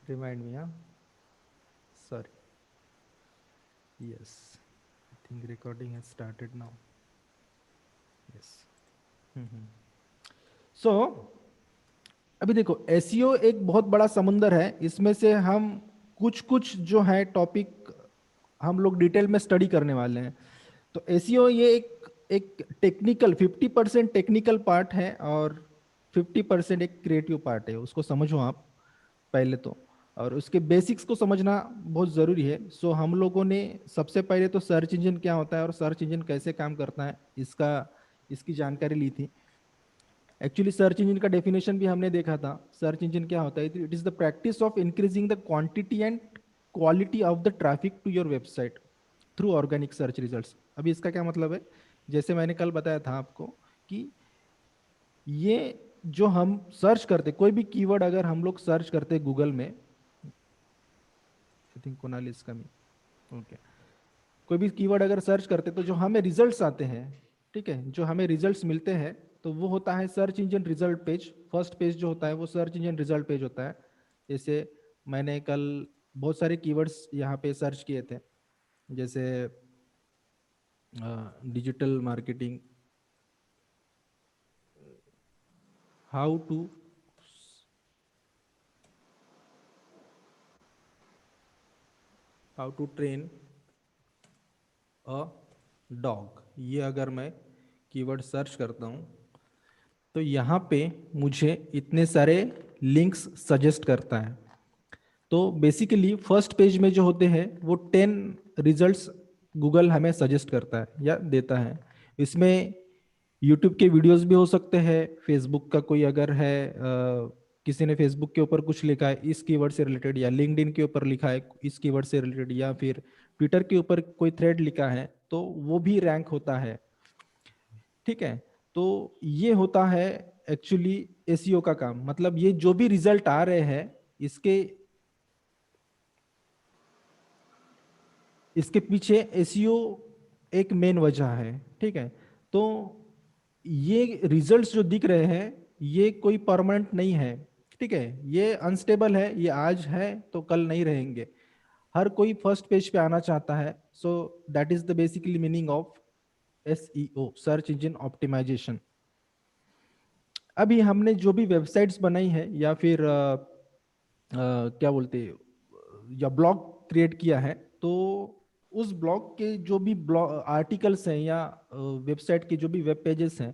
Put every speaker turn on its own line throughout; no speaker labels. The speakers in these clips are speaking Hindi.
Remind me, huh? Sorry. Yes. I think recording has started now. Yes. हम्म। सो अभी देखो, एसईओ एक बहुत बड़ा समुंदर है। इसमें से हम कुछ कुछ जो है टॉपिक हम लोग डिटेल में स्टडी करने वाले हैं। तो एसईओ ये एक एक टेक्निकल 50% टेक्निकल पार्ट है और 50% एक क्रिएटिव पार्ट है। उसको समझो आप पहले तो, और उसके बेसिक्स को समझना बहुत ज़रूरी है। सो हम लोगों ने सबसे पहले तो सर्च इंजन क्या होता है और सर्च इंजन कैसे काम करता है इसकी जानकारी ली थी। एक्चुअली सर्च इंजन का डेफिनेशन भी हमने देखा था। सर्च इंजन क्या होता है? It is the practice of increasing the quantity and quality of the traffic to your website through organic search results. अभी इसका क्या मतलब है? जैसे मैंने कल बताया था आपको कि ये जो हम सर्च करते, कोई भी कीवर्ड अगर हम लोग सर्च करते गूगल में, I think Kunal is coming, okay, कोई भी कीवर्ड अगर सर्च करते तो जो हमें रिजल्ट्स आते हैं, ठीक है, जो हमें रिजल्ट्स मिलते हैं, तो वो होता है search engine result page. First page जो होता है वो सर्च इंजन रिजल्ट पेज होता है। जैसे मैंने कल बहुत सारे कीवर्ड्स यहाँ पे सर्च किए थे, जैसे digital marketing, how to how to train a dog, ये अगर मैं कीवर्ड सर्च करता हूँ तो यहाँ पे मुझे इतने सारे लिंक्स सजेस्ट करता है। तो बेसिकली फर्स्ट पेज में जो होते हैं वो 10 रिजल्ट्स गूगल हमें सजेस्ट करता है या देता है। इसमें यूट्यूब के वीडियोस भी हो सकते हैं, फेसबुक का कोई अगर है, किसी ने फेसबुक के ऊपर कुछ लिखा है इस कीवर्ड से रिलेटेड, या लिंक्डइन के ऊपर लिखा है इस कीवर्ड से रिलेटेड, या फिर ट्विटर के ऊपर कोई थ्रेड लिखा है, तो वो भी रैंक होता है। ठीक है, तो ये होता है एक्चुअली एसईओ का काम। मतलब ये जो भी रिजल्ट आ रहे हैं, इसके इसके पीछे एसईओ एक मेन वजह है। ठीक है, तो ये रिजल्ट्स जो दिख रहे हैं ये कोई परमानेंट नहीं है। ठीक है, ये अनस्टेबल है, ये आज है तो कल नहीं रहेंगे। हर कोई फर्स्ट पेज पे आना चाहता है। So that is the basically meaning of SEO, search engine optimisation. अभी हमने जो भी वेबसाइट्स बनाई है या फिर क्या बोलते हैं, या ब्लॉग क्रिएट किया है, तो उस ब्लॉग के जो भी ब्लॉग आर्टिकल्स हैं या वेबसाइट के जो भी वेब पेजेस हैं,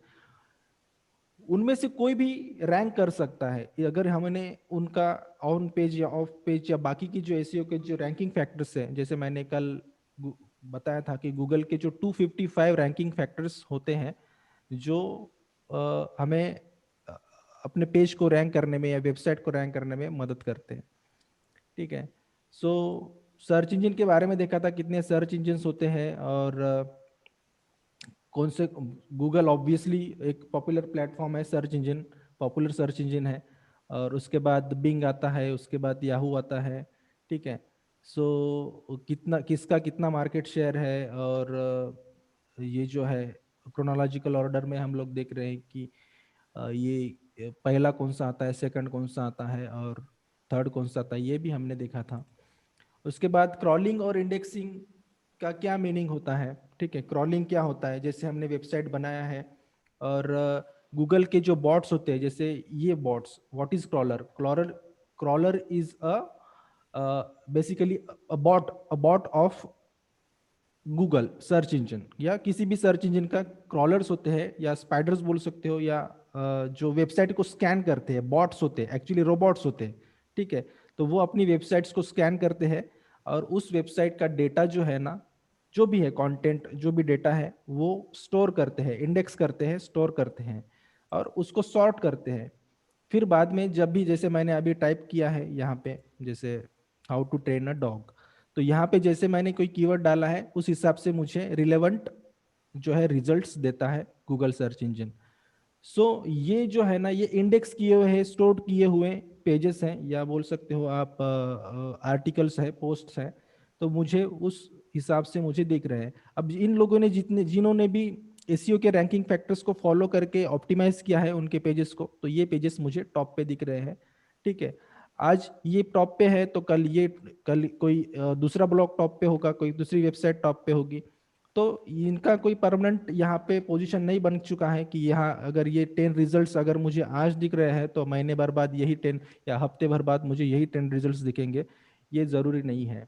उनमें से कोई भी रैंक कर सकता है अगर हमने उनका ऑन पेज या ऑफ पेज या बाकी की जो एसईओ के जो रैंकिंग फैक्टर्स हैं। जैसे मैंने कल बताया था कि गूगल के जो 255 रैंकिंग फैक्टर्स होते हैं जो हमें अ, अपने पेज को रैंक करने में या वेबसाइट को रैंक करने में मदद करते हैं। ठीक है, सो सर्च इंजन के बारे में देखा था, कितने सर्च इंजन होते हैं और कौन से। गूगल ऑब्वियसली एक पॉपुलर प्लेटफॉर्म है, search engine, popular search engine है। और उसके बाद बिंग आता है, उसके बाद याहू आता है। ठीक है, सो कितना किसका कितना मार्केट शेयर है, और ये जो है क्रोनोलॉजिकल ऑर्डर में हम लोग देख रहे हैं कि ये पहला कौन सा आता है, सेकंड कौन सा आता है, और थर्ड कौन सा आता है, ये भी हमने देखा था। उसके बाद क्रॉलिंग और इंडेक्सिंग का क्या मीनिंग होता है। ठीक है, क्रॉलिंग क्या होता है? जैसे हमने वेबसाइट बनाया है और गूगल के जो बॉट्स होते हैं, जैसे ये bots, what is crawler? Crawler crawler is basically a bot of Google search engine या किसी भी सर्च इंजन का। क्रॉलर्स होते हैं या स्पाइडर्स बोल सकते हो, या जो वेबसाइट को स्कैन करते हैं बॉट्स होते हैं, एक्चुअली रोबोट्स होते हैं। ठीक है, तो वो अपनी वेबसाइट्स को स्कैन करते हैं और उस वेबसाइट का डेटा जो है ना, जो भी है कंटेंट, जो भी डेटा है वो स्टोर करते हैं, इंडेक्स करते हैं, स्टोर करते हैं और उसको सॉर्ट करते हैं। फिर बाद में जब भी, जैसे मैंने अभी टाइप किया है यहाँ पे, जैसे how to train a dog, तो यहाँ पे जैसे मैंने कोई कीवर्ड डाला है उस हिसाब से मुझे रिलेवेंट जो है रिजल्ट्स देता है गूगल सर्च इंजन। सो ये जो है ना, ये इंडेक्स किए हुए हैं, स्टोर किए हुए पेजेस हैं, या बोल सकते हो आप आर्टिकल्स है, पोस्ट्स हैं। तो मुझे उस हिसाब से मुझे दिख रहे हैं। अब इन लोगों ने जिन्होंने भी एसईओ के रैंकिंग फैक्टर्स को फॉलो करके ऑप्टिमाइज किया है उनके पेजेस को, तो ये पेजेस मुझे टॉप पे दिख रहे हैं। ठीक है, आज ये टॉप पे है तो कल कोई दूसरा ब्लॉग टॉप पे होगा, कोई दूसरी वेबसाइट टॉप पे होगी। तो इनका कोई परमानेंट यहाँ पे पोजीशन नहीं बन चुका है कि यहाँ अगर ये 10 रिजल्ट्स अगर मुझे आज दिख रहे हैं तो महीने भर बाद यही 10 या हफ्ते भर बाद मुझे यही 10 रिजल्ट्स दिखेंगे, ये जरूरी नहीं है।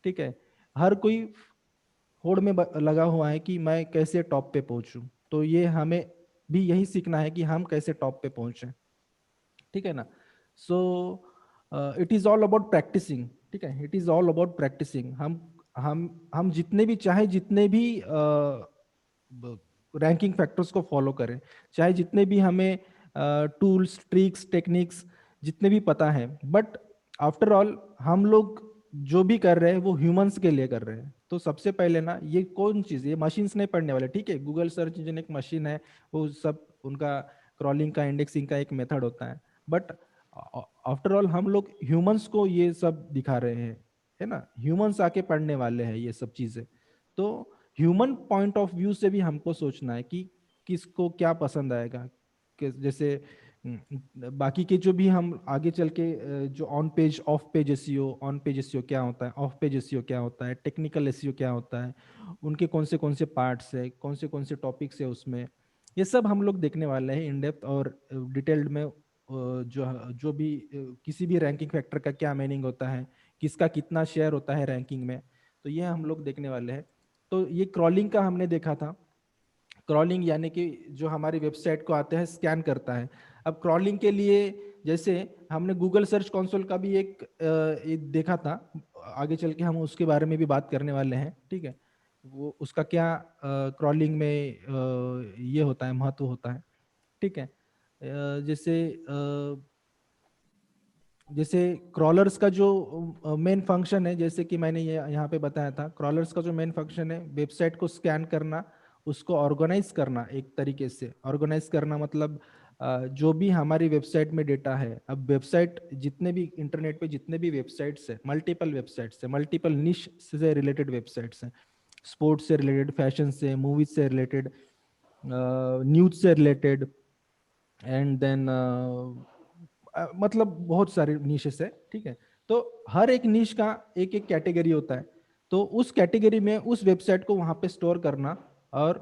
ठीक है, हर कोई होड़ में लगा हुआ है कि मैं कैसे टॉप पे पहुंचूं। तो ये हमें भी यही सीखना है कि हम कैसे टॉप पे पहुंचे। ठीक है ना। So it is all about practising. ठीक है, it is all about practising. हम जितने भी चाहे जितने भी रैंकिंग फैक्टर्स को फॉलो करें, चाहे जितने भी हमें टूल्स ट्रिक्स टेक्निक्स जितने भी पता है, बट आफ्टर ऑल हम लोग जो भी कर रहे हैं वो ह्यूमंस के लिए कर रहे हैं। तो सबसे पहले ना ये कौन चीज़, ये मशीन्स नहीं पढ़ने वाले। ठीक है, गूगल सर्च इंजन एक मशीन है, वो सब उनका क्रॉलिंग का इंडेक्सिंग का एक मेथड होता है, बट आफ्टर ऑल हम लोग ह्यूमंस को ये सब दिखा रहे हैं, है ना। ह्यूमंस आके पढ़ने वाले हैं ये सब चीज़ें। तो ह्यूमन पॉइंट ऑफ व्यू से भी हमको सोचना है कि किसको क्या पसंद आएगा। जैसे बाकी के जो भी हम आगे चल के जो on page of page SEO, on page SEO क्या होता है, ऑफ पेज एसईओ क्या होता है, टेक्निकल एसईओ क्या होता है, उनके कौन से पार्ट्स है, कौन से टॉपिक्स है उसमें, ये सब हम लोग देखने वाले हैं इन डेप्थ और डिटेल्ड में। जो जो भी किसी भी रैंकिंग फैक्टर का क्या मीनिंग होता है, किसका कितना शेयर होता है रैंकिंग में, तो ये हम लोग देखने वाले हैं। तो ये क्रॉलिंग का हमने देखा था। क्रॉलिंग यानी कि जो हमारी वेबसाइट को आते हैं स्कैन करता है। अब क्रॉलिंग के लिए जैसे हमने गूगल सर्च कंसोल का भी एक देखा था, आगे चल के हम उसके बारे में भी बात करने वाले हैं। ठीक है, वो उसका क्या क्रॉलिंग में ये होता है, महत्व होता है। ठीक है, जैसे क्रॉलर्स का जो मेन फंक्शन है, जैसे कि मैंने ये यहाँ पे बताया था, क्रॉलर्स का जो मेन फंक्शन है वेबसाइट को स्कैन करना, उसको ऑर्गेनाइज करना। एक तरीके से ऑर्गेनाइज करना मतलब जो भी हमारी वेबसाइट में डेटा है, अब वेबसाइट जितने भी इंटरनेट पे जितने भी वेबसाइट्स है, मल्टीपल वेबसाइट्स है, मल्टीपल निश से रिलेटेड वेबसाइट्स हैं, स्पोर्ट्स से रिलेटेड, फैशन से, मूवीज से रिलेटेड, न्यूज से रिलेटेड, एंड देन मतलब बहुत सारे निशेस है। ठीक है, तो हर एक निश का एक एक कैटेगरी होता है। तो उस कैटेगरी में उस वेबसाइट को वहां पे स्टोर करना और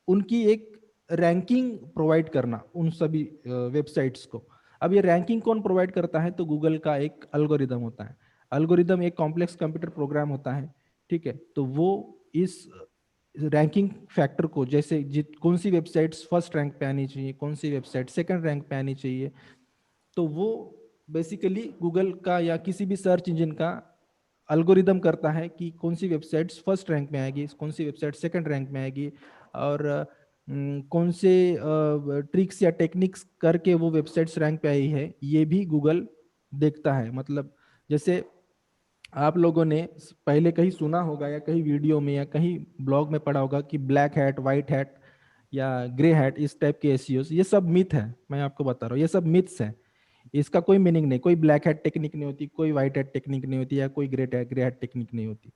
उनकी एक रैंकिंग प्रोवाइड करना उन सभी वेबसाइट्स को। अब ये रैंकिंग कौन प्रोवाइड करता है, तो गूगल का एक अल्गोरिदम होता है। अल्गोरिदम एक कॉम्प्लेक्स कंप्यूटर प्रोग्राम होता है। ठीक है, तो वो इस रैंकिंग फैक्टर को, जैसे कौन सी वेबसाइट्स फर्स्ट रैंक पे आनी चाहिए, कौन सी वेबसाइट सेकंड रैंक पे आनी चाहिए, तो वो बेसिकली गूगल का या किसी भी सर्च इंजन का अल्गोरिदम करता है कि कौन सी वेबसाइट्स फर्स्ट रैंक में आएगी, कौन सी वेबसाइट सेकंड रैंक में आएगी, और कौन से ट्रिक्स या टेक्निक्स करके वो वेबसाइट्स रैंक पे आई है, ये भी गूगल देखता है। मतलब जैसे आप लोगों ने पहले कहीं सुना होगा या कहीं वीडियो में या कहीं ब्लॉग में पढ़ा होगा कि ब्लैक हैट, व्हाइट हैट या ग्रे हैट, इस टाइप के एसईओस, ये सब मिथ है। मैं आपको बता रहा हूँ, ये सब मिथ्स है। इसका कोई मीनिंग नहीं, कोई ब्लैक हैट टेक्निक नहीं होती, कोई व्हाइट हैट टेक्निक नहीं होती, या कोई ग्रे हैट टेक्निक नहीं होती।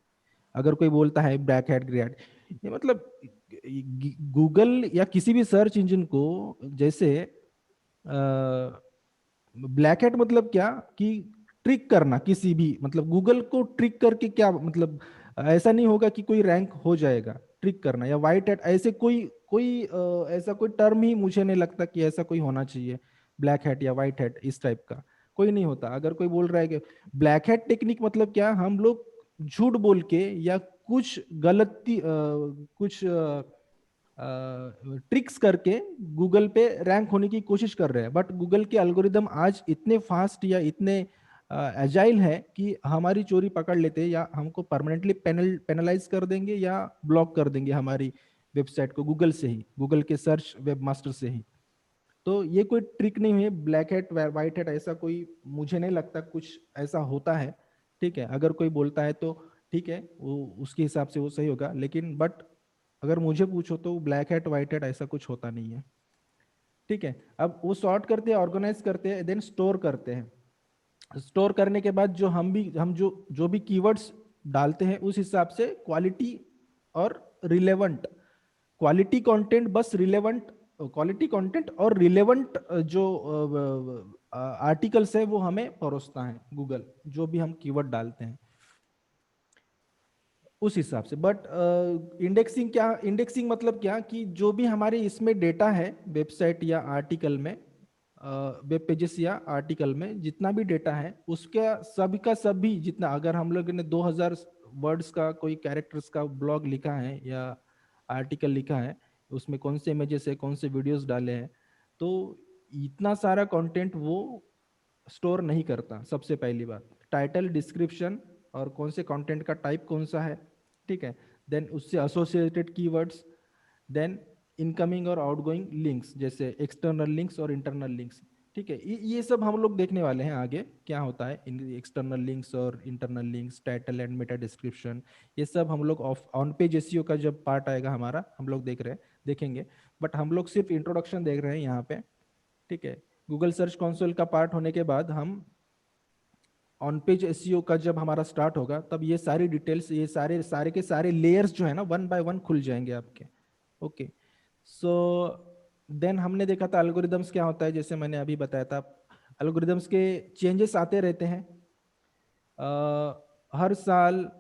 अगर कोई बोलता है ब्लैक हैट ग्रे हैट, ये मतलब गूगल या किसी भी सर्च इंजन को, जैसे ब्लैक हैट मतलब क्या कि ट्रिक करना किसी भी, मतलब गूगल को ट्रिक करके क्या मतलब, ऐसा नहीं होगा कि कोई रैंक हो जाएगा ट्रिक करना। या व्हाइट हैट, ऐसे कोई कोई ऐसा कोई टर्म ही मुझे नहीं लगता कि ऐसा कोई होना चाहिए। ब्लैक हैट या व्हाइट हैट इस टाइप का कोई नहीं होता। अगर कोई बोल रहा है कि ब्लैक हैट टेक्निक मतलब क्या, हम लोग झूठ बोल के या कुछ गलती कुछ ट्रिक्स करके गूगल पे रैंक होने की कोशिश कर रहे हैं। बट गूगल के एल्गोरिदम आज इतने फास्ट या इतने एजाइल है कि हमारी चोरी पकड़ लेते हैं, या हमको परमानेंटली पेनलाइज कर देंगे या ब्लॉक कर देंगे हमारी वेबसाइट को, गूगल से ही, गूगल के सर्च वेब मास्टर से ही। तो ये कोई ट्रिक नहीं है ब्लैक हैट व्हाइट हैट, ऐसा कोई मुझे नहीं लगता कुछ ऐसा होता है। ठीक है, अगर कोई बोलता है तो ठीक है, वो उसके हिसाब से वो सही होगा, लेकिन बट अगर मुझे पूछो तो ब्लैक हैट व्हाइट हैट ऐसा कुछ होता नहीं है। ठीक है, अब वो सॉर्ट करते हैं, ऑर्गेनाइज करते हैं, देन स्टोर करते हैं। स्टोर करने के बाद जो हम जो भी कीवर्ड्स डालते हैं उस हिसाब से क्वालिटी और रिलेवेंट, क्वालिटी कंटेंट बस रिलेवेंट, क्वालिटी कंटेंट और रिलेवेंट जो आर्टिकल्स है वो हमें परोसता है गूगल, जो भी हम कीवर्ड डालते हैं उस हिसाब से। बट इंडेक्सिंग क्या, इंडेक्सिंग मतलब क्या कि जो भी हमारे इसमें डेटा है वेबसाइट या आर्टिकल में, वेब पेजेस या आर्टिकल में जितना भी डेटा है उसका सभी का सभी जितना, अगर हम लोग ने 2000 वर्ड्स का कोई कैरेक्टर्स का ब्लॉग लिखा है या आर्टिकल लिखा है, उसमें कौन से इमेजेस है कौन से वीडियोस डाले हैं, तो इतना सारा कंटेंट वो स्टोर नहीं करता। सबसे पहली बात टाइटल, डिस्क्रिप्शन और कौन से कंटेंट का टाइप कौन सा है, ठीक है। देन उससे एसोसिएटेड कीवर्ड्स, देन इनकमिंग और आउटगोइंग लिंक्स, जैसे एक्सटर्नल लिंक्स और इंटरनल लिंक्स, ठीक है। ये सब हम लोग देखने वाले हैं आगे क्या होता है इन एक्सटर्नल लिंक्स और internal links, title and Meta description, ये सब हम लोग ऑफ ऑन पेज एसईओ का जब पार्ट आएगा हमारा हम लोग देखेंगे। बट हम लोग सिर्फ इंट्रोडक्शन देख रहे हैं यहाँ पे, ठीक है। गूगल सर्च कंसोल का पार्ट होने के बाद हम ऑन पेज एसईओ का जब हमारा स्टार्ट होगा तब ये सारी डिटेल्स, ये सारे सारे के सारे लेयर्स जो है ना वन बाय वन खुल जाएंगे आपके। ओके, सो देन हमने देखा था एल्गोरिदम्स क्या होता है, जैसे मैंने अभी बताया था एल्गोरिदम्स के चेंजेस आते रहते हैं। हर साल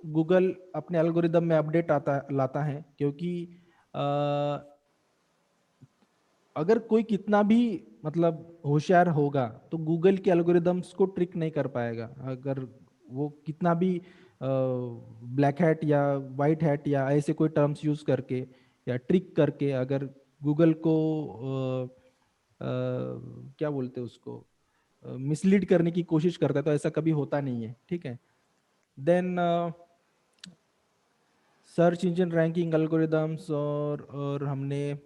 गूगल अपने एल्गोरिदम में अपडेट आता लाता है, क्योंकि अगर कोई कितना भी मतलब होशियार होगा तो गूगल के एल्गोरिदम्स को ट्रिक नहीं कर पाएगा। अगर वो कितना भी ब्लैक हैट या वाइट हैट या ऐसे कोई टर्म्स यूज करके या ट्रिक करके अगर गूगल को क्या बोलते हैं उसको, मिसलीड करने की कोशिश करता है, तो ऐसा कभी होता नहीं है, ठीक है। Then search engine ranking algorithms, और हमने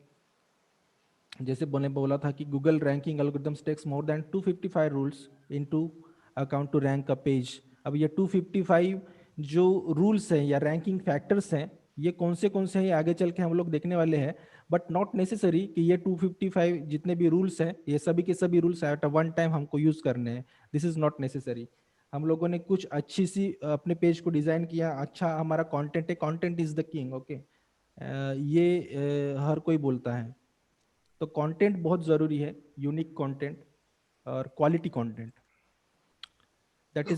जैसे बोला था कि Google ranking algorithms takes more than 255 rules into account to rank a page. अब ये 255 जो रूल्स हैं या रैंकिंग फैक्टर्स हैं, ये कौन से हैं आगे चल के हम लोग देखने वाले हैं। बट नॉट नेसेसरी कि ये 255 जितने भी रूल्स हैं ये सभी के सभी रूल्स एट वन टाइम हमको यूज करने हैं। This is not necessary. हम लोगों ने कुछ अच्छी सी अपने पेज को डिजाइन किया, अच्छा हमारा कंटेंट है, content is the king, okay, ये हर कोई बोलता है। तो कंटेंट बहुत जरूरी है, यूनिक कंटेंट और quality content, that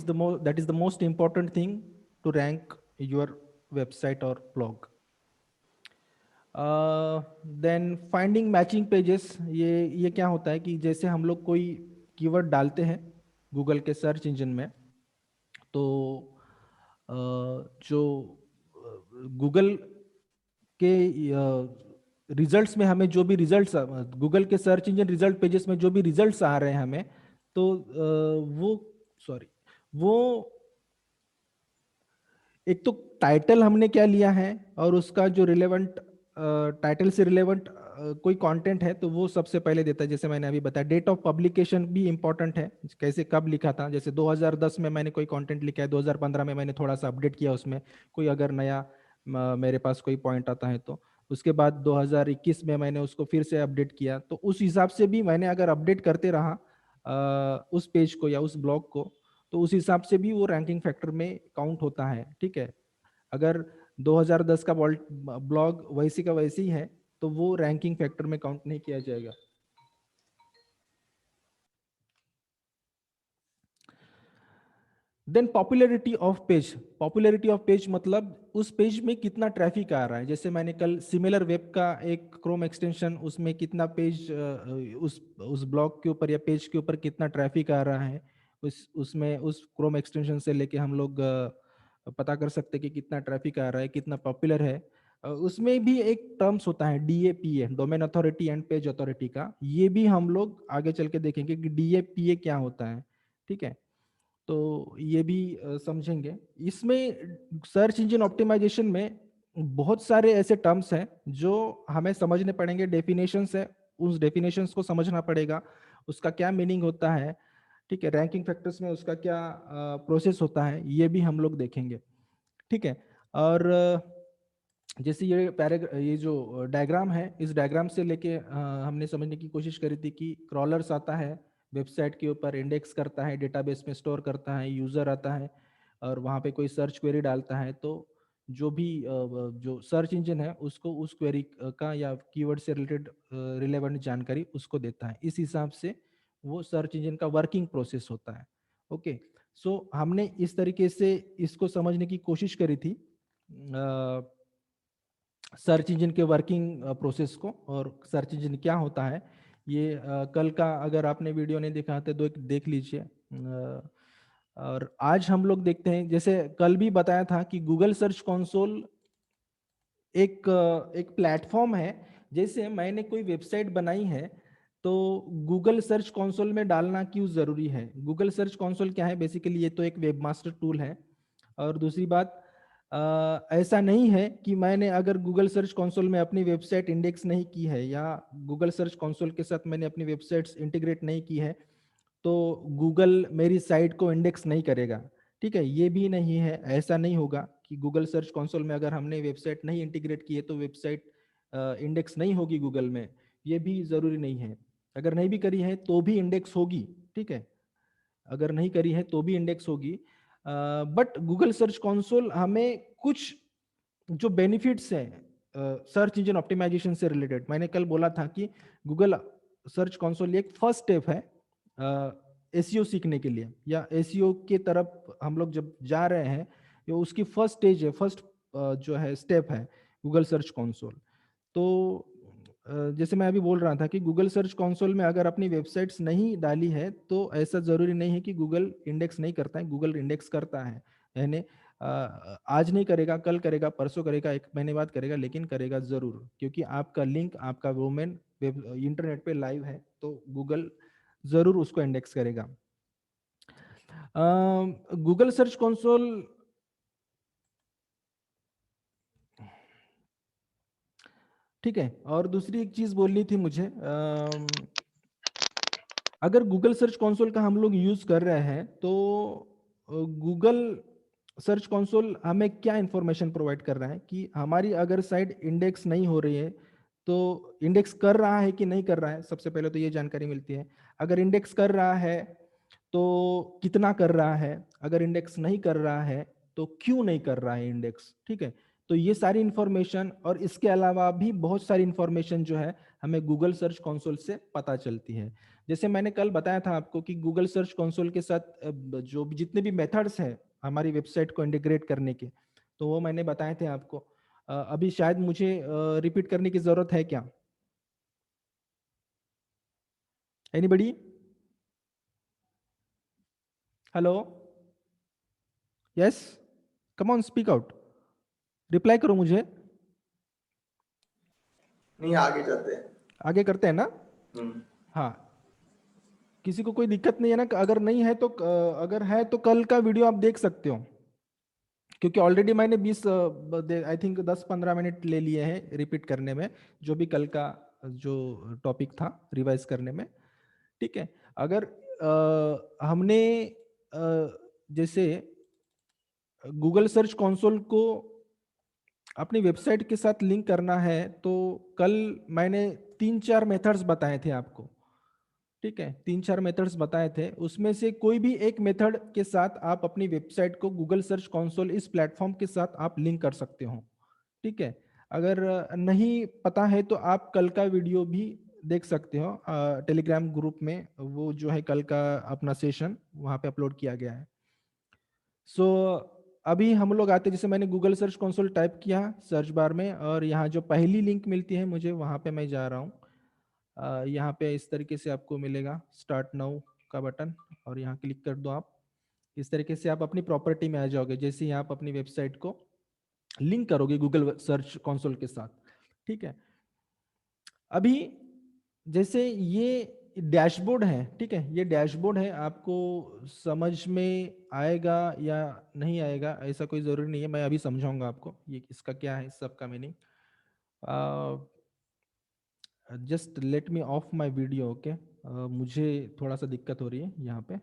is the most important thing to rank your website और blog. Then finding matching pages, ये क्या होता है कि जैसे हम लोग कोई कीवर्ड डालते हैं गूगल के सर्च इंजन में, तो जो गूगल के रिजल्ट्स में हमें जो भी रिजल्ट्स, गूगल के सर्च इंजन रिजल्ट पेजेस में जो भी रिजल्ट्स आ रहे हैं हमें, तो वो सॉरी वो एक तो टाइटल हमने क्या लिया है और उसका जो रिलेवेंट टाइटल से रिलेवेंट कोई कंटेंट है तो वो सबसे पहले देता है। जैसे मैंने अभी बताया डेट ऑफ पब्लिकेशन भी इंपॉर्टेंट है, कैसे कब लिखा था। जैसे 2010 में मैंने कोई कंटेंट लिखा है, 2015 में मैंने थोड़ा सा अपडेट किया उसमें, कोई अगर नया मेरे पास कोई पॉइंट आता है तो उसके बाद 2021 में मैंने उसको फिर से अपडेट किया। तो उस हिसाब से भी मैंने अगर अपडेट करते रहा उस पेज को या उस ब्लॉग को, तो उस हिसाब से भी वो रैंकिंग फैक्टर में काउंट होता है, ठीक है। अगर 2010 का ब्लॉग वैसी का वैसी ही है तो वो रैंकिंग फैक्टर में काउंट नहीं किया जाएगा। Then popularity of page, popularity of page मतलब उस पेज में कितना ट्रैफिक आ रहा है। जैसे मैंने कल सिमिलर वेब का एक क्रोम एक्सटेंशन, उसमें कितना पेज उस ब्लॉग के ऊपर या पेज के ऊपर कितना ट्रैफिक आ रहा है, उसमें उस क्रोम एक्सटेंशन से लेके हम लोग पता कर सकते हैं कि कितना ट्रैफिक आ रहा है, कितना पॉपुलर है। उसमें भी एक टर्म्स होता है डीएपीए, domain authority and page authority का, ये भी हम लोग आगे चल के देखेंगे कि डीएपीए क्या होता है, ठीक है। तो ये भी समझेंगे। इसमें सर्च इंजन ऑप्टिमाइजेशन में बहुत सारे ऐसे टर्म्स हैं जो हमें समझने पड़ेंगे, डेफिनेशंस है, उस डेफिनेशंस को समझना पड़ेगा, उसका क्या मीनिंग होता है, ठीक है। रैंकिंग फैक्टर्स में उसका क्या प्रोसेस होता है, ये भी हम लोग देखेंगे, ठीक है। और जैसे ये जो डायग्राम है, इस डायग्राम से लेके हमने समझने की कोशिश करी थी कि क्रॉलर्स आता है वेबसाइट के ऊपर, इंडेक्स करता है, डेटाबेस में स्टोर करता है, यूजर आता है और वहाँ पे कोई सर्च क्वेरी डालता है, तो जो भी जो सर्च इंजन है उसको उस क्वेरी का या कीवर्ड से रिलेटेड रिलेवेंट जानकारी उसको देता है। इस हिसाब से वो सर्च इंजन का वर्किंग प्रोसेस होता है। ओके, सो हमने इस तरीके से इसको समझने की कोशिश करी थी, सर्च इंजन के वर्किंग प्रोसेस को, और सर्च इंजन क्या होता है ये कल का अगर आपने वीडियो नहीं देखा तो देख लीजिए। और आज हम लोग देखते हैं, जैसे कल भी बताया था कि गूगल सर्च कंसोल एक प्लेटफॉर्म है। जैसे मैंने कोई वेबसाइट बनाई है तो गूगल सर्च कंसोल में डालना क्यों ज़रूरी है? गूगल सर्च कंसोल क्या है? बेसिकली ये तो एक वेबमास्टर टूल है। और दूसरी बात, ऐसा नहीं है कि मैंने अगर गूगल सर्च कंसोल में अपनी वेबसाइट इंडेक्स नहीं की है, या गूगल सर्च कंसोल के साथ मैंने अपनी वेबसाइट्स इंटीग्रेट नहीं की है, तो गूगल मेरी साइट को इंडेक्स नहीं करेगा। ठीक है, ये भी नहीं है, ऐसा नहीं होगा कि गूगल सर्च कंसोल में अगर हमने वेबसाइट नहीं इंटीग्रेट की है तो वेबसाइट इंडेक्स नहीं होगी गूगल में। ये भी ज़रूरी नहीं है। अगर नहीं भी करी है तो भी इंडेक्स होगी। ठीक है, अगर नहीं करी है तो भी इंडेक्स होगी। बट गूगल सर्च कंसोल हमें कुछ जो बेनिफिट्स हैं सर्च इंजन ऑप्टिमाइजेशन से रिलेटेड, मैंने कल बोला था कि गूगल सर्च कंसोल एक फर्स्ट स्टेप है एसईओ सीखने के लिए, या एसईओ के तरफ हम लोग जब जा रहे हैं, ये उसकी फर्स्ट स्टेज है, फर्स्ट जो है स्टेप है गूगल सर्च कंसोल। तो जैसे मैं अभी बोल रहा था कि गूगल सर्च कंसोल में अगर अपनी वेबसाइट्स नहीं डाली है तो ऐसा ज़रूरी नहीं है कि गूगल इंडेक्स नहीं करता है, गूगल इंडेक्स करता है। यानी आज नहीं करेगा, कल करेगा, परसों करेगा, एक महीने बाद करेगा, लेकिन करेगा ज़रूर, क्योंकि आपका लिंक, आपका वोमेन वेब इंटरनेट पे लाइव है, तो गूगल ज़रूर उसको इंडेक्स करेगा। गूगल सर्च कंसोल, ठीक है, और दूसरी एक चीज़ बोलनी थी मुझे, अगर गूगल सर्च कंसोल का हम लोग यूज़ कर रहे हैं तो गूगल सर्च कंसोल हमें क्या इंफॉर्मेशन प्रोवाइड कर रहा है कि हमारी अगर साइट इंडेक्स नहीं हो रही है तो इंडेक्स कर रहा है कि नहीं कर रहा है, सबसे पहले तो ये जानकारी मिलती है। अगर इंडेक्स कर रहा है तो कितना कर रहा है, अगर इंडेक्स नहीं कर रहा है तो क्यों नहीं कर रहा है इंडेक्स। ठीक है, तो ये सारी इंफॉर्मेशन और इसके अलावा भी बहुत सारी इंफॉर्मेशन जो है हमें गूगल सर्च कंसोल से पता चलती है। जैसे मैंने कल बताया था आपको कि गूगल सर्च कंसोल के साथ जो भी जितने भी मेथड्स हैं हमारी वेबसाइट को इंटीग्रेट करने के, तो वो मैंने बताए थे आपको। अभी शायद मुझे रिपीट करने की जरूरत है क्या? Anybody? Hello? Yes, come on speak out, reply करो मुझे।
नहीं, आगे चलते हैं।
आगे करते हैं ना? हाँ, किसी को कोई दिक्कत नहीं है ना? अगर नहीं है तो अगर है तो कल का वीडियो आप देख सकते हो, क्योंकि ऑलरेडी मैंने 20 आई थिंक 10-15 मिनट ले लिए हैं रिपीट करने में, जो भी कल का जो टॉपिक था रिवाइज करने में। ठीक है, अगर हमने जैसे गूगल सर्च कंसोल को अपनी वेबसाइट के साथ लिंक करना है, तो कल मैंने 3-4 मेथड्स बताए थे आपको। ठीक है, 3-4 मेथड्स बताए थे, उसमें से कोई भी एक मेथड के साथ आप अपनी वेबसाइट को गूगल सर्च कंसोल इस प्लेटफॉर्म के साथ आप लिंक कर सकते हो। ठीक है, अगर नहीं पता है तो आप कल का वीडियो भी देख सकते हो, टेलीग्राम ग्रुप में वो जो है कल का अपना सेशन वहाँ पे अपलोड किया गया है। सो अभी हम लोग आते, जैसे मैंने गूगल सर्च कंसोल टाइप किया सर्च बार में, और यहाँ जो पहली लिंक मिलती है मुझे वहाँ पे मैं जा रहा हूँ। यहाँ पे इस तरीके से आपको मिलेगा स्टार्ट नाउ का बटन, और यहाँ क्लिक कर दो आप। इस तरीके से आप अपनी प्रॉपर्टी में आ जाओगे, जैसे ही आप अपनी वेबसाइट को लिंक करोगे गूगल सर्च कंसोल के साथ। ठीक है, अभी जैसे ये डैशबोर्ड है, ठीक है, ये डैशबोर्ड है, आपको समझ में आएगा या नहीं आएगा ऐसा कोई ज़रूरी नहीं है, मैं अभी समझाऊंगा आपको ये इसका क्या है, इस सब का meaning. Just let me of my video, okay. मुझे थोड़ा सा दिक्कत हो रही है यहाँ पे,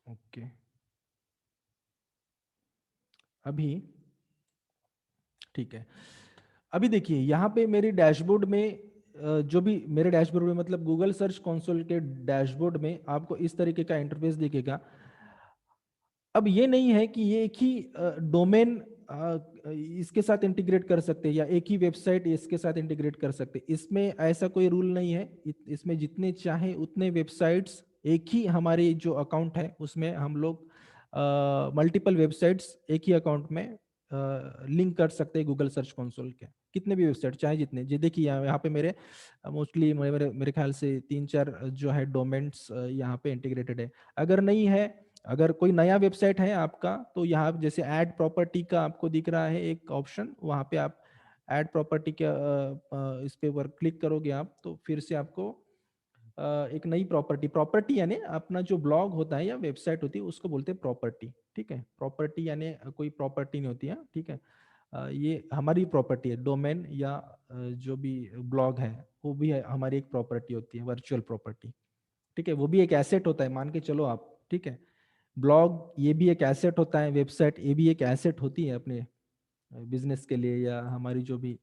ओके। अभी ठीक है, अभी देखिए यहाँ पे मेरी डैशबोर्ड में जो भी मेरे डैशबोर्ड में मतलब गूगल सर्च कंसोल के डैशबोर्ड में आपको इस तरीके का इंटरफेस दिखेगा। अब ये नहीं है कि ये एक ही डोमेन इसके साथ इंटीग्रेट कर सकते हैं या एक ही वेबसाइट इसके साथ इंटीग्रेट कर सकते हैं। इसमें ऐसा कोई रूल नहीं है। इसमें जितने चाहे उतने वेबसाइट्स, एक ही हमारे जो अकाउंट है उसमें हम लोग मल्टीपल वेबसाइट्स एक ही अकाउंट में लिंक कर सकते हैं गूगल सर्च कंसोल के, कितने भी वेबसाइट चाहे जितने। जी देखिए यहाँ पे मेरे मोस्टली मेरे ख्याल से 3-4 जो है डोमेन्स यहाँ पे इंटीग्रेटेड है। अगर नहीं है, अगर कोई नया वेबसाइट है आपका, तो यहाँ जैसे ऐड प्रॉपर्टी का आपको दिख रहा है एक ऑप्शन, वहाँ पे आप ऐड प्रॉपर्टी के इस पे ऊपर क्लिक करोगे आप, तो फिर से आपको एक नई प्रॉपर्टी, प्रॉपर्टी यानी अपना जो ब्लॉग होता है या वेबसाइट होती है उसको बोलते हैं प्रॉपर्टी। ठीक है, प्रॉपर्टी यानी कोई प्रॉपर्टी नहीं होती है। ठीक है, ये हमारी प्रॉपर्टी है। डोमेन या जो भी ब्लॉग है वो भी हमारी एक प्रॉपर्टी होती है, वर्चुअल प्रॉपर्टी। ठीक है, वो भी एक एसेट होता है, मान के चलो आप। ठीक है, ब्लॉग ये भी एक एसेट होता है, वेबसाइट ये भी एक एसेट होती है अपने बिजनेस के लिए या हमारी जो भी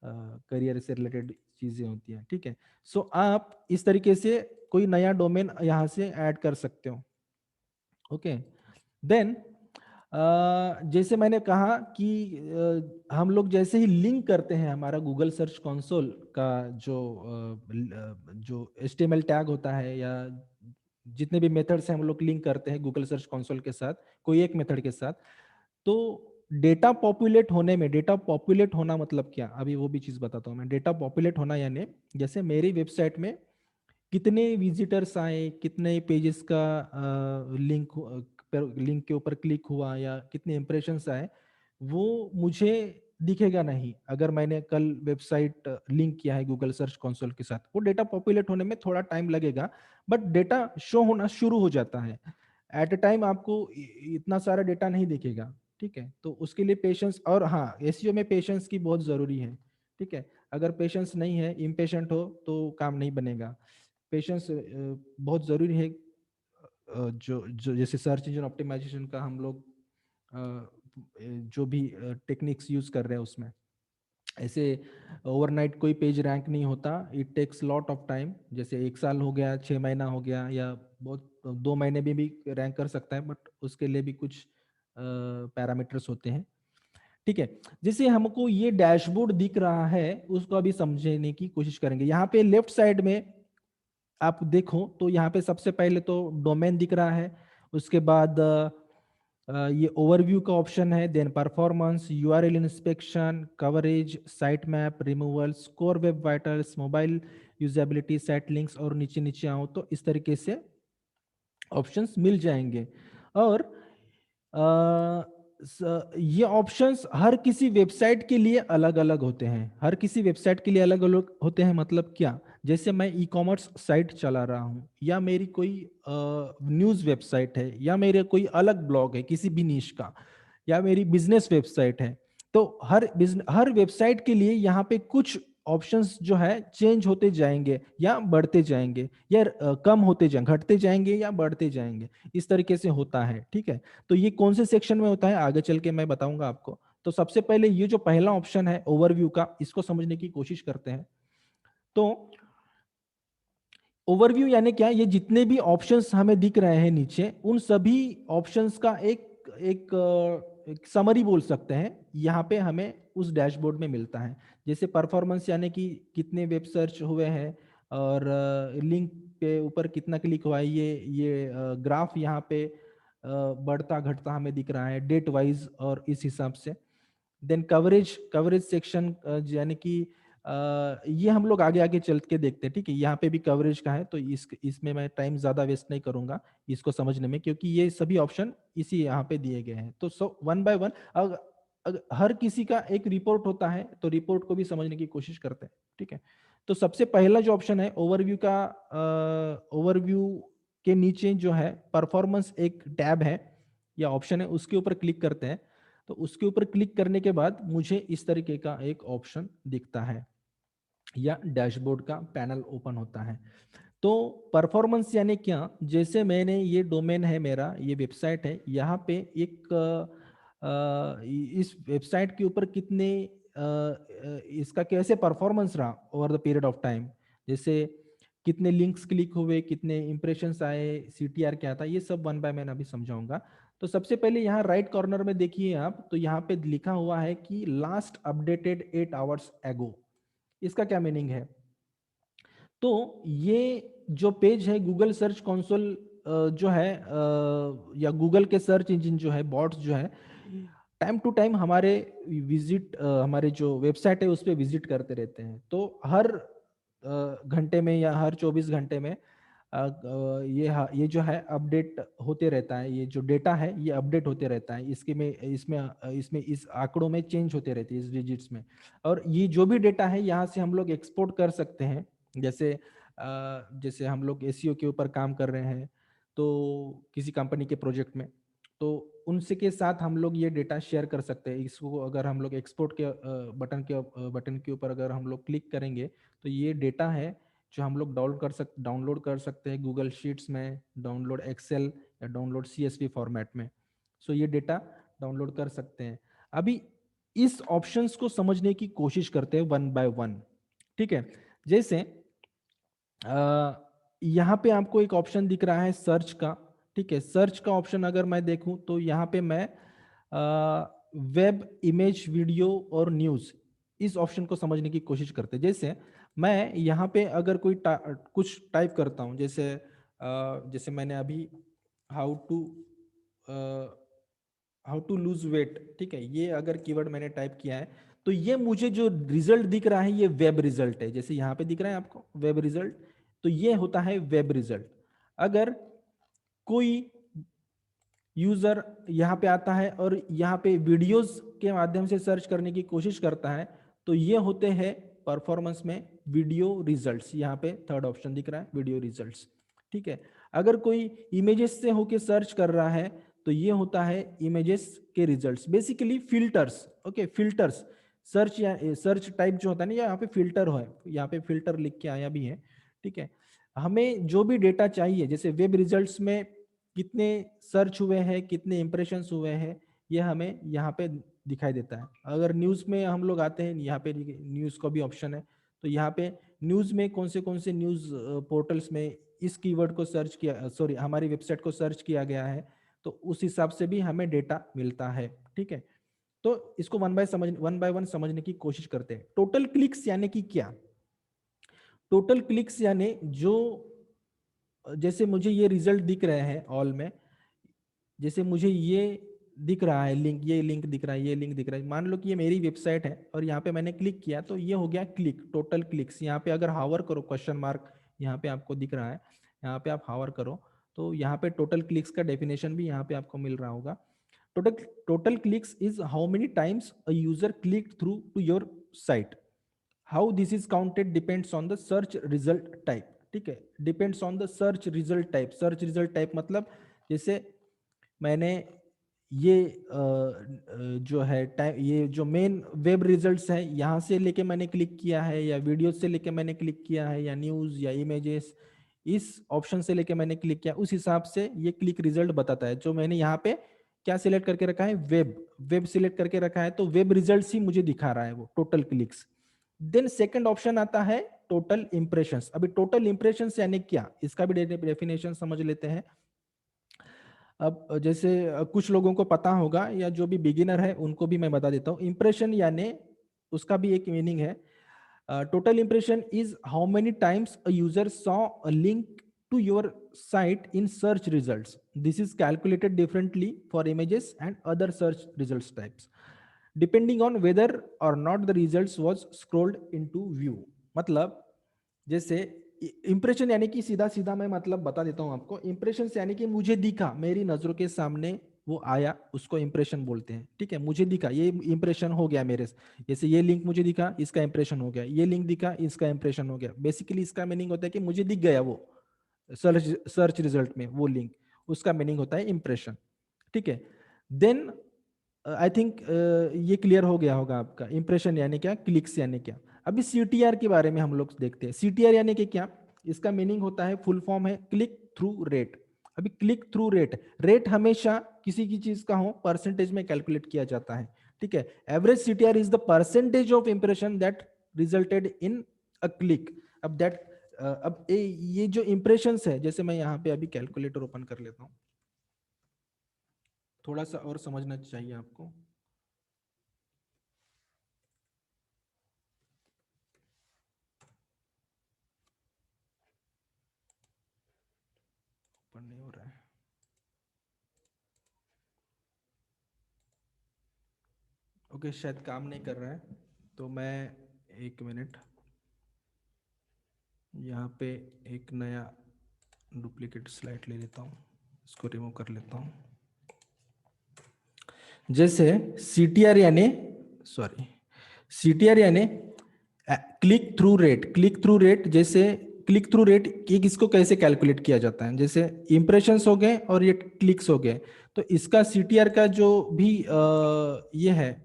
करियर से रिलेटेड चीजें होती हैं। ठीक है, सो आप इस तरीके से कोई नया डोमेन यहाँ से ऐड कर सकते हो। ओके, देन जैसे मैंने कहा कि हम लोग जैसे ही लिंक करते हैं हमारा गूगल सर्च कंसोल का जो HTML टैग होता है या जितने भी मेथड से हम लोग लिंक करते हैं गूगल सर्च कंसोल के साथ, कोई एक मेथड के साथ, तो डेटा पॉपुलेट होने में, डेटा पॉपुलेट होना मतलब क्या, अभी वो भी चीज बताता हूँ मैं। डेटा पॉपुलेट होना यानी जैसे मेरी वेबसाइट में कितने विजिटर्स आए, कितने पेजेस का लिंक के ऊपर क्लिक हुआ या कितने इंप्रेशंस आए, वो मुझे दिखेगा नहीं अगर मैंने कल वेबसाइट लिंक किया है गूगल सर्च कंसोल के साथ। वो डेटा पॉपुलेट होने में थोड़ा टाइम लगेगा, बट डेटा शो होना शुरू हो जाता है। एट ए टाइम आपको इतना सारा डेटा नहीं दिखेगा। ठीक है, तो उसके लिए पेशेंस, और हाँ एसईओ में पेशेंस की बहुत जरूरी है। ठीक है, अगर पेशेंस नहीं है, इम्पेशेंट हो, तो काम नहीं बनेगा। पेशेंस बहुत ज़रूरी है। जो जो जैसे सर्च इंजन ऑप्टिमाइजेशन का हम लोग जो भी टेक्निक्स यूज कर रहे हैं उसमें, ऐसे ओवरनाइट कोई पेज रैंक नहीं होता। It takes lot of time. जैसे 1 साल हो गया, 6 महीना हो गया, या बहुत 2 महीने में भी रैंक कर सकता है, बट उसके लिए भी कुछ पैरामीटर्स होते हैं। ठीक है, जैसे हमको ये डैशबोर्ड दिख रहा है उसको अभी समझने की कोशिश करेंगे। यहाँ पे लेफ्ट साइड में आप देखो तो यहाँ पे सबसे पहले तो डोमेन दिख रहा है, उसके बाद ये ओवरव्यू का ऑप्शन है, then performance, URL inspection, coverage, site map, removals, core web vitals, mobile usability, set links, और नीचे नीचे आओ तो इस तरीके से ऑप्शंस मिल जाएंगे। और ये ऑप्शंस हर किसी वेबसाइट के लिए अलग अलग होते हैं। हर किसी वेबसाइट के लिए अलग अलग होते हैं मतलब क्या, जैसे मैं ई कॉमर्स साइट चला रहा हूँ, या मेरी कोई न्यूज़ वेबसाइट है, या मेरे कोई अलग ब्लॉग है किसी भी निश का, या मेरी बिजनेस वेबसाइट है, तो हर वेबसाइट के लिए यहाँ पे कुछ ऑप्शंस जो है चेंज होते जाएंगे या बढ़ते जाएंगे, या कम होते जाएंगे, घटते जाएंगे या बढ़ते जाएंगे। इस तरीके से होता है। ठीक है, तो ये कौन से सेक्शन में होता है आगे चल के मैं बताऊंगा आपको। तो सबसे पहले ये जो पहला ऑप्शन है ओवरव्यू का, इसको समझने की कोशिश करते हैं। तो ओवरव्यू यानी क्या, ये जितने भी ऑप्शंस हमें दिख रहे हैं नीचे, उन सभी ऑप्शंस का एक समरी बोल सकते हैं, यहाँ पे हमें उस डैशबोर्ड में मिलता है। जैसे परफॉर्मेंस यानी कि कितने वेब सर्च हुए हैं, और लिंक के ऊपर कितना क्लिक हुआ है, ये ग्राफ यहाँ पे बढ़ता घटता हमें दिख रहा है डेट वाइज और इस हिसाब से। देन कवरेज, कवरेज सेक्शन यानी कि ये हम लोग आगे आगे चल के देखते हैं। ठीक है, यहाँ पे भी कवरेज का है, तो इसमें मैं टाइम ज्यादा वेस्ट नहीं करूंगा इसको समझने में, क्योंकि ये सभी ऑप्शन इसी यहाँ पे दिए गए हैं। तो वन बाय वन हर किसी का एक रिपोर्ट होता है, तो रिपोर्ट को भी समझने की कोशिश करते हैं। ठीक है, तो सबसे पहला जो ऑप्शन है ओवरव्यू का, ओवरव्यू के नीचे जो है परफॉर्मेंस एक टैब है या ऑप्शन है, उसके ऊपर क्लिक करते हैं। तो उसके ऊपर क्लिक करने के बाद मुझे इस तरीके का एक ऑप्शन दिखता है, या डैशबोर्ड का पैनल ओपन होता है। तो परफॉर्मेंस यानी क्या, जैसे मैंने ये डोमेन है मेरा, ये वेबसाइट है, यहाँ पे एक इस वेबसाइट के ऊपर कितने इसका कैसे परफॉर्मेंस रहा over the period of time. जैसे कितने लिंक्स क्लिक हुए, कितने इंप्रेशंस आए, CTR क्या था, ये सब वन बाय मैन अभी समझाऊंगा। तो सबसे पहले यहाँ राइट कॉर्नर में देखिए आप, तो यहाँ पे लिखा हुआ है कि लास्ट अपडेटेड 8 आवर्स एगो। इसका क्या मीनिंग है? तो ये जो पेज है गूगल सर्च कंसोल जो है या गूगल के सर्च इंजन जो है, बॉट्स जो है, टाइम टू टाइम हमारे विजिट हमारे जो वेबसाइट है उस पर विजिट करते रहते हैं। तो हर घंटे में या हर 24 घंटे में ये जो है अपडेट होते रहता है, ये जो डेटा है ये अपडेट होते रहता है, इसके में इसमें इस आंकड़ों में चेंज होते रहते हैं, इस डिजिट्स में। और ये जो भी डेटा है यहाँ से हम लोग एक्सपोर्ट कर सकते हैं। जैसे हम लोग एसईओ के ऊपर काम कर रहे हैं तो किसी कंपनी के प्रोजेक्ट में, तो उनसे के साथ हम लोग ये डेटा शेयर कर सकते हैं। इसको अगर हम लोग एक्सपोर्ट के बटन के ऊपर अगर हम लोग क्लिक करेंगे तो ये डेटा है जो हम लोग डाउनलोड कर सकते हैं गूगल शीट्स में, डाउनलोड एक्सेल या डाउनलोड CSV फॉर्मेट में। सो ये डेटा डाउनलोड कर सकते हैं। अभी इस ऑप्शंस को समझने की कोशिश करते हैं वन बाय वन। ठीक है, जैसे यहाँ पे आपको एक ऑप्शन दिख रहा है सर्च का। ठीक है, सर्च का ऑप्शन अगर मैं देखूं तो यहाँ पे मैं वेब, इमेज, वीडियो और न्यूज़, इस ऑप्शन को समझने की कोशिश करते हैं। जैसे मैं यहाँ पे अगर कुछ टाइप करता हूँ, जैसे मैंने अभी how to how to lose weight, ठीक है, ये अगर कीवर्ड मैंने टाइप किया है तो ये मुझे जो रिजल्ट दिख रहा है ये वेब रिजल्ट है। जैसे यहाँ पे दिख रहा है आपको वेब रिजल्ट, तो ये होता है वेब रिजल्ट। अगर कोई यूजर यहाँ पे आता है और यहाँ पे वीडियोस के माध्यम से सर्च करने की कोशिश करता है तो ये होते हैं परफॉर्मेंस में वीडियो रिजल्ट्स। यहाँ पे थर्ड ऑप्शन दिख रहा है वीडियो रिजल्ट्स। ठीक है, अगर कोई इमेजेस से होके सर्च कर रहा है तो ये होता है इमेजेस के results, basically filters. Okay, filters, search या सर्च टाइप जो होता है ना, यहाँ पे फिल्टर है, यहाँ पे फिल्टर लिख के आया भी है। ठीक है, हमें जो भी डेटा चाहिए, जैसे वेब रिजल्ट्स में कितने सर्च हुए हैं, कितने इंप्रेशंस हुए हैं, ये हमें यहाँ पे दिखाई देता है। अगर न्यूज़ में हम लोग आते हैं, यहाँ पे न्यूज़ का भी ऑप्शन है, तो यहाँ पे न्यूज़ में कौन से न्यूज़ पोर्टल्स में इस कीवर्ड को सर्च किया, सॉरी हमारी वेबसाइट को सर्च किया गया है, तो उस हिसाब से भी हमें डेटा मिलता है। ठीक है, तो इसको वन बाय वन समझने की कोशिश करते हैं। टोटल क्लिक्स यानी कि क्या? टोटल क्लिक्स यानी जो, जैसे मुझे ये रिजल्ट दिख रहे हैं ऑल में, जैसे मुझे ये दिख रहा है लिंक, ये लिंक दिख रहा है, ये लिंक दिख रहा है, मान लो कि ये मेरी वेबसाइट है और यहाँ पे मैंने क्लिक किया तो ये हो गया क्लिक, टोटल क्लिक्स। यहाँ पे अगर हावर करो, क्वेश्चन मार्क यहाँ पे आपको दिख रहा है, यहाँ पे आप हावर करो तो यहाँ पे टोटल क्लिक्स का डेफिनेशन भी यहाँ पे आपको मिल रहा होगा। Total total clicks is how many times a user click through to your site. How this is counted depends on the search result type. ठीक है, depends on the search result type. Search result type मतलब जैसे मैंने ये जो है ये जो मेन वेब रिजल्ट्स है यहाँ से लेके मैंने क्लिक किया है, या वीडियो से लेके मैंने क्लिक किया है, या न्यूज़ या इमेजेस, इस ऑप्शन से लेके मैंने क्लिक किया, उस हिसाब से ये क्लिक रिजल्ट बताता है। जो मैंने यहाँ पे क्या सिलेक्ट करके रखा है, वेब सिलेक्ट करके रखा है, तो वेब रिजल्ट्स ही मुझे दिखा रहा है वो total clicks. Then second option आता है टोटल इंप्रेशंस। अभी टोटल इंप्रेशंस यानी क्या, इसका भी डेफिनेशन समझ लेते हैं। अब जैसे कुछ लोगों को पता होगा या जो भी बिगिनर है उनको भी मैं बता देता हूँ। इंप्रेशन यानी उसका भी एक मीनिंग है। Total impression is how many times a user saw a link to your site in search results. This is calculated differently for images and other search results types, depending on whether or not the results was scrolled into view. मतलब जैसे इंप्रेशन यानी कि सीधा सीधा मैं मतलब बता देता हूं आपको। इंप्रेशन यानी कि मुझे दिखा, मेरी नजरों के सामने वो आया, उसको इंप्रेशन बोलते हैं। ठीक है, मुझे दिखा, ये इंप्रेशन हो गया मेरे से। जैसे ये लिंक मुझे दिखा, इसका इंप्रेशन हो गया, ये लिंक दिखा, इसका इंप्रेशन हो गया। बेसिकली इसका मीनिंग होता है कि मुझे दिख गया वो सर्च रिजल्ट में वो लिंक, उसका मीनिंग होता है इंप्रेशन। ठीक है, देन आई थिंक ये क्लियर हो गया होगा आपका, इंप्रेशन यानी क्या, क्लिक्स यानी क्या। अभी CTR के बारे में हम लोग देखते हैं। CTR यानी कि क्या, इसका मीनिंग होता है, फुल फॉर्म है क्लिक थ्रू रेट। अभी क्लिक थ्रू रेट, रेट हमेशा किसी की चीज का हो परसेंटेज में कैलकुलेट किया जाता है। ठीक है, average CTR is the percentage of impression that resulted in a click. अब दैट अब ये जो इम्प्रेशंस है, जैसे मैं यहाँ पे अभी कैलकुलेटर ओपन कर लेता हूँ, थोड़ा सा और समझना चाहिए आपको। ओपन नहीं हो रहा है। ओके, शायद काम नहीं कर रहा है, तो मैं 1 मिनट यहाँ पे एक नया डुप्लीकेट स्लाइड ले लेता हूँ, इसको रिमूव कर लेता हूँ। जैसे CTR यानी CTR यानी क्लिक थ्रू रेट। जैसे क्लिक थ्रू रेट इसको कैसे कैलकुलेट किया जाता है, जैसे इंप्रेशंस हो गए और ये क्लिक्स हो गए, तो इसका CTR का जो भी ये है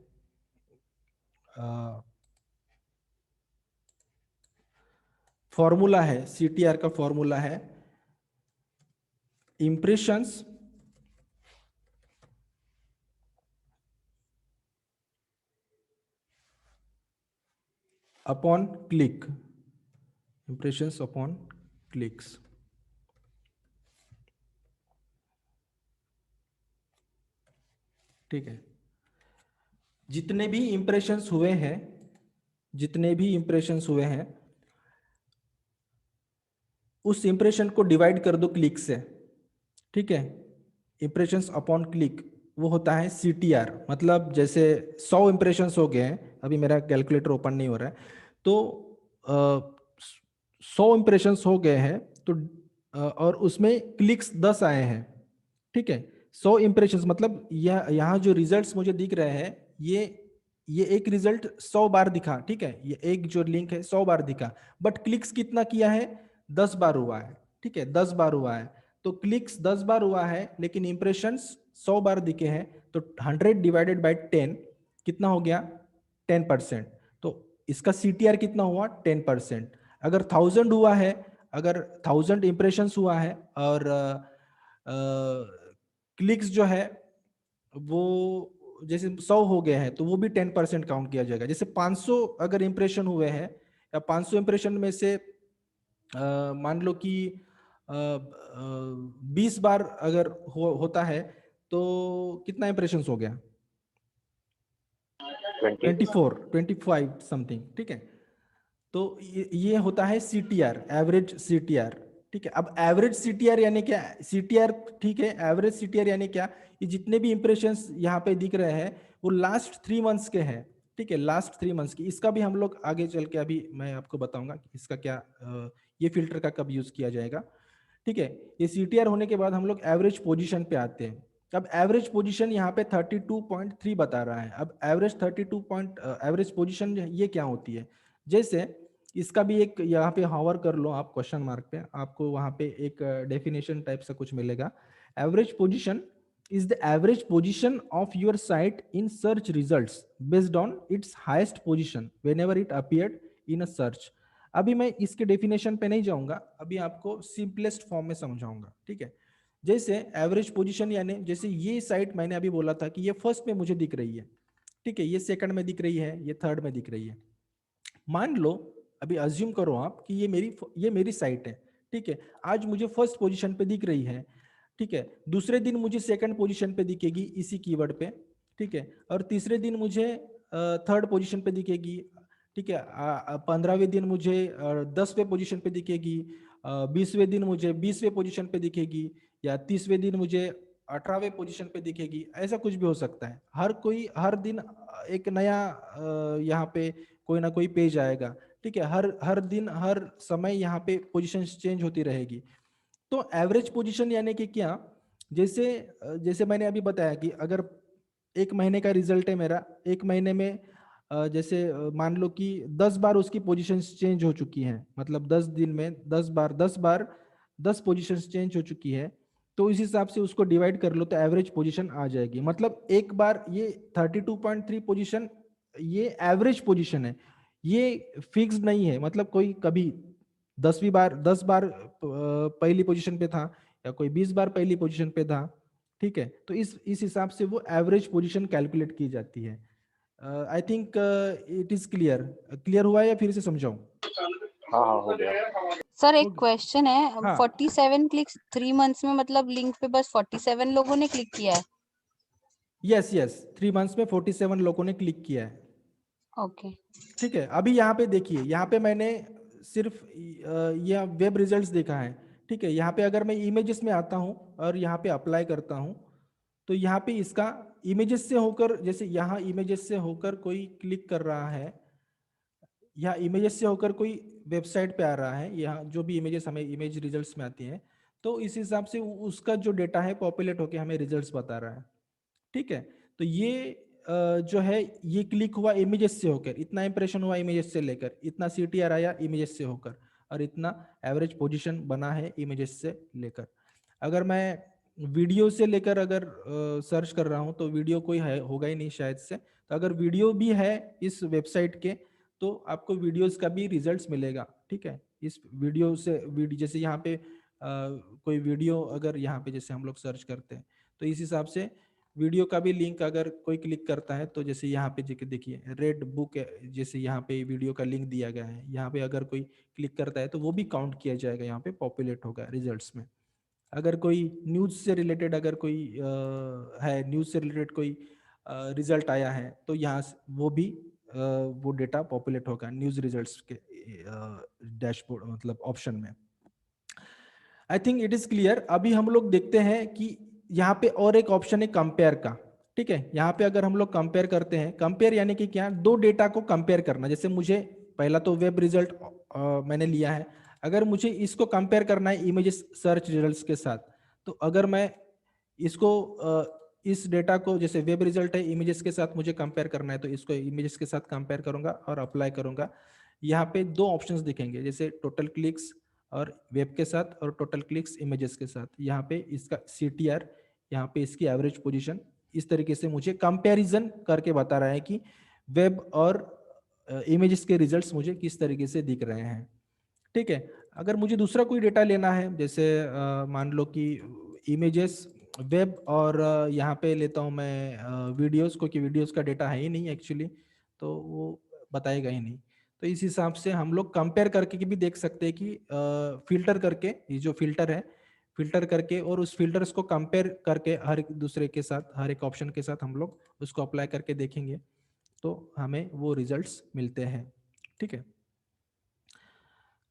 फॉर्मूला है, CTR का फॉर्मूला है impressions upon click, impressions upon clicks. ठीक है, जितने भी इंप्रेशंस हुए हैं, जितने भी इंप्रेशंस हुए हैं, उस इंप्रेशन को डिवाइड कर दो क्लिक से। ठीक है, इंप्रेशंस अपॉन क्लिक वो होता है CTR। मतलब जैसे 100 इंप्रेशंस हो गए हैं, अभी मेरा कैलकुलेटर ओपन नहीं हो रहा है, तो 100 इंप्रेशंस हो गए हैं, तो और उसमें क्लिक्स 10 आए हैं। ठीक है, 100 इंप्रेशंस मतलब यहाँ जो रिजल्ट्स मुझे दिख रहे हैं, ये एक रिजल्ट 100 बार दिखा। ठीक है, ये एक जो लिंक है 100 बार दिखा, बट क्लिक्स कितना किया है, 10 बार हुआ है। ठीक है, 10 बार हुआ है, तो क्लिक्स 10 बार हुआ है, लेकिन इंप्रेशंस 100 बार दिखे हैं, तो 100 डिवाइडेड बाय 10 कितना हो गया, 10%। तो इसका CTR कितना हुआ, 10%। अगर 1000 हुआ है, अगर 1000 इंप्रेशंस हुआ है और क्लिक्स जो है वो जैसे 100 हो गए हैं, तो वो भी 10% काउंट किया जाएगा। जैसे 500 अगर इंप्रेशन हुए हैं, या 500 इंप्रेशन में से मान लो कि 20 बार अगर होता है, तो कितना इंप्रेशंस हो गया, 25 समथिंग। ठीक है, तो ये होता है CTR, एवरेज CTR। ठीक है, अब एवरेज CTR यानी क्या, CTR ठीक है, एवरेज CTR यानी क्या, ये जितने भी इंप्रेशंस यहाँ पे दिख रहे हैं वो लास्ट 3 मंथ्स के हैं। ठीक है, लास्ट 3 मंथ्स की। इसका भी हम लोग आगे चल के अभी मैं आपको बताऊंगा कि इसका क्या ये फिल्टर का कब यूज किया जाएगा। ठीक है, ये CTR होने के बाद हम लोग एवरेज पोजीशन पे आते हैं। अब एवरेज पोजीशन यहाँ पे 32.3 बता रहा है। अब एवरेज 32 पॉइंट एवरेज पोजीशन ये क्या होती है, जैसे इसका भी एक यहाँ पे हॉवर कर लो आप क्वेश्चन मार्क पे, आपको वहाँ पे एक डेफिनेशन टाइप सा कुछ मिलेगा। Average position is the average position of your site in search results based on its highest position whenever it appeared in a search। अभी मैं इसके डेफिनेशन पे नहीं जाऊंगा, अभी आपको सिंपलेस्ट फॉर्म में समझाऊंगा। ठीक है, जैसे एवरेज पोजीशन यानी जैसे ये साइट मैंने अभी बोला था कि ये फर्स्ट में मुझे दिख रही है। ठीक है, ये सेकंड में दिख रही है, ये थर्ड में दिख रही है। मान लो, अभी अज्यूम करो आप कि ये मेरी साइट है। ठीक है, आज मुझे फर्स्ट पोजीशन पे दिख रही है। ठीक है, दूसरे दिन मुझे सेकंड पोजीशन पे दिखेगी इसी कीवर्ड पे। ठीक है, और तीसरे दिन मुझे थर्ड पोजीशन पे दिखेगी। ठीक है, 15वें दिन मुझे 10वें पोजीशन पे दिखेगी, 20वें दिन मुझे 20वें पोजीशन पे दिखेगी, या 30वें दिन मुझे 18वें पोजीशन पे दिखेगी। ऐसा कुछ भी हो सकता है, हर कोई हर दिन एक नया यहाँ पे कोई ना कोई पेज आएगा। ठीक है, हर हर दिन हर समय यहाँ पे पोजीशन चेंज होती रहेगी। तो एवरेज पोजीशन यानी कि क्या, जैसे जैसे मैंने अभी बताया कि अगर 1 महीने का रिजल्ट है मेरा, 1 महीने में जैसे मान लो कि 10 बार उसकी पोजीशंस चेंज हो चुकी हैं, मतलब 10 दिन में 10 बार 10 पोजीशंस चेंज हो चुकी है, तो इस हिसाब से उसको डिवाइड कर लो तो एवरेज पोजीशन आ जाएगी। मतलब एक बार ये 32.3 पोजीशन ये एवरेज पोजीशन है, ये फिक्स नहीं है। मतलब कोई कभी 10 बार पहली पोजीशन पे था, या कोई 20 बार पहली पोजीशन पे था। ठीक है, तो इस हिसाब से वो एवरेज पोजीशन कैलकुलेट की जाती है। आई think it is clear. Clear हुआ या फिर से समझाऊं?
हाँ हाँ हो गया।
सर एक
हो गया।
क्वेश्चन है,
हाँ
47 क्लिक्स 3 मंथ्स में, मतलब लिंक पे बस 47 लोगों ने क्लिक किया है?
यस यस, 3 मंथ्स में 47 लोगों ने क्लिक किया है।
ओके।
ठीक है, अभी यहाँ पे देखिए, यहाँ पे मैंने सिर्फ यह वेब रिजल्ट्स देखा है। ठीक है, यहाँ पे अगर मैं इमेजेस में आता हूँ और यहाँ पे अप्लाई करता हूँ, तो यहाँ पे इसका इमेजेस से होकर, जैसे यहाँ इमेजेस से होकर कोई क्लिक कर रहा है, या इमेजेस से होकर कोई वेबसाइट पे आ रहा है, यहाँ जो भी इमेजेस हमें इमेज रिजल्ट्स में आती हैं, तो इस हिसाब से उसका जो डेटा है पॉपुलेट होकर हमें रिजल्ट्स बता रहा है। ठीक है, तो ये जो है, ये क्लिक हुआ इमेजेस से होकर, इतना इंप्रेशन हुआ इमेजेस से लेकर, इतना सीटीआर आया इमेजेस से होकर, और इतना एवरेज पोजीशन बना है इमेजेस से लेकर। अगर मैं वीडियो से लेकर अगर सर्च कर रहा हूं, तो वीडियो कोई है होगा ही नहीं शायद से, तो अगर वीडियो भी है इस वेबसाइट के, तो आपको वीडियोस का भी रिजल्ट्स मिलेगा। ठीक है, इस वीडियो से जैसे यहाँ पे कोई वीडियो अगर यहाँ पे जैसे हम लोग सर्च करते हैं, तो इस हिसाब से वीडियो का भी लिंक अगर कोई क्लिक करता है, तो जैसे यहाँ पे देखिए रेड बुक, जैसे यहाँ पे वीडियो का लिंक दिया गया है, यहाँ पे अगर कोई क्लिक करता है तो वो भी काउंट किया जाएगा, यहाँ पे पॉपुलेट होगा रिजल्ट्स में। अगर कोई न्यूज़ से रिलेटेड, अगर कोई है न्यूज़ से रिलेटेड कोई रिजल्ट आया है, तो यहाँ वो भी वो डेटा पॉपुलेट होगा न्यूज़ रिजल्ट्स के डैशबोर्ड, मतलब ऑप्शन में। आई थिंक इट इज क्लियर। अभी हम लोग देखते हैं कि यहाँ पे और एक ऑप्शन है कंपेयर का। ठीक है, यहाँ पे अगर हम लोग कंपेयर करते हैं, कंपेयर यानी कि क्या, दो डेटा को कंपेयर करना। जैसे मुझे पहला तो वेब रिजल्ट मैंने लिया है, अगर मुझे इसको कंपेयर करना है इमेजेस सर्च रिजल्ट्स के साथ, तो अगर मैं इसको इस डेटा को, जैसे वेब रिजल्ट है इमेजेस के साथ मुझे कंपेयर करना है, तो इसको इमेजेस के साथ कंपेयर करूंगा और अप्लाई करूंगा। यहाँ पे दो ऑप्शंस दिखेंगे, जैसे टोटल क्लिक्स और वेब के साथ, और टोटल क्लिक्स इमेजेस के साथ। यहाँ पे इसका CTR, यहाँ पे इसकी एवरेज पोजीशन, इस तरीके से मुझे कंपैरिजन करके बता रहा है कि वेब और इमेजेस के रिजल्ट्स मुझे किस तरीके से दिख रहे हैं। ठीक है, अगर मुझे दूसरा कोई डेटा लेना है, जैसे मान लो कि इमेजेस, वेब, और यहाँ पे लेता हूँ मैं वीडियोस, क्योंकि वीडियोस का डेटा है ही नहीं एक्चुअली, तो वो बताएगा ही नहीं। तो इस हिसाब से हम लोग कंपेयर करके भी देख सकते हैं कि फिल्टर करके, ये जो फिल्टर है, फिल्टर करके और उस फिल्टर्स को कंपेयर करके हर एक दूसरे के साथ, हर एक ऑप्शन के साथ हम लोग उसको अप्लाई करके देखेंगे, तो हमें वो रिजल्ट्स मिलते हैं। ठीक है,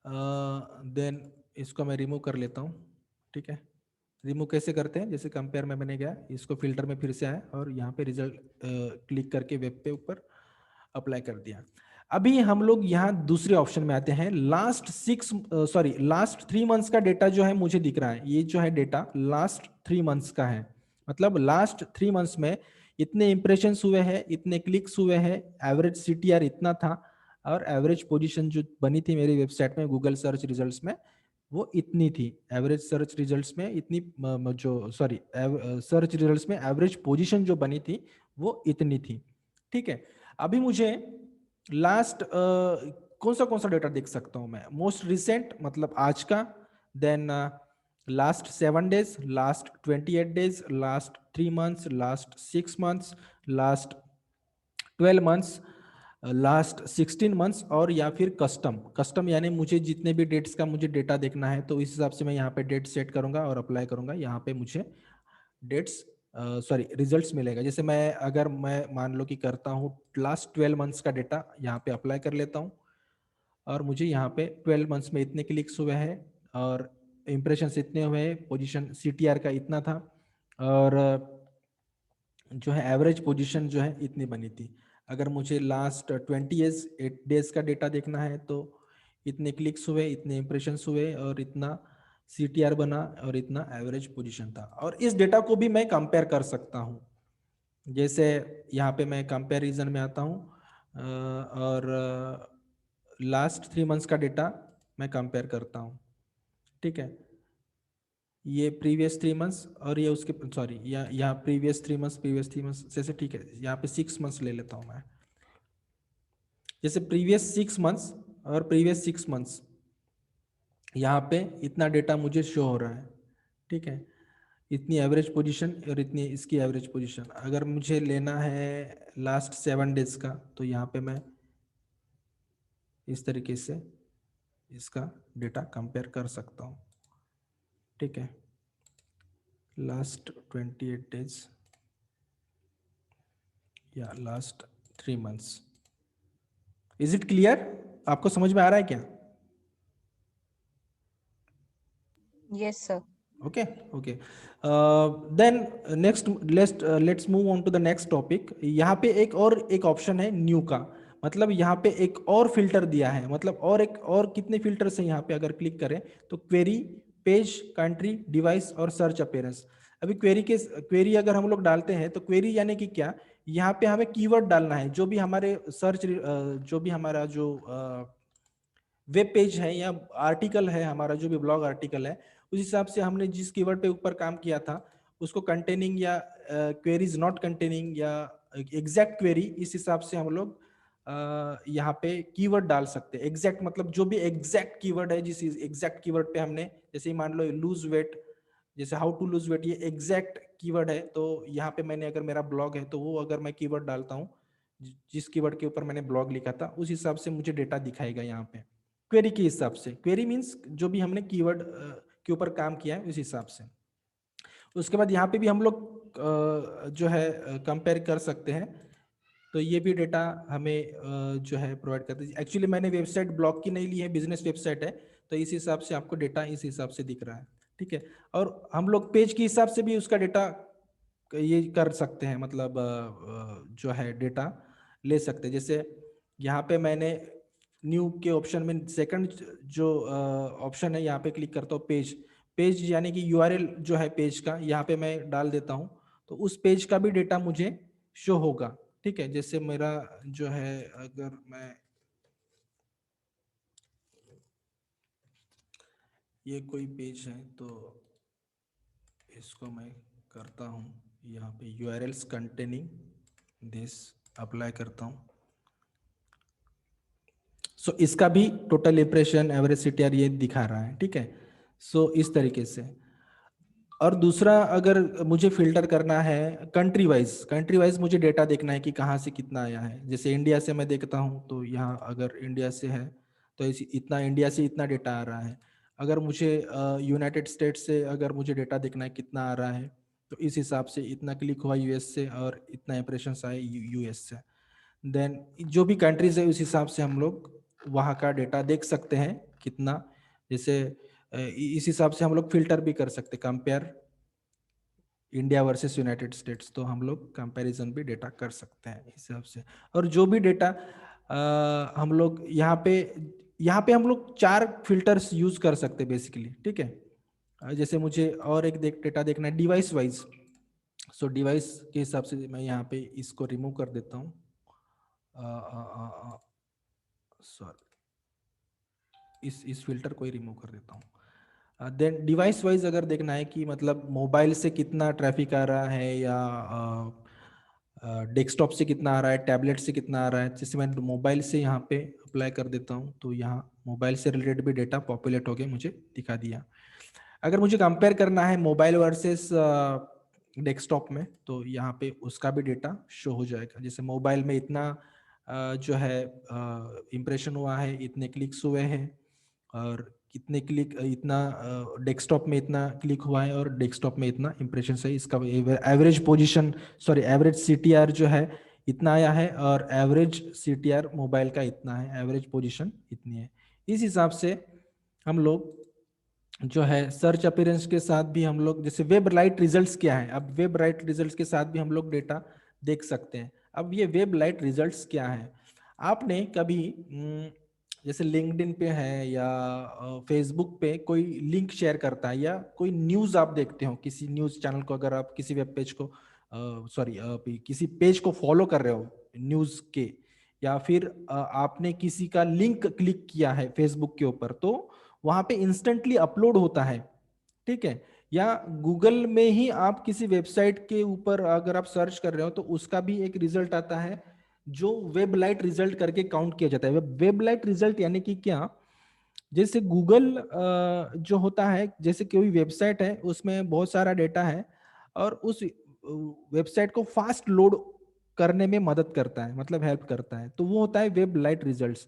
देन इसको मैं रिमूव कर लेता हूँ। ठीक है, रिमूव कैसे करते हैं, जैसे कंपेयर में मैंने गया, इसको फिल्टर में फिर से आया और यहाँ पे रिजल्ट क्लिक करके वेब पे ऊपर अप्लाई कर दिया। अभी हम लोग यहाँ दूसरे ऑप्शन में आते हैं। लास्ट 3 मंथ्स का डेटा जो है मुझे दिख रहा है, ये जो है डेटा लास्ट 3 मंथ्स का है, मतलब लास्ट 3 मंथ्स में इतने इंप्रेशंस हुए हैं, इतने क्लिक्स हुए हैं, एवरेज CTR इतना था, और एवरेज पोजीशन जो बनी थी मेरी वेबसाइट में गूगल सर्च रिजल्ट्स में, वो इतनी थी। एवरेज सर्च रिजल्ट्स में इतनी जो सॉरी सर्च रिजल्ट्स में एवरेज पोजीशन जो बनी थी वो इतनी थी। ठीक है, अभी मुझे लास्ट कौन सा डेटा देख सकता हूं मैं, मोस्ट रिसेंट मतलब आज का, then last 7 days, last 28 days, last 3 months, last 6 months, last 12 months, last 16 months, और या फिर कस्टम। कस्टम यानी मुझे जितने भी डेट्स का मुझे डेटा देखना है, तो इस हिसाब से मैं यहाँ पे डेट सेट करूंगा और अप्लाई करूंगा। यहाँ पे मुझे डेट्स रिजल्ट्स मिलेगा। जैसे मैं अगर मैं मान लो कि करता हूँ लास्ट 12 मंथ्स का डेटा यहाँ पे अप्लाई कर लेता हूँ, और मुझे यहाँ पे 12 मंथ्स में इतने क्लिक्स हुए हैं और इंप्रेशंस इतने हुए हैं, पोजीशन CTR का इतना था, और जो है एवरेज पोजीशन जो है इतनी बनी थी। अगर मुझे लास्ट 28 डेज का डेटा देखना है, तो इतने क्लिक्स हुए, इतने इंप्रेशंस हुए, और इतना CTR बना, और इतना एवरेज पोजीशन था। और इस डेटा को भी मैं कंपेयर कर सकता हूँ। जैसे यहाँ पे मैं कंपैरिजन में आता हूँ, और लास्ट 3 मंथ्स का डेटा मैं कंपेयर करता हूँ। ठीक है, ये प्रीवियस 3 मंथ्स, और ये उसके सॉरी यहाँ प्रीवियस 3 मंथ्स जैसे। ठीक है, यहाँ पे 6 मंथ्स ले लेता हूँ मैं। जैसे प्रीवियस 6 मंथ्स और प्रीवियस 6 मंथ्स, यहाँ पे इतना डेटा मुझे शो हो रहा है। ठीक है, इतनी एवरेज पोजीशन और इतनी इसकी एवरेज पोजीशन। अगर मुझे लेना है लास्ट 7 डेज का, तो यहाँ पे मैं इस तरीके से इसका डेटा कंपेयर कर सकता हूँ, ठीक है। लास्ट 28 डेज या last 3 months. Is it clear? आपको समझ में आ रहा है क्या?
Yes, sir.
Okay, okay. Then next let's move on to the next topic. यहाँ पे एक ऑप्शन है न्यू का, मतलब यहाँ पे एक और फिल्टर दिया है, मतलब और कितने फिल्टर्स हैं यहाँ पे अगर क्लिक करें तो क्वेरी, पेज, कंट्री, डिवाइस और सर्च अपीयरेंस। अभी क्वेरी अगर हम लोग डालते हैं तो क्वेरी यानी कि क्या, यहाँ पे हमें कीवर्ड डालना है, जो भी हमारे सर्च जो भी हमारा जो वेब पेज है या आर्टिकल है, हमारा जो भी ब्लॉग आर्टिकल है, उस हिसाब से हमने जिस कीवर्ड पे ऊपर काम किया था उसको कंटेनिंग या क्वेरीज नॉट कंटेनिंग या एग्जैक्ट क्वेरी, इस हिसाब से हम लोग यहाँ पे कीवर्ड डाल सकते हैं। एग्जैक्ट मतलब जो भी एग्जैक्ट कीवर्ड है, जिस एग्जैक्ट कीवर्ड पे हमने, जैसे मान लो लूज वेट, जैसे हाउ टू लूज वेट, ये एग्जैक्ट कीवर्ड है, तो यहाँ पे मैंने अगर मेरा ब्लॉग है तो वो अगर मैं कीवर्ड डालता हूँ जिस कीवर्ड के ऊपर मैंने ब्लॉग लिखा था, उस हिसाब से मुझे डेटा दिखाएगा यहाँ पे क्वेरी के हिसाब से। क्वेरी मीन्स जो भी हमने कीवर्ड के ऊपर काम किया है उस हिसाब से। उसके बाद यहाँ पे भी हम लोग जो है कंपेयर कर सकते हैं, तो ये भी डेटा हमें जो है प्रोवाइड करते हैं। एक्चुअली मैंने वेबसाइट ब्लॉग की नहीं ली है, बिजनेस वेबसाइट है, तो इस हिसाब से आपको डेटा इस हिसाब से दिख रहा है, ठीक है। और हम लोग पेज के हिसाब से भी उसका डेटा ये कर सकते हैं, मतलब जो है डेटा ले सकते हैं। जैसे यहाँ पे मैंने न्यू के ऑप्शन में सेकंड जो ऑप्शन है, यहाँ पे क्लिक करता हूँ पेज, पेज यानी कि यूआरएल जो है पेज का, यहाँ पे मैं डाल देता हूँ तो उस पेज का भी डेटा मुझे शो होगा, ठीक है। जैसे मेरा जो है, अगर मैं ये कोई पेज है तो इसको मैं करता हूँ यहाँ पे यूआरएल्स कंटेनिंग दिस, अप्लाई करता हूँ। सो इसका भी टोटल इंप्रेशन, एवरेज सीटीआर ये दिखा रहा है, ठीक है। सो इस तरीके से। और दूसरा, अगर मुझे फिल्टर करना है कंट्री वाइज मुझे डेटा देखना है कि कहाँ से कितना आया है। जैसे इंडिया से मैं देखता हूँ तो यहाँ अगर इंडिया से है तो इतना इंडिया से इतना डेटा आ रहा है। अगर मुझे यूनाइटेड स्टेट्स से अगर मुझे डेटा देखना है कितना आ रहा है, तो इस हिसाब से इतना क्लिक हुआ यूएस से और इतना इंप्रेशन आए यूएस से। देन जो भी कंट्रीज है उस हिसाब से हम लोग वहाँ का डेटा देख सकते हैं कितना। जैसे इस हिसाब से हम लोग फिल्टर भी कर सकते, compare India versus United states, तो हम लोग कंपैरिजन भी डेटा कर सकते हैं इस हिसाब से। और जो भी डेटा हम लोग यहाँ पे हम लोग 4 फिल्टर्स यूज कर सकते हैं बेसिकली, ठीक है। जैसे मुझे और एक डेटा देखना है डिवाइस वाइज, सो डिवाइस के हिसाब से मैं यहाँ पे इसको रिमूव कर देता हूँ। सॉरी, इस फिल्टर को ही रिमूव कर देता हूँ। देन डिवाइस वाइज अगर देखना है कि मतलब मोबाइल से कितना ट्रैफिक आ रहा है या डेस्कटॉप से कितना आ रहा है, टैबलेट से कितना आ रहा है, जैसे मैं मोबाइल से यहाँ पे अप्लाई कर देता हूँ तो यहाँ मोबाइल से रिलेटेड भी डेटा पॉपुलेट हो गया, मुझे दिखा दिया। अगर मुझे कंपेयर करना है मोबाइल वर्सेस डेस्कटॉप में, तो यहाँ पे उसका भी डेटा शो हो जाएगा। जैसे मोबाइल में इतना जो है इम्प्रेशन हुआ है, इतने क्लिक्स हुए हैं, और कितने क्लिक इतना डेस्कटॉप में इतना क्लिक हुआ है और डेस्कटॉप में इतना इम्प्रेशन है। इसका average position, sorry average CTR जो है इतना आया है, और एवरेज सीटीआर मोबाइल का इतना है, एवरेज पोजीशन इतनी है। इस हिसाब से हम लोग जो है सर्च अपीयरेंस के साथ भी हम लोग, जैसे वेब राइट रिजल्ट्स क्या है, अब वेब राइट रिजल्ट्स के साथ भी हम लोग डेटा देख सकते हैं। अब ये वेब राइट रिजल्ट्स क्या है, आपने कभी जैसे लिंक्डइन पे है या फेसबुक पे कोई लिंक शेयर करता है, या कोई न्यूज़ आप देखते हो किसी न्यूज़ चैनल को, अगर आप किसी वेब पेज को सॉरी किसी पेज को फॉलो कर रहे हो न्यूज़ के, या फिर आपने किसी का लिंक क्लिक किया है फेसबुक के ऊपर, तो वहां पे इंस्टेंटली अपलोड होता है, ठीक है। या गूगल में ही आप किसी वेबसाइट के ऊपर अगर आप सर्च कर रहे हो तो उसका भी एक रिजल्ट आता है जो वेब लाइट रिजल्ट करके काउंट किया जाता है। वेब लाइट रिजल्ट यानी कि क्या, जैसे गूगल जो होता है, जैसे कोई वेबसाइट है उसमें बहुत सारा डेटा है और उस वेबसाइट को फास्ट लोड करने में मदद करता है, मतलब हेल्प करता है, तो वो होता है वेब लाइट रिजल्ट्स।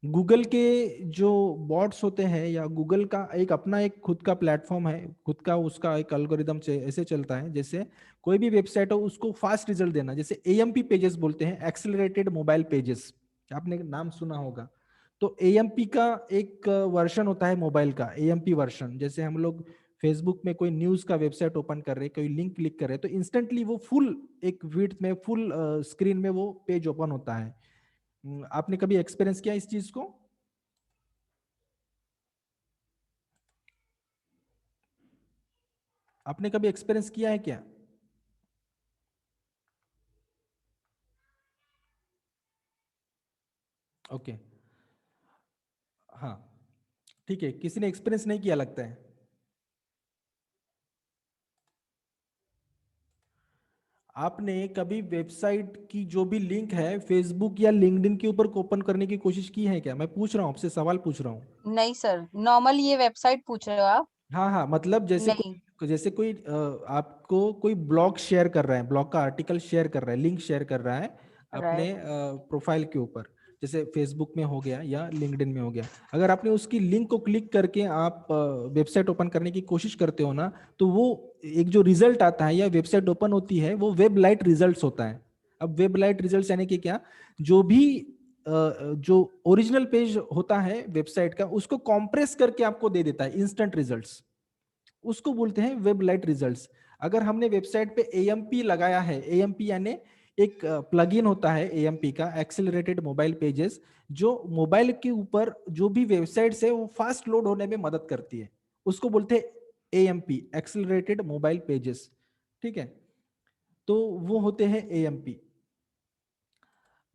गूगल के जो बॉट्स होते हैं या गूगल का एक अपना एक खुद का प्लेटफॉर्म है, खुद का उसका एक एल्गोरिदम ऐसे चलता है, जैसे कोई भी वेबसाइट हो उसको फास्ट रिजल्ट देना, जैसे एएमपी पेजेस बोलते हैं, एक्सेलरेटेड मोबाइल पेजेस, आपने नाम सुना होगा। तो एएमपी का एक वर्जन होता है मोबाइल का, एएमपी वर्जन। जैसे हम लोग फेसबुक में कोई न्यूज का वेबसाइट ओपन कर रहे हैं, कोई लिंक क्लिक कर रहे हैं, तो इंस्टेंटली वो फुल एक विड्थ में, फुल स्क्रीन में वो पेज ओपन होता है। आपने कभी एक्सपीरियंस किया इस चीज को? आपने कभी एक्सपीरियंस किया है क्या? ओके, हाँ, ठीक है, किसी ने एक्सपीरियंस नहीं किया लगता है। आपने कभी वेबसाइट की जो भी लिंक है फेसबुक या लिंक्डइन के ऊपर ओपन करने की कोशिश की है क्या? मैं पूछ रहा हूँ, आपसे सवाल पूछ रहा हूँ।
नहीं सर, नॉर्मल ये वेबसाइट पूछ रहे हो आप?
हाँ हाँ, मतलब
नहीं।
जैसे कोई आपको कोई ब्लॉग शेयर कर रहा है, ब्लॉग का आर्टिकल शेयर कर रहा है, लिंक शेयर कर रहा है अपने
राइट।
प्रोफाइल के ऊपर, जैसे फेसबुक में हो गया या लिंक्डइन में हो गया। अगर आपने उसकी लिंक को क्लिक करके आप वेबसाइट ओपन करने की कोशिश करते हो ना, तो वो एक जो रिजल्ट आता है या वेबसाइट ओपन होती है वो वेब लाइट रिजल्ट होता है। अब वेब लाइट रिजल्ट यानी कि क्या, जो भी जो ओरिजिनल पेज होता है वेबसाइट का उसको कॉम्प्रेस करके आपको दे देता है इंस्टेंट रिजल्ट्स, उसको बोलते हैं वेब लाइट रिजल्ट्स। अगर हमने वेबसाइट पे एएमपी लगाया है, एएमपी यानी एक प्लगइन होता है एएमपी का, एक्सेलरेटेड मोबाइल पेजेस, जो मोबाइल के ऊपर जो भी वेबसाइट्स है वो फास्ट लोड होने में मदद करती है, उसको बोलते हैं एएमपी, एक्सेलरेटेड मोबाइल पेजेस। ठीक है, तो वो होते हैं एएमपी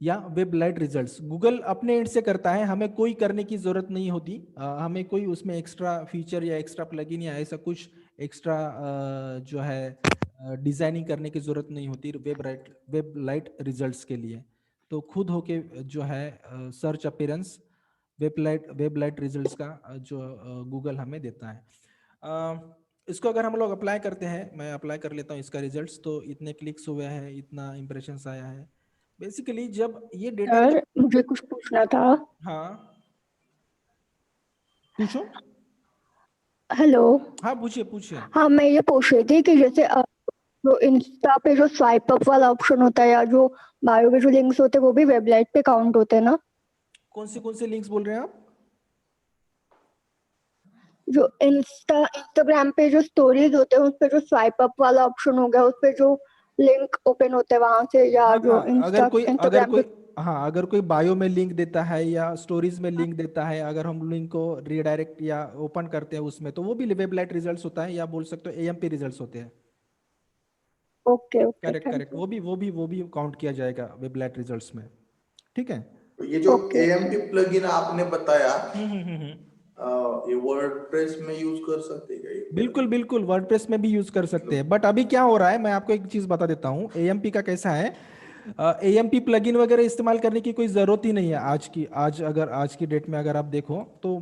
या वेब लाइट रिजल्ट्स। गूगल अपने एंड से करता है, हमें कोई करने की जरूरत नहीं होती, हमें कोई उसमें एक्स्ट्रा फीचर या एक्स्ट्रा प्लगइन या ऐसा कुछ एक्स्ट्रा जो है डिजाइनिंग करने की जरूरत नहीं होती वेब लाइट रिजल्ट्स के लिए। तो खुद होके जो है search appearance web light results का जो गूगल हमें देता है। इसको अगर हम लोग अप्लाई करते हैं, मैं अप्लाई कर लेता हूँ इसका रिजल्ट्स, तो इतने क्लिक्स हुए हैं, इतना इंप्रेशंस आया है। बेसिकली जब ये डेटा
सर मुझे कुछ पूछना था।
हाँ पूछो।
हेलो।
हाँ पूछिए पूछिए।
हाँ, मैं ये पूछ रही थी कि जैसे जो इंस्टा पे जो स्वाइप अप वाला ऑप्शन होता है या जो बायो के जो लिंक्स होते हैं वो भी वेबलाइट पे काउंट होते हैं ना?
कौन से लिंक्स बोल रहे हैं आप?
जो इंस्टाग्राम पे जो स्टोरीज होते हैं उस पे जो स्वाइप अप वाला ऑप्शन हो गया, उस पे जो लिंक ओपन होते हैं वहां से, या
हाँ
जो
हाँ, अगर
इंस्टाग्राम
कोई,
पे।
हाँ अगर कोई बायो में लिंक देता है या स्टोरीज में लिंक देता है, अगर हम लिंक को रीडायरेक्ट या ओपन करते हैं उसमें, तो वो भी वेब लाइट रिजल्ट्स होता है, या बोल सकते हो एएमपी रिजल्ट्स होते हैं।
Okay okay,
correct
thank
correct,
you.
वो भी काउंट किया जाएगा वेब लाइट रिजल्ट्स में। ठीक है।
तो ये जो
ओके।
एएमपी प्लगइन आपने बताया,
हम्म।
ये वर्डप्रेस में यूज कर सकते हैं क्या ये
बिल्कुल
plugin?
बिल्कुल, वर्डप्रेस में भी यूज कर सकते हैं, बट अभी क्या हो रहा है मैं आपको एक चीज बता देता हूँ एएमपी का कैसा है। एएमपी प्लगइन वगैरह इस्तेमाल करने की कोई जरूरत ही नहीं है आज की डेट में अगर आप देखो तो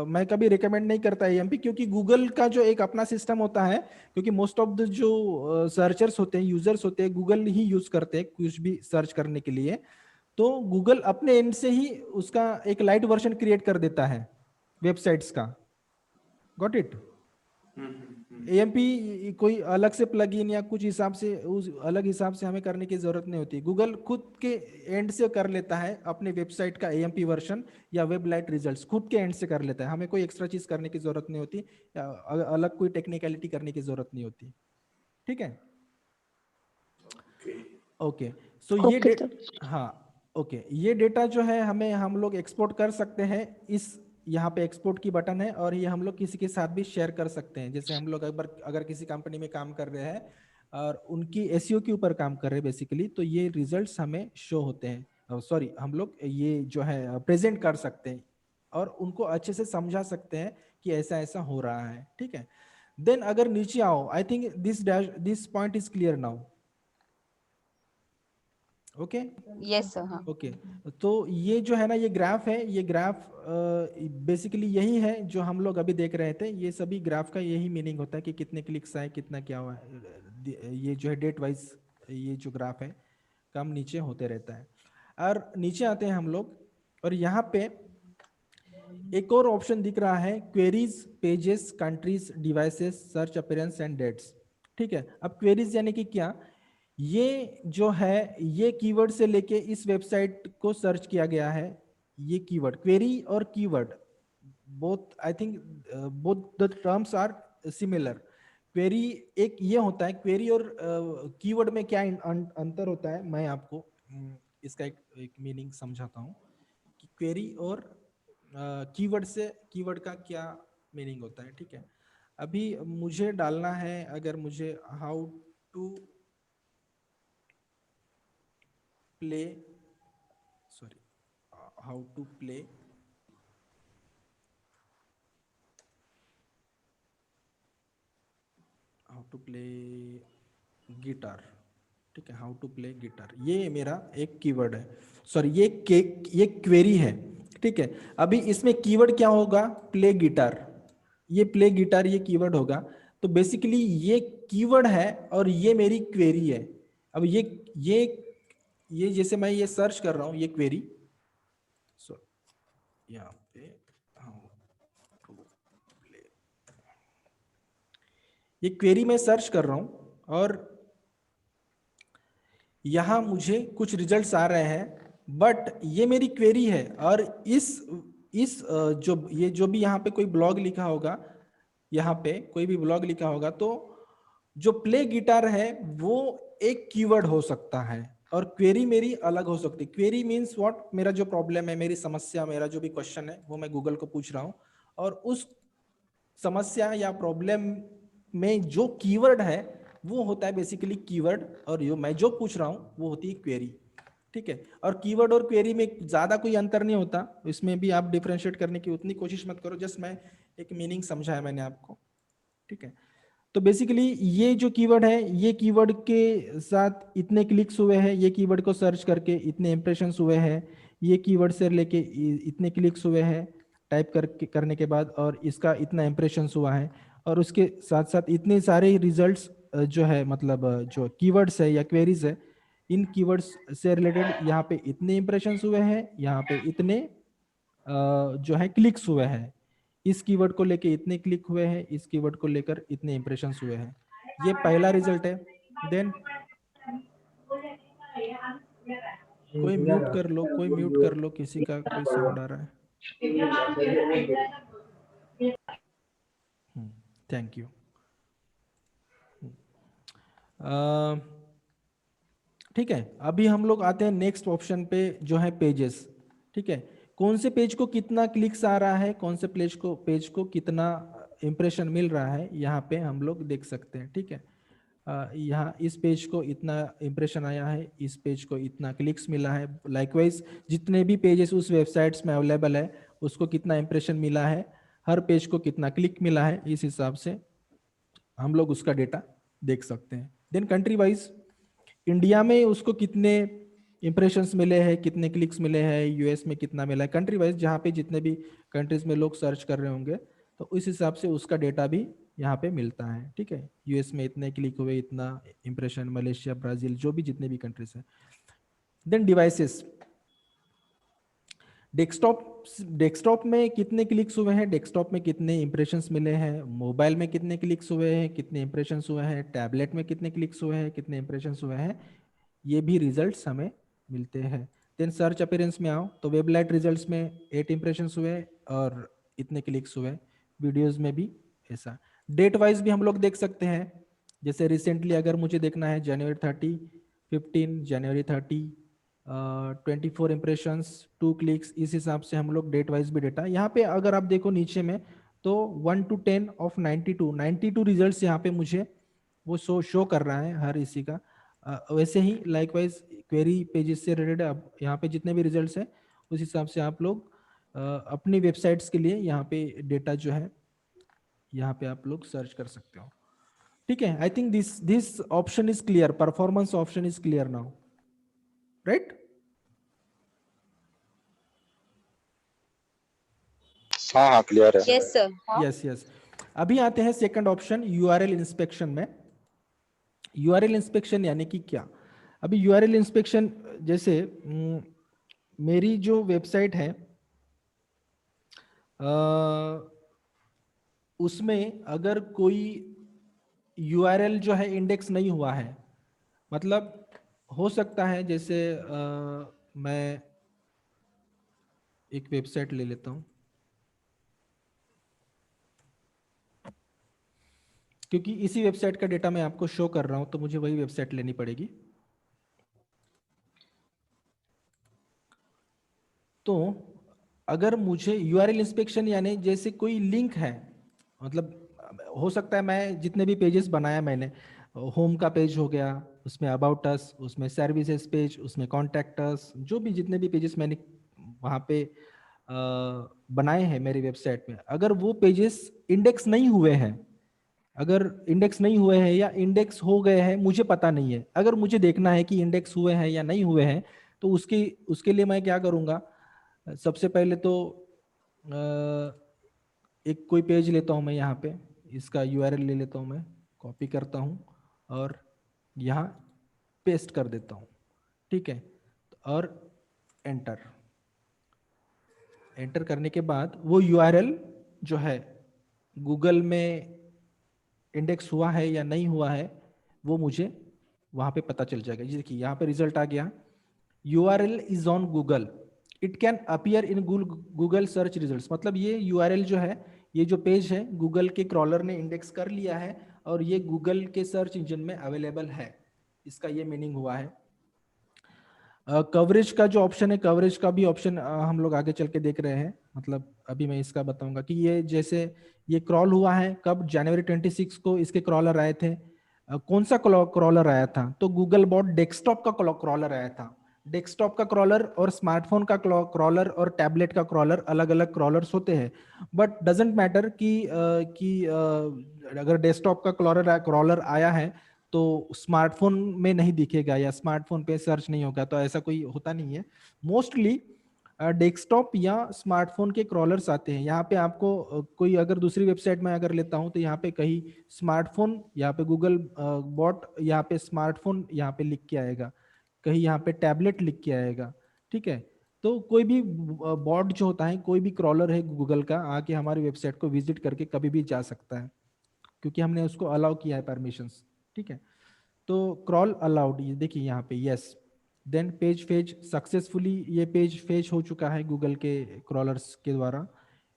मैं कभी रिकमेंड नहीं करता एएमपी, क्योंकि गूगल का जो एक अपना सिस्टम होता है, क्योंकि मोस्ट ऑफ द जो सर्चर्स होते हैं, यूजर्स होते हैं, गूगल ही यूज करते हैं कुछ भी सर्च करने के लिए। तो गूगल अपने एंड से ही उसका एक लाइट वर्जन क्रिएट कर देता है वेबसाइट्स का। Got it? एएमपी कोई अलग से प्लगइन या कुछ हिसाब से, उस अलग हिसाब से हमें करने की जरूरत नहीं होती, गूगल खुद के एंड से कर लेता है अपने वेबसाइट का एएमपी वर्जन या वेब लाइट रिजल्ट्स खुद के एंड से कर लेता है, हमें कोई एक्स्ट्रा चीज करने की जरूरत नहीं होती, या अलग कोई टेक्निकलिटी करने की जरूरत नहीं होती। ठीक है।
Okay.
ओके, सो ये
ओके सर।
हाँ ओके, ये डेटा जो है हमें हम लोग एक्सपोर्ट कर सकते हैं, इस यहाँ पे एक्सपोर्ट की बटन है, और ये हम लोग किसी के साथ भी शेयर कर सकते हैं। जैसे हम लोग अगर किसी कंपनी में काम कर रहे हैं और उनकी एसईओ के ऊपर काम कर रहे हैं बेसिकली, तो ये रिजल्ट्स हमें शो होते हैं, सॉरी हम लोग ये जो है प्रेजेंट कर सकते हैं और उनको अच्छे से समझा सकते हैं कि ऐसा ऐसा हो रहा है। ठीक है, देन अगर नीचे आओ, आई think this point is clear now. Okay
yes sir, हाँ।
ओके, तो ये जो है ना, ये ग्राफ है, ये ग्राफ बेसिकली यही है जो हम लोग अभी देख रहे थे, ये सभी ग्राफ का यही मीनिंग होता है कि कितने क्लिक्स आए, कितना क्या हुआ है, ये जो है डेट वाइज ये जो ग्राफ है कम नीचे होते रहता है। और नीचे आते हैं हम लोग, और यहाँ पे एक और ऑप्शन दिख रहा है queries, pages, countries, devices, search appearance and dates. ठीक है, अब क्वेरीज यानी कि क्या, ये जो है ये कीवर्ड से लेके इस वेबसाइट को सर्च किया गया है। ये कीवर्ड, क्वेरी और keyword, both I think both the terms are similar. Query एक ये होता है, क्वेरी और कीवर्ड में क्या अंतर होता है, मैं आपको इसका एक मीनिंग समझाता हूँ कि क्वेरी और कीवर्ड से, कीवर्ड का क्या मीनिंग होता है। ठीक है, अभी मुझे डालना है, अगर मुझे how to play, sorry, how to play guitar. ठीक है, हाउ टू प्ले गिटार, ये मेरा एक कीवर्ड है, सॉरी ये क्वेरी है। ठीक है, अभी इसमें कीवर्ड क्या होगा, प्ले गिटार, ये प्ले गिटार ये कीवर्ड होगा। तो बेसिकली ये कीवर्ड है और ये मेरी क्वेरी है। अब ये जैसे मैं ये सर्च कर रहा हूँ, ये क्वेरी, सो यहाँ पे हाउ टू प्ले, ये क्वेरी में सर्च कर रहा हूँ और यहाँ मुझे कुछ रिजल्ट्स आ रहे हैं, बट ये मेरी क्वेरी है। और इस जो भी यहाँ पे कोई ब्लॉग लिखा होगा, यहाँ पे कोई भी ब्लॉग लिखा होगा, तो जो प्ले गिटार है वो एक कीवर्ड हो सकता है और क्वेरी मेरी अलग हो सकती है। क्वेरी मीन्स व्हाट, मेरा जो प्रॉब्लम है, मेरी समस्या, मेरा जो भी क्वेश्चन है वो मैं गूगल को पूछ रहा हूँ, और उस समस्या या प्रॉब्लम में जो कीवर्ड है वो होता है बेसिकली कीवर्ड, और जो मैं जो पूछ रहा हूँ वो होती है क्वेरी। ठीक है, और कीवर्ड और क्वेरी में ज्यादा कोई अंतर नहीं होता, इसमें भी आप डिफरेंशिएट करने की उतनी कोशिश मत करो, जस्ट मैं एक मीनिंग समझाया मैंने आपको। ठीक है, तो बेसिकली ये जो कीवर्ड है, ये कीवर्ड के साथ इतने क्लिक्स हुए हैं, ये कीवर्ड को सर्च करके इतने इंप्रेशंस हुए हैं, ये कीवर्ड से लेके इतने क्लिक्स हुए हैं टाइप करने के बाद, और इसका इतना इंप्रेशंस हुआ है, और उसके साथ साथ इतने सारे रिजल्ट्स जो है, मतलब जो कीवर्ड्स है या क्वेरीज है, इन कीवर्ड्स से रिलेटेड यहाँ पे इतने इंप्रेशंस हुए हैं, यहाँ पे इतने जो है क्लिक्स हुए हैं, इस कीवर्ड को लेके इतने क्लिक हुए हैं, इस कीवर्ड को लेकर इतने इंप्रेशंस हुए हैं। ये पहला रिजल्ट है। देन कोई म्यूट कर लो, कोई म्यूट कर लो, किसी का कोई साउंड आ रहा है। Thank you. ठीक है, अभी हम लोग आते हैं नेक्स्ट ऑप्शन पे, जो है पेजेस। ठीक है, कौन से पेज को कितना क्लिक्स आ रहा है, कौन से पेज को कितना इंप्रेशन मिल रहा है, यहाँ पे हम लोग देख सकते हैं। ठीक है, यहाँ इस पेज को इतना इंप्रेशन आया है, इस पेज को इतना क्लिक्स मिला है, लाइकवाइज जितने भी पेजेस उस वेबसाइट्स में अवेलेबल है उसको कितना इंप्रेशन मिला है, हर पेज को कितना क्लिक मिला है, इस हिसाब से हम लोग उसका डेटा देख सकते हैं। देन कंट्री वाइज, इंडिया में उसको कितने इंप्रेशंस मिले हैं, कितने क्लिक्स मिले हैं, यूएस में कितना मिला है, कंट्री वाइज जहाँ पे जितने भी कंट्रीज में लोग सर्च कर रहे होंगे, तो उस हिसाब से उसका डेटा भी यहाँ पे मिलता है। ठीक है, यूएस में इतने क्लिक हुए, इतना इंप्रेशन, मलेशिया, ब्राजील, जो भी जितने भी कंट्रीज है। देन डिवाइसेस, डेस्कटॉप में कितने क्लिक्स हुए हैं, डेस्कटॉप में कितने इंप्रेशंस मिले हैं, मोबाइल में कितने क्लिक्स हुए हैं, कितने इंप्रेशंस हुए हैं, टैबलेट में कितने क्लिक्स हुए हैं, कितने इंप्रेशंस हुए हैं, ये भी रिजल्ट्स हमें मिलते हैं। देन सर्च अपीयरेंस में आओ तो वेबलाइट रिजल्ट्स में 8 इंप्रेशंस हुए और इतने क्लिक्स हुए, वीडियोस में भी ऐसा। डेट वाइज भी हम लोग देख सकते हैं, जैसे रिसेंटली अगर मुझे देखना है जनवरी 30, 15, जनवरी 30, 24 इंप्रेशंस, 2 क्लिक्स, इस हिसाब से हम लोग डेट वाइज भी डेटा यहाँ पे अगर आप देखो नीचे में, तो 1 to 10 of 92 रिजल्ट्स यहाँ पे मुझे वो शो कर रहा है हर इसी का। वैसे ही लाइकवाइज क्वेरी पेजेस से रिलेटेड अब यहाँ पे जितने भी रिजल्ट्स हैं उस हिसाब से आप लोग अपनी वेबसाइट्स के लिए यहाँ पे डेटा जो है यहाँ पे आप लोग सर्च कर सकते हो। ठीक है, आई think this option is clear, performance option is clear now, right?
हाँ क्लियर है।
Yes sir.
Yes yes. अभी आते हैं सेकंड ऑप्शन, यूआरएल इंस्पेक्शन में। यूआरएल इंस्पेक्शन यानी कि क्या? अभी यूआरएल इंस्पेक्शन जैसे मेरी जो वेबसाइट है उसमें अगर कोई URL जो है इंडेक्स नहीं हुआ है, मतलब हो सकता है जैसे मैं एक वेबसाइट ले लेता हूं, क्योंकि इसी वेबसाइट का डेटा मैं आपको शो कर रहा हूं तो मुझे वही वेबसाइट लेनी पड़ेगी। तो अगर मुझे URL इंस्पेक्शन यानी जैसे कोई लिंक है, मतलब हो सकता है मैं जितने भी पेजेस बनाया मैंने, होम का पेज हो गया, उसमें अबाउट अस, उसमें सर्विसेज पेज, उसमें कॉन्टैक्ट अस, जो भी जितने भी पेजेस मैंने वहाँ पे बनाए हैं मेरी वेबसाइट में, अगर वो पेजेस इंडेक्स नहीं हुए हैं, अगर इंडेक्स नहीं हुए हैं या इंडेक्स हो गए हैं मुझे पता नहीं है, अगर मुझे देखना है कि इंडेक्स हुए हैं या नहीं हुए हैं, तो उसके लिए मैं क्या करूँगा, सबसे पहले तो एक कोई पेज लेता हूँ मैं, यहाँ पे इसका URL ले लेता हूँ मैं, कॉपी करता हूँ और यहाँ पेस्ट कर देता हूँ, ठीक है, और एंटर करने के बाद वो URL जो है गूगल में इंडेक्स हुआ है या नहीं हुआ है वो मुझे वहाँ पे पता चल जाएगा। ये देखिए यहाँ पे रिजल्ट आ गया, URL is on Google, it can appear in Google search results. मतलब ये URL जो है, ये जो पेज है, गूगल के क्रॉलर ने इंडेक्स कर लिया है और ये गूगल के सर्च इंजन में अवेलेबल है, इसका ये मीनिंग हुआ है। कवरेज का जो ऑप्शन है, कवरेज का भी ऑप्शन हम लोग आगे चल के देख रहे हैं। मतलब अभी मैं इसका बताऊंगा कि ये जैसे ये क्रॉल हुआ है कब, जनवरी 26 को इसके क्रॉलर आए थे। कौन सा क्रॉलर आया था, तो गूगल बॉट डेस्कटॉप का क्रॉलर आया था। डेस्कटॉप का क्रॉलर और स्मार्टफोन का क्रॉलर और टैबलेट का क्रॉलर अलग अलग क्रॉलर्स होते हैं, बट डजेंट मैटर कि अगर डेस्कटॉप का क्रॉलर आया है तो स्मार्टफोन में नहीं दिखेगा या स्मार्टफोन पे सर्च नहीं होगा, तो ऐसा कोई होता नहीं है। मोस्टली डेस्कटॉप या स्मार्टफोन के क्रॉलर्स आते हैं। यहाँ पे आपको कोई अगर दूसरी वेबसाइट में अगर लेता हूँ तो यहाँ पे कहीं स्मार्टफोन, यहाँ पे गूगल बॉट, यहाँ पे स्मार्टफोन यहाँ पे लिख के आएगा, कहीं यहाँ पे टैबलेट लिख के आएगा, ठीक है। तो कोई भी बॉट जो होता है, कोई भी क्रॉलर है गूगल का, आके हमारी वेबसाइट को विजिट करके कभी भी जा सकता है, क्योंकि हमने उसको अलाउ किया है परमिशंस, ठीक है। तो क्रॉल अलाउड, ये देखिए यहाँ पे yes, then page fetch successfully, ये पेज फेच हो चुका है गूगल के क्रॉलर्स के द्वारा।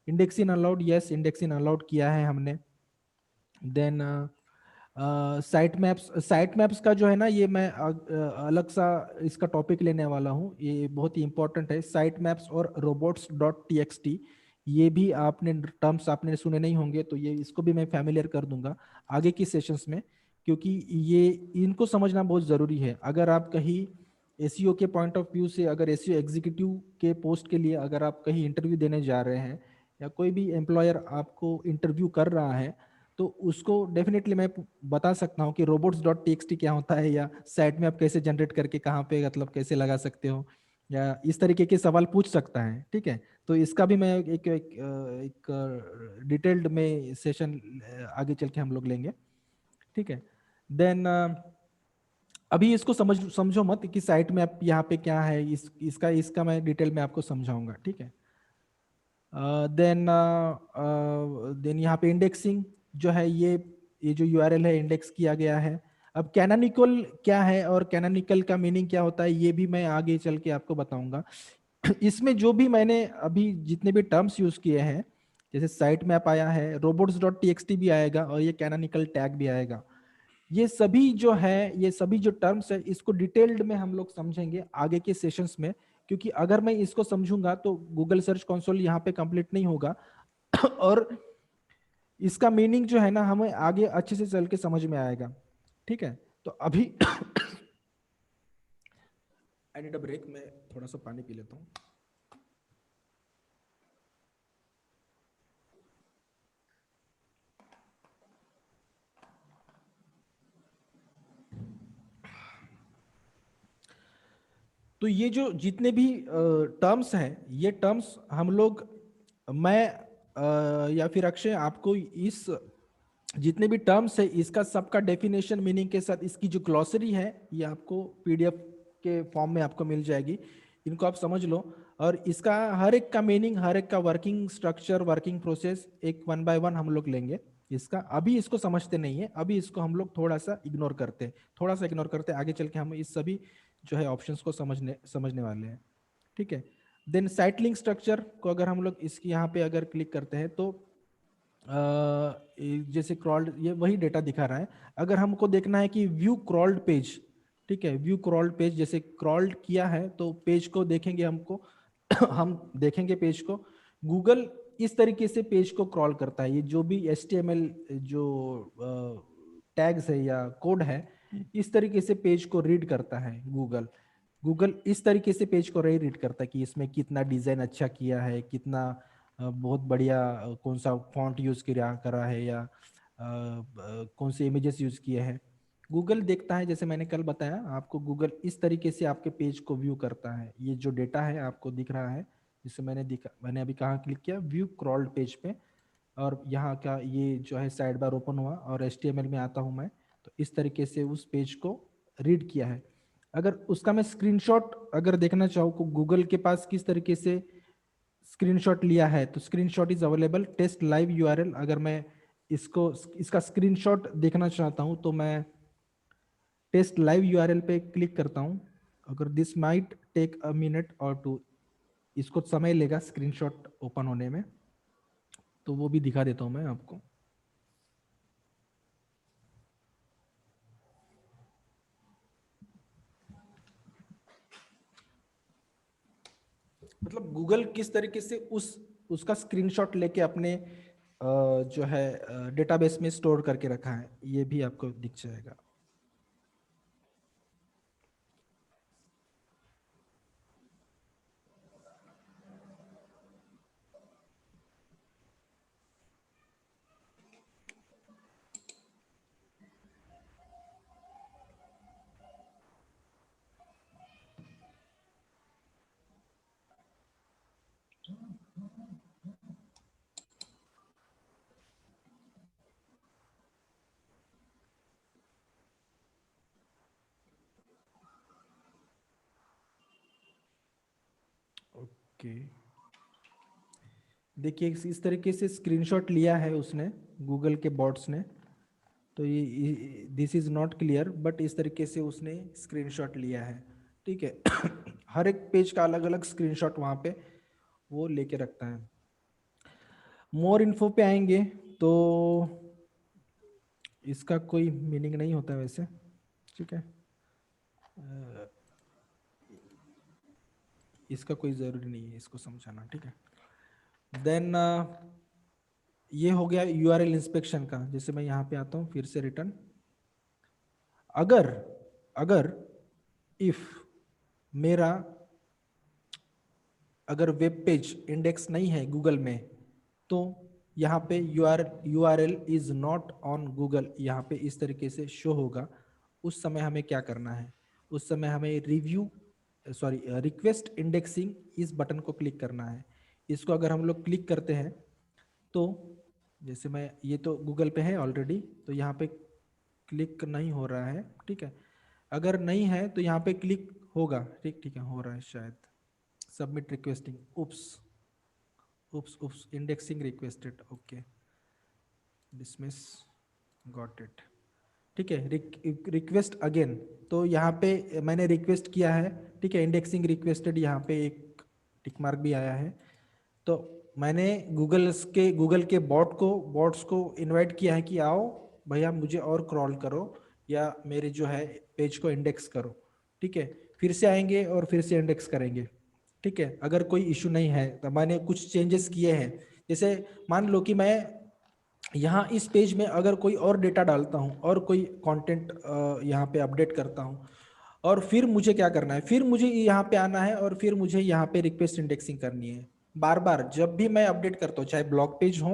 Indexing allowed, yes indexing allowed किया है हमने। देन साइट मैप्स का जो है ना, ये मैं अलग सा इसका टॉपिक लेने वाला हूँ, ये बहुत ही इंपॉर्टेंट है। साइट मैप्स और robots.txt, ये भी आपने टर्म्स आपने सुने नहीं होंगे, तो ये इसको भी मैं फैमिलियर कर दूंगा आगे की सेशंस में, क्योंकि ये इनको समझना बहुत ज़रूरी है। अगर आप कहीं एसईओ के पॉइंट ऑफ व्यू से, अगर एसईओ एग्जीक्यूटिव के पोस्ट के लिए अगर आप कहीं इंटरव्यू देने जा रहे हैं, या कोई भी एम्प्लॉयर आपको इंटरव्यू कर रहा है, तो उसको डेफिनेटली मैं बता सकता हूँ कि robots.txt क्या होता है, या साइट में आप कैसे जनरेट करके कहाँ पे मतलब कैसे लगा सकते हो, या इस तरीके के सवाल पूछ सकता है, ठीक है। तो इसका भी मैं एक डिटेल्ड में सेशन आगे चल के हम लोग लेंगे, ठीक है। देन अभी इसको समझो मत कि साइट में आप यहाँ पे क्या है, इसका मैं डिटेल में आपको समझाऊंगा, ठीक है। देन यहाँ पे इंडेक्सिंग जो है, ये जो URL है इंडेक्स किया गया है। अब कैनोनिकल क्या है और कैनोनिकल का मीनिंग क्या होता है, ये भी मैं आगे चल के आपको बताऊंगा। इसमें जो भी मैंने अभी जितने भी टर्म्स यूज किए हैं, जैसे साइट मैप आया है, robots.txt भी आएगा और ये कैनोनिकल टैग भी आएगा, ये सभी जो है, ये सभी जो टर्म्स है, इसको डिटेल्ड में हम लोग समझेंगे आगे के सेशंस में, क्योंकि अगर मैं इसको समझूंगा तो गूगल सर्च कंसोल यहाँ पे कंप्लीट नहीं होगा और इसका मीनिंग जो है ना, हमें आगे अच्छे से चल के समझ में आएगा, ठीक है। तो अभी आई नीड अ ब्रेक, मैं थोड़ा सा पानी पी लेता हूँ। तो ये जो जितने भी टर्म्स हैं, ये टर्म्स हम लोग, मैं या फिर अक्षय आपको इस जितने भी टर्म्स है इसका सबका डेफिनेशन मीनिंग के साथ इसकी जो ग्लॉसरी है, ये आपको PDF के फॉर्म में आपको मिल जाएगी, इनको आप समझ लो। और इसका हर एक का मीनिंग, हर एक का वर्किंग स्ट्रक्चर, वर्किंग प्रोसेस एक 1 बाय 1 हम लोग लेंगे इसका। अभी इसको समझते नहीं है, अभी इसको हम लोग थोड़ा सा इग्नोर करते हैं, थोड़ा सा इग्नोर करते हैं, आगे चल के हम इस सभी जो है ऑप्शंस को समझने वाले हैं, ठीक है। देन साइट लिंक स्ट्रक्चर को अगर हम लोग इसकी यहाँ पे अगर क्लिक करते हैं तो जैसे क्रॉल्ड, ये वही डेटा दिखा रहा है। अगर हमको देखना है कि व्यू क्रॉल्ड पेज, ठीक है, व्यू क्रॉल्ड पेज, जैसे क्रॉल्ड किया है तो पेज को देखेंगे हमको हम देखेंगे पेज को। गूगल इस तरीके से पेज को क्रॉल करता है, ये जो भी HTML जो टैग्स है या कोड है, इस तरीके से पेज को रीड करता है गूगल। गूगल इस तरीके से पेज को रीड करता है कि इसमें कितना डिजाइन अच्छा किया है, कितना बहुत बढ़िया कौन सा फॉन्ट यूज करा है, या कौन से इमेजेस यूज किए हैं। गूगल देखता है, जैसे मैंने कल बताया आपको, गूगल इस तरीके से आपके पेज को व्यू करता है। ये जो डेटा है आपको दिख रहा है, जिसे मैंने अभी कहाँ क्लिक किया, व्यू क्रॉल्ड पेज पे, और यहाँ का ये जो है साइड बार ओपन हुआ और HTML में आता हूँ मैं, तो इस तरीके से उस पेज को रीड किया है। अगर उसका मैं स्क्रीनशॉट अगर देखना चाहूँ तो गूगल के पास किस तरीके से स्क्रीनशॉट लिया है, तो screenshot is available test live URL। अगर मैं इसका स्क्रीनशॉट देखना चाहता हूँ तो मैं टेस्ट लाइव URL पे क्लिक करता हूँ। अगर this might take a minute और टू, इसको समय लेगा स्क्रीनशॉट ओपन होने में, तो वो भी दिखा देता हूँ मैं आपको। मतलब गूगल किस तरीके से उसका स्क्रीनशॉट लेके अपने जो है डेटाबेस में स्टोर करके रखा है, ये भी आपको दिख जाएगा। ओके, देखिए इस तरीके से स्क्रीनशॉट लिया है उसने, गूगल के बॉट्स ने। तो ये this is not clear, but इस तरीके से उसने स्क्रीनशॉट लिया है, ठीक है। हर एक पेज का अलग अलग स्क्रीनशॉट वहाँ पे वो लेके रखता है। मोर इन्फो पे आएंगे तो इसका कोई मीनिंग नहीं होता वैसे, ठीक है। इसका कोई ज़रूरी नहीं है इसको समझाना, ठीक है। देन ये हो गया URL इंस्पेक्शन का। जैसे मैं यहाँ पे आता हूँ फिर से रिटर्न, अगर अगर इफ मेरा अगर वेब पेज इंडेक्स नहीं है गूगल में, तो यहाँ पे URL is not on Google, यहाँ पे इस तरीके से शो होगा। उस समय हमें क्या करना है, उस समय हमें रिक्वेस्ट इंडेक्सिंग इस बटन को क्लिक करना है। इसको अगर हम लोग क्लिक करते हैं तो जैसे मैं, ये तो गूगल पे है ऑलरेडी, तो यहाँ पे क्लिक नहीं हो रहा है, ठीक है। अगर नहीं है तो यहाँ पे क्लिक होगा, ठीक है, हो रहा है शायद। Submit requesting, oops indexing requested, okay, dismiss, got it, ठीक है। रिक्वेस्ट अगेन, तो यहाँ पे मैंने रिक्वेस्ट किया है, ठीक है, इंडेक्सिंग रिक्वेस्टेड, यहाँ पे एक टिक मार्क भी आया है। तो मैंने गूगल के बॉट्स को इनवाइट किया है कि आओ भैया मुझे और क्रॉल करो, या मेरे जो है पेज को इंडेक्स करो, ठीक है। फिर से आएंगे और फिर से इंडेक्स करेंगे, ठीक है। अगर कोई इशू नहीं है तो मैंने कुछ चेंजेस किए हैं, जैसे मान लो कि मैं यहाँ इस पेज में अगर कोई और डेटा डालता हूँ और कोई कंटेंट यहाँ पे अपडेट करता हूँ, और फिर मुझे क्या करना है, फिर मुझे यहाँ पे आना है और फिर मुझे यहाँ पे रिक्वेस्ट इंडेक्सिंग करनी है। बार बार जब भी मैं अपडेट करता हूँ, चाहे ब्लॉग पेज हो,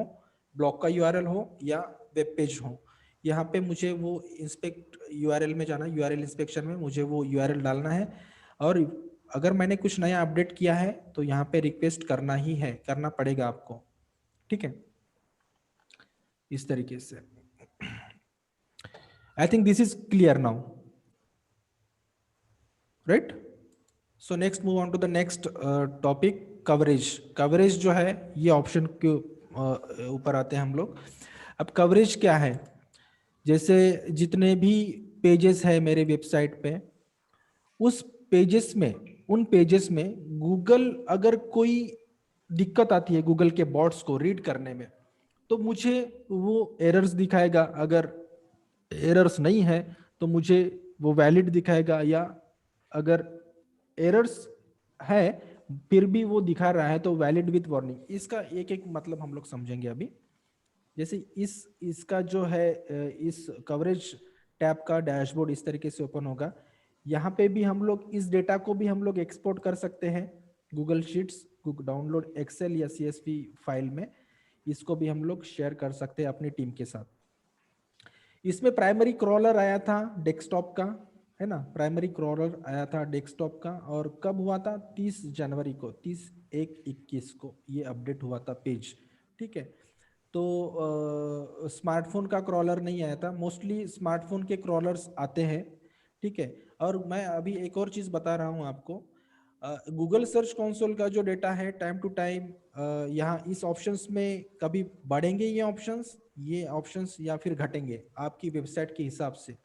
ब्लॉग का URL हो या वेब पेज हो, यहाँ पे मुझे वो इंस्पेक्ट URL में जाना, URL इंस्पेक्शन में मुझे वो URL डालना है। और अगर मैंने कुछ नया अपडेट किया है तो यहाँ पे रिक्वेस्ट करना ही है, करना पड़ेगा आपको, ठीक है, इस तरीके से। I think this is clear now, right? So next move on to the next topic, coverage. Coverage जो है ये ऑप्शन के ऊपर आते हैं हम लोग। अब कवरेज क्या है, जैसे जितने भी पेजेस है मेरे वेबसाइट पे, उस पेजेस में, उन पेजेस में गूगल अगर कोई दिक्कत आती है गूगल के बॉट्स को रीड करने में, तो मुझे वो एरर्स दिखाएगा। अगर एरर्स नहीं है तो मुझे वो वैलिड दिखाएगा, या अगर एरर्स है फिर भी वो दिखा रहा है तो वैलिड विथ वार्निंग। इसका एक एक मतलब हम लोग समझेंगे अभी। जैसे इसका जो है इस कवरेज टैब का डैशबोर्ड इस तरीके से ओपन होगा। यहाँ पे भी हम लोग इस डेटा को भी हम लोग एक्सपोर्ट कर सकते हैं गूगल शीट्स, डाउनलोड एक्सेल या CSV फाइल में। इसको भी हम लोग शेयर कर सकते हैं अपनी टीम के साथ। इसमें प्राइमरी क्रॉलर आया था डेस्कटॉप का, है ना, प्राइमरी क्रॉलर आया था डेस्कटॉप का। और कब हुआ था? 30 जनवरी को, 30/1/21 को ये अपडेट हुआ था पेज। ठीक है, तो स्मार्टफोन का क्रॉलर नहीं आया था। मोस्टली स्मार्टफोन के क्रॉलर्स आते हैं। ठीक है, और मैं अभी एक और चीज़ बता रहा हूँ आपको। गूगल सर्च कंसोल का जो डेटा है टाइम टू टाइम यहाँ इस ऑप्शंस में कभी बढ़ेंगे ये ऑप्शंस या फिर घटेंगे आपकी वेबसाइट के हिसाब से।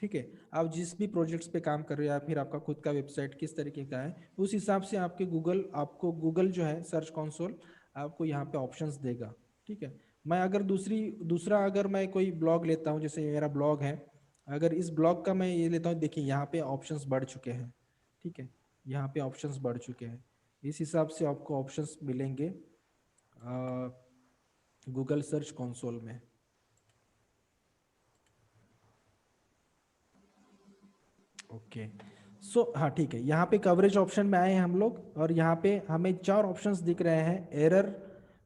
ठीक है, आप जिस भी प्रोजेक्ट्स पे काम कर रहे हो या फिर आपका खुद का वेबसाइट किस तरीके का है, उस हिसाब से आपको गूगल जो है सर्च कंसोल आपको यहाँ पे ऑप्शंस देगा। ठीक है, मैं अगर दूसरा अगर मैं कोई ब्लॉग लेता हूँ, जैसे मेरा ब्लॉग है, अगर इस ब्लॉग का मैं ये लेता हूँ, देखिए यहाँ पे ऑप्शंस बढ़ चुके हैं। ठीक है, यहाँ पे ऑप्शंस बढ़ चुके हैं। इस हिसाब से आपको ऑप्शंस मिलेंगे गूगल सर्च कंसोल में। ओके, सो हाँ ठीक है, यहाँ पे कवरेज ऑप्शन में आए हैं हम लोग, और यहाँ पे हमें 4 ऑप्शंस दिख रहे हैं: error,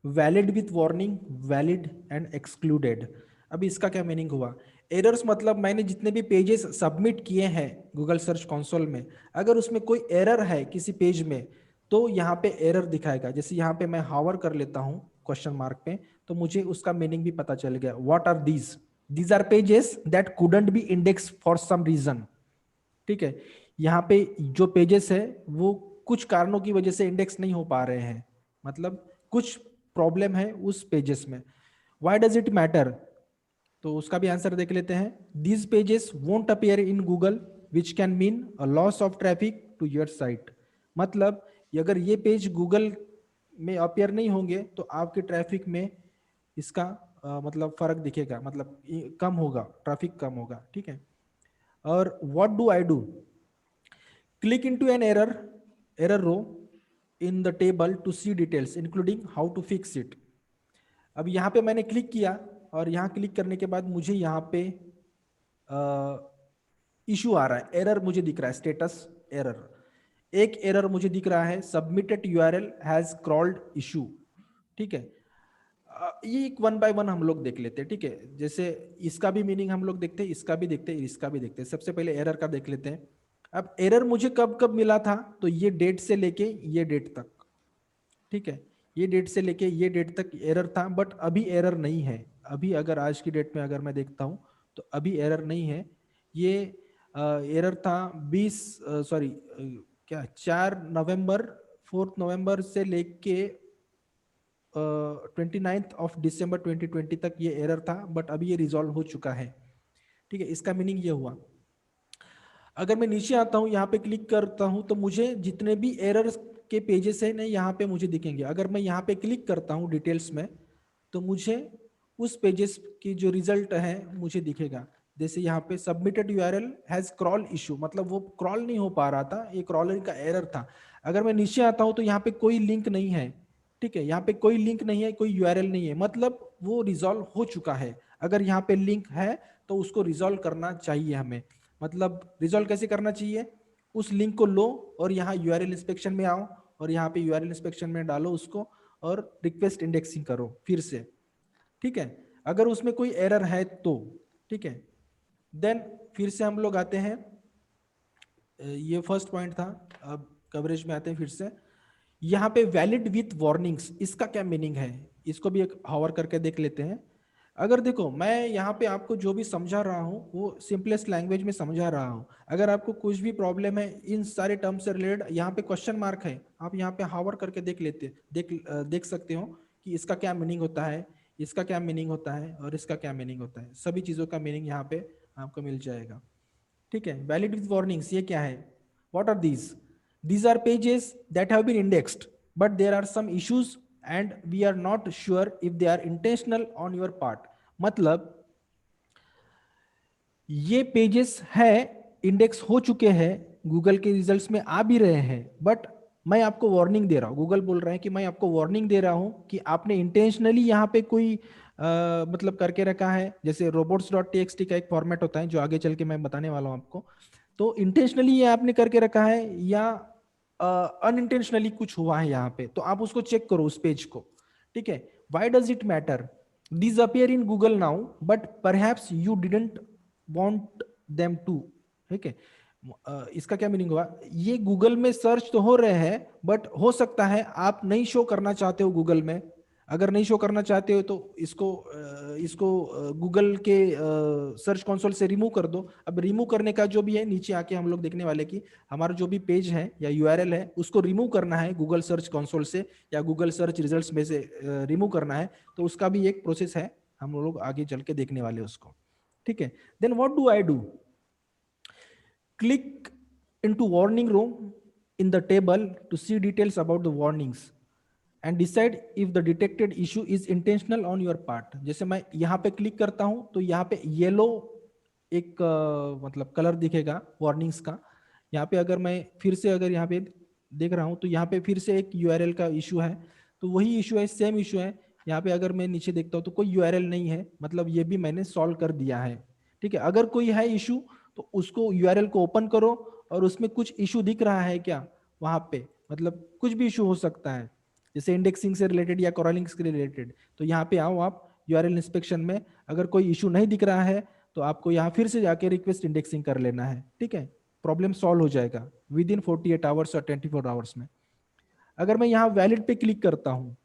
valid with warning, valid and excluded. अभी इसका क्या मीनिंग हुआ? एरर्स मतलब मैंने जितने भी पेजेस सबमिट किए हैं गूगल सर्च कंसोल में, अगर उसमें कोई एरर है किसी पेज में तो यहाँ पे एरर दिखाएगा। जैसे यहाँ पे मैं हावर कर लेता हूँ क्वेश्चन मार्क पे, तो मुझे उसका मीनिंग भी पता चल गया। What are these are pages that couldn't be index for some reason. ठीक है, यहाँ पे जो पेजेस है वो कुछ कारणों की वजह से इंडेक्स नहीं हो पा रहे हैं, मतलब कुछ प्रॉब्लम है उस पेजेस में। Why does it matter? तो उसका भी आंसर देख लेते हैं। These pages won't appear in Google which can mean a loss of traffic to your site. मतलब अगर ये पेज गूगल में अपीयर नहीं होंगे तो आपके ट्रैफिक में इसका मतलब फर्क दिखेगा, मतलब कम होगा, ट्रैफिक कम होगा। ठीक है, और what do I do? Click into an error row in the table to see details including how to fix it. अब यहाँ पे मैंने क्लिक किया, और यहाँ क्लिक करने के बाद मुझे यहाँ पे इशू आ रहा है, एरर मुझे दिख रहा है, स्टेटस एरर। एक एरर मुझे दिख रहा है, submitted URL has crawled issue. ठीक है, ये एक 1 बाय 1 हम लोग देख लेते हैं। ठीक है, जैसे इसका भी मीनिंग हम लोग देखते हैं, इसका भी देखते हैं, इसका भी देखते हैं। सबसे पहले एरर का देख लेते हैं। अब एरर मुझे कब कब मिला था? तो ये डेट से लेके ये डेट तक। ठीक है, ये डेट से लेके ये डेट तक एरर था, बट अभी एरर नहीं है। अभी अगर आज की डेट में अगर मैं देखता हूं तो अभी एरर नहीं है। ये एरर था 4 नवंबर, 4 नवंबर से लेके 29 दिसंबर 2020 तक ये एरर था, बट अभी ये रिजॉल्व हो चुका है। ठीक है, इसका मीनिंग ये हुआ। अगर मैं नीचे आता हूं, यहाँ पे क्लिक करता हूं, तो मुझे जितने भी एरर्स के पेजेस है ना यहाँ पे मुझे दिखेंगे। अगर मैं यहाँ पे क्लिक करता हूँ डिटेल्स में, तो मुझे उस पेजेस की जो रिजल्ट है मुझे दिखेगा। जैसे यहाँ पे submitted URL has crawl issue, मतलब वो क्रॉल नहीं हो पा रहा था, ये क्रॉलर का एरर था। अगर मैं नीचे आता हूँ तो यहाँ पे कोई लिंक नहीं है। ठीक है, यहाँ पे कोई लिंक नहीं है, कोई URL नहीं है, मतलब वो रिजॉल्व हो चुका है। अगर यहाँ पे लिंक है तो उसको रिजॉल्व करना चाहिए हमें। मतलब रिजॉल्व कैसे करना चाहिए? उस लिंक को लो और यहाँ URL इंस्पेक्शन में आओ, और यहाँ पे URL इंस्पेक्शन में डालो उसको, और रिक्वेस्ट इंडेक्सिंग करो फिर से। ठीक है, अगर उसमें कोई एरर है तो। ठीक है, देन फिर से हम लोग आते हैं, ये फर्स्ट पॉइंट था। अब कवरेज में आते हैं फिर से। यहाँ पे वैलिड विथ वार्निंग्स, इसका क्या मीनिंग है? इसको भी एक हावर करके देख लेते हैं। अगर देखो मैं यहाँ पे आपको जो भी समझा रहा हूँ वो सिंपलेस्ट लैंग्वेज में समझा रहा हूँ। अगर आपको कुछ भी प्रॉब्लम है इन सारे टर्म से रिलेटेड, यहाँ पे क्वेश्चन मार्क है, आप यहाँ पे हावर करके देख सकते हो कि इसका क्या मीनिंग होता है, इसका क्या मीनिंग होता है और इसका क्या मीनिंग होता है। सभी चीज़ों का मीनिंग यहाँ पे आपको मिल जाएगा। ठीक है, वैलिड विथ वार्निंग्स ये क्या है? What are these? These are pages that have been indexed, but there are some issues and we are not sure if they are intentional on your part. मतलब ये पेजेस है, इंडेक्स हो चुके हैं, गूगल के रिजल्ट्स में आ भी रहे हैं, बट मैं आपको वार्निंग दे रहा हूँ, गूगल बोल रहे हैं कि मैं आपको वार्निंग दे रहा हूँ कि आपने इंटेंशनली यहाँ पे कोई मतलब करके रखा है। जैसे robots.txt का एक फॉर्मेट होता है जो आगे चल के मैं बताने वाला हूँ आपको। तो इंटेंशनली ये आपने करके रखा है या अनइंटेंशनली कुछ हुआ है यहाँ पे, तो आप उसको चेक करो उस पेज को। ठीक है, why does it matter? These appear in Google now, but perhaps you didn't want them to. ठीक है, इसका क्या मीनिंग हुआ? ये गूगल में सर्च तो हो रहे हैं, बट हो सकता है आप नहीं शो करना चाहते हो गूगल में। अगर नहीं शो करना चाहते हो तो इसको गूगल के सर्च कंसोल से रिमूव कर दो। अब रिमूव करने का जो भी है, नीचे आके हम लोग देखने वाले कि हमारा जो भी पेज है या यूआरएल है उसको रिमूव करना है गूगल सर्च कंसोल से या गूगल सर्च रिजल्ट्स में से रिमूव करना है, तो उसका भी एक प्रोसेस है, हम लोग आगे चल के देखने वाले उसको। ठीक है, then what do I do? Click into warning row in the table to see details about the warnings and decide if the detected issue is intentional on your part. जैसे मैं यहाँ पे क्लिक करता हूँ तो यहाँ पे येलो एक मतलब कलर दिखेगा वार्निंग्स का। यहाँ पे अगर मैं फिर से अगर यहाँ पे देख रहा हूँ तो यहाँ पे फिर से एक यूआरएल का इशू है, तो वही इशू है, सेम इशू है। यहाँ पे अगर मैं नीचे देखता हूँ तो कोई यूआरएल नहीं है, मतलब ये भी मैंने सॉल्व कर दिया है। ठीक है, अगर कोई है इशू तो उसको यूआरएल को ओपन करो और उसमें कुछ इशू दिख रहा है क्या वहां पे, मतलब कुछ भी इशू हो सकता है जैसे इंडेक्सिंग से रिलेटेड या क्रॉलिंग से रिलेटेड, तो यहाँ पे आओ आप यूआरएल इंस्पेक्शन में। अगर कोई इशू नहीं दिख रहा है तो आपको यहाँ फिर से जाके रिक्वेस्ट इंडेक्सिंग कर लेना है। ठीक है, प्रॉब्लम सॉल्व हो जाएगा विद इन 48 आवर्स और 24 आवर्स में। अगर मैं यहाँ वैलिड पे क्लिक करता हूँ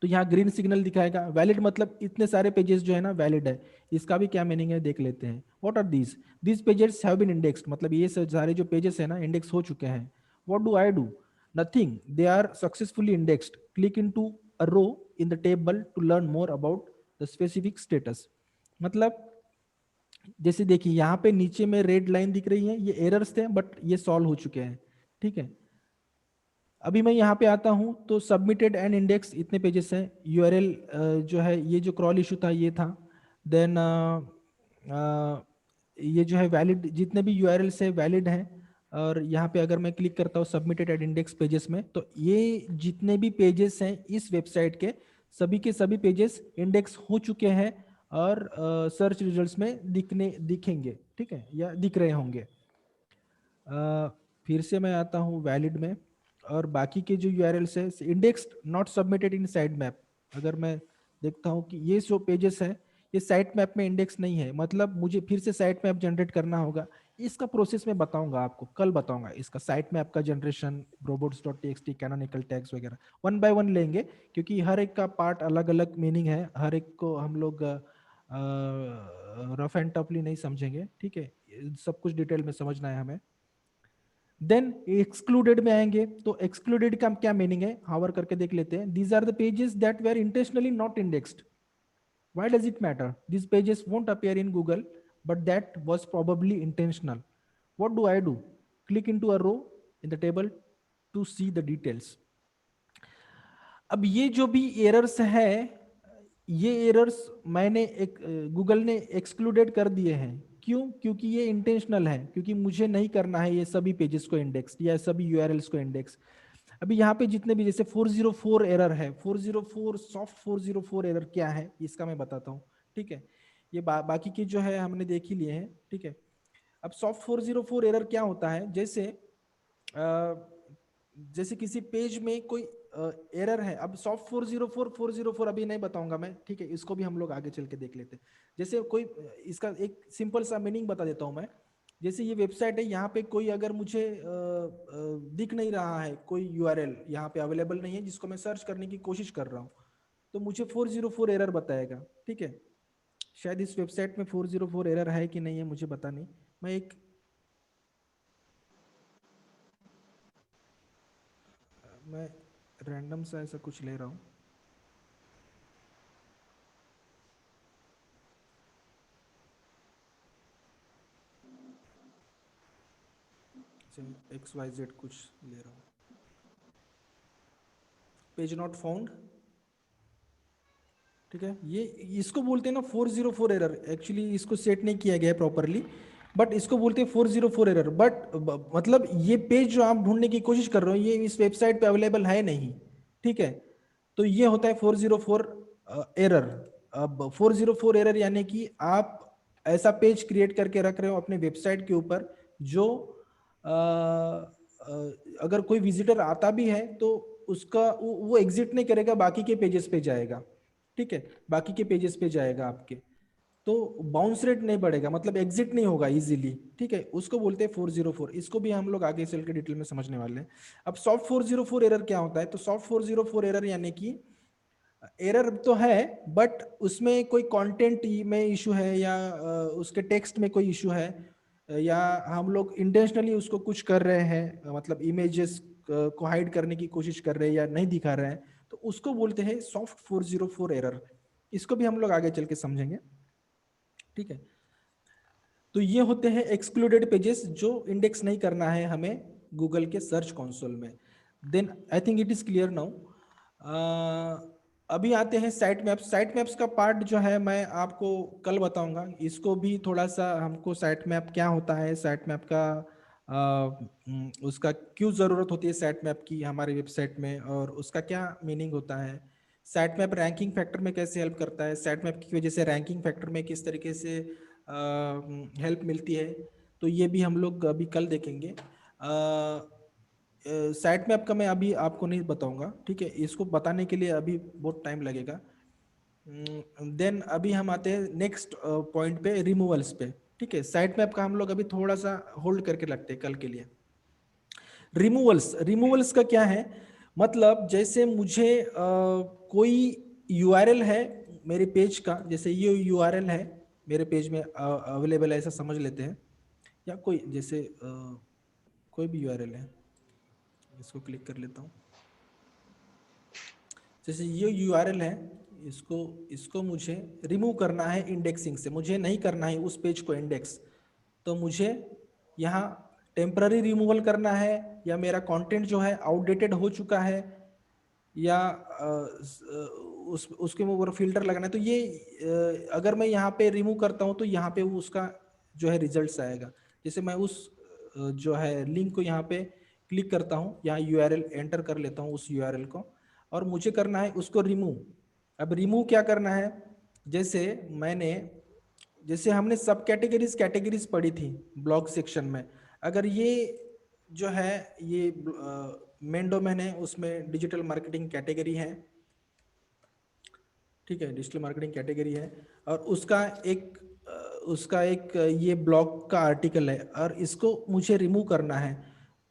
तो यहाँ ग्रीन सिग्नल दिखाएगा। वैलिड मतलब इतने सारे पेजेस जो है ना वैलिड है, इसका भी क्या मीनिंग है देख लेते हैं। What are these pages have been indexed, मतलब ये सारे जो पेजेस है ना इंडेक्स हो चुके हैं। What do I do? Nothing, they are successfully indexed. Click into a row in the table to learn more about the specific status. मतलब जैसे देखिए यहाँ पे नीचे में रेड लाइन दिख रही है, ये एरर्स थे बट ये सॉल्व हो चुके हैं। ठीक है, अभी मैं यहाँ पे आता हूँ तो सबमिटेड एंड इंडेक्स इतने पेजेस हैं। यूआरएल जो है ये जो क्रॉल इशू था ये था। देन ये जो है वैलिड, जितने भी यूआरएल्स है वैलिड हैं। और यहाँ पे अगर मैं क्लिक करता हूँ सबमिटेड एंड इंडेक्स पेजेस में, तो ये जितने भी पेजेस हैं इस वेबसाइट के सभी पेजेस इंडेक्स हो चुके हैं और सर्च रिजल्ट्स में दिखेंगे। ठीक है, या दिख रहे होंगे। फिर से मैं आता हूँ वैलिड में और बाकी के जो यूआरएल्स है indexed not submitted in site map. अगर मैं देखता हूँ कि ये जो पेजेस है ये साइट मैप में इंडेक्स नहीं है, मतलब मुझे फिर से साइट मैप जनरेट करना होगा। इसका प्रोसेस मैं बताऊंगा आपको, कल बताऊंगा इसका साइट मैप का जनरेशन, robots.txt, कैनोनिकल टैग्स वगैरह वन बाय वन लेंगे, क्योंकि हर एक का पार्ट अलग अलग मीनिंग है, हर एक को हम लोग रफ एंड टफली नहीं समझेंगे। ठीक है, सब कुछ डिटेल में समझना है हमें। देन एक्सक्लूडेड में आएंगे तो एक्सक्लूडेड का क्या मीनिंग है, हावर करके देख लेते हैं। These are the pages that were intentionally not indexed. Why does it matter? These pages won't appear in Google but that was probably intentional. What do I do? Click into a row in the table to see the details. अब ये जो भी एरर्स है, ये एरर्स मैंने एक गूगल ने एक्सक्लूडेड कर दिए हैं। क्यों? क्योंकि ये इंटेंशनल है, क्योंकि मुझे नहीं करना है ये सभी पेजेस को इंडेक्स या सभी यूआरएल्स को इंडेक्स। अभी यहाँ पे जितने भी जैसे 404 एरर है, 404 सॉफ्ट 404 एरर क्या है इसका मैं बताता हूँ। ठीक है, ये बाकी के जो है हमने देख ही लिए हैं। ठीक है, अब सॉफ्ट 404 एरर क्या होता है? जैसे किसी पेज में कोई एरर है। अब सॉफ्ट 404 अभी नहीं बताऊंगा मैं, ठीक है, इसको भी हम लोग आगे चल के देख लेते हैं। जैसे कोई इसका एक सिंपल सा मीनिंग बता देता हूं मैं। जैसे ये वेबसाइट है, यहाँ पे कोई अगर मुझे दिख नहीं रहा है, कोई यूआरएल यहाँ पे अवेलेबल नहीं है जिसको मैं सर्च करने की कोशिश कर रहा हूँ, तो मुझे 404 एरर बताएगा। ठीक है, शायद इस वेबसाइट में 404 एरर है कि नहीं है मुझे पता नहीं। मैं रैंडम सा ऐसा कुछ ले रहा हूँ। XYZ कुछ ले रहा हूँ। पेज नॉट फाउंड, ठीक है। ये इसको बोलते हैं ना 404 एरर। एक्चुअली इसको सेट नहीं किया गया है प्रॉपरली, बट इसको बोलते हैं 404 एरर। बट मतलब ये पेज जो आप ढूंढने की कोशिश कर रहे हो ये इस वेबसाइट पे अवेलेबल है नहीं, ठीक है। तो ये होता है 404 एरर। अब 404 एरर यानी कि आप ऐसा पेज क्रिएट करके रख रहे हो अपने वेबसाइट के ऊपर जो अगर कोई विजिटर आता भी है तो उसका वो एग्जिट नहीं करेगा, बाकी के पेजेस पे जाएगा, ठीक है। बाकी के पेजेस पे जाएगा आपके, तो बाउंस रेट नहीं बढ़ेगा, मतलब एग्जिट नहीं होगा इजीली, ठीक है। उसको बोलते हैं 404। इसको भी हम लोग आगे चल के डिटेल में समझने वाले हैं। अब सॉफ्ट 404 एरर क्या होता है? तो सॉफ्ट 404 एरर यानी कि एरर तो है बट उसमें कोई कंटेंट में इशू है या उसके टेक्स्ट में कोई इशू है, या हम लोग इंटेंशनली उसको कुछ कर रहे हैं, मतलब इमेजेस को हाइड करने की कोशिश कर रहे हैं या नहीं दिखा रहे हैं, तो उसको बोलते हैं सॉफ्ट 404 एरर। इसको भी हम लोग आगे चल के समझेंगे, ठीक है। तो ये होते हैं एक्सक्लूडेड पेजेस जो इंडेक्स नहीं करना है हमें गूगल के सर्च कंसोल में। Then I think it is clear now. अभी आते हैं साइट मैप्स। साइट मैप्स का पार्ट जो है मैं आपको कल बताऊंगा। इसको भी थोड़ा सा हमको साइट मैप क्या होता है, साइट मैप का उसका क्यों ज़रूरत होती है साइट मैप की हमारी वेबसाइट में, और उसका क्या मीनिंग होता है, साइट मैप रैंकिंग फैक्टर में कैसे हेल्प करता है, साइट मैप की वजह से रैंकिंग फैक्टर में किस तरीके से हेल्प मिलती है, तो ये भी हम लोग अभी कल देखेंगे। साइट मैप का मैं अभी आपको नहीं बताऊंगा, ठीक है। इसको बताने के लिए अभी बहुत टाइम लगेगा। देन अभी हम आते हैं नेक्स्ट पॉइंट पे, रिमूवल्स पे, ठीक है। साइट मैप का हम लोग अभी थोड़ा सा होल्ड करके रखते हैं कल के लिए। रिमूवल्स, रिमूवल्स का क्या है मतलब, जैसे मुझे कोई यूआरएल है मेरे पेज का, जैसे ये यूआरएल है मेरे पेज में अवेलेबल है ऐसा समझ लेते हैं, या कोई जैसे कोई भी यूआरएल है, इसको क्लिक कर लेता हूँ। जैसे ये यूआरएल है, इसको इसको मुझे रिमूव करना है इंडेक्सिंग से, मुझे नहीं करना है उस पेज को इंडेक्स, तो मुझे यहाँ टेम्पररी रिमूवल करना है, या मेरा कंटेंट जो है आउटडेटेड हो चुका है, या उसके ऊपर फिल्टर लगाना है। तो ये अगर मैं यहाँ पे रिमूव करता हूँ तो यहाँ पे वो उसका जो है रिजल्ट्स आएगा। जैसे मैं उस जो है लिंक को यहाँ पे क्लिक करता हूँ, यहाँ यूआरएल एंटर कर लेता हूँ उस यूआरएल को, और मुझे करना है उसको रिमूव। अब रिमूव क्या करना है, जैसे हमने सब कैटेगरीज पढ़ी थी ब्लॉग सेक्शन में, अगर ये जो है ये मेन डोमेन है, उसमें डिजिटल मार्केटिंग कैटेगरी है, ठीक है, डिजिटल मार्केटिंग कैटेगरी है, और उसका एक ये ब्लॉग का आर्टिकल है, और इसको मुझे रिमूव करना है।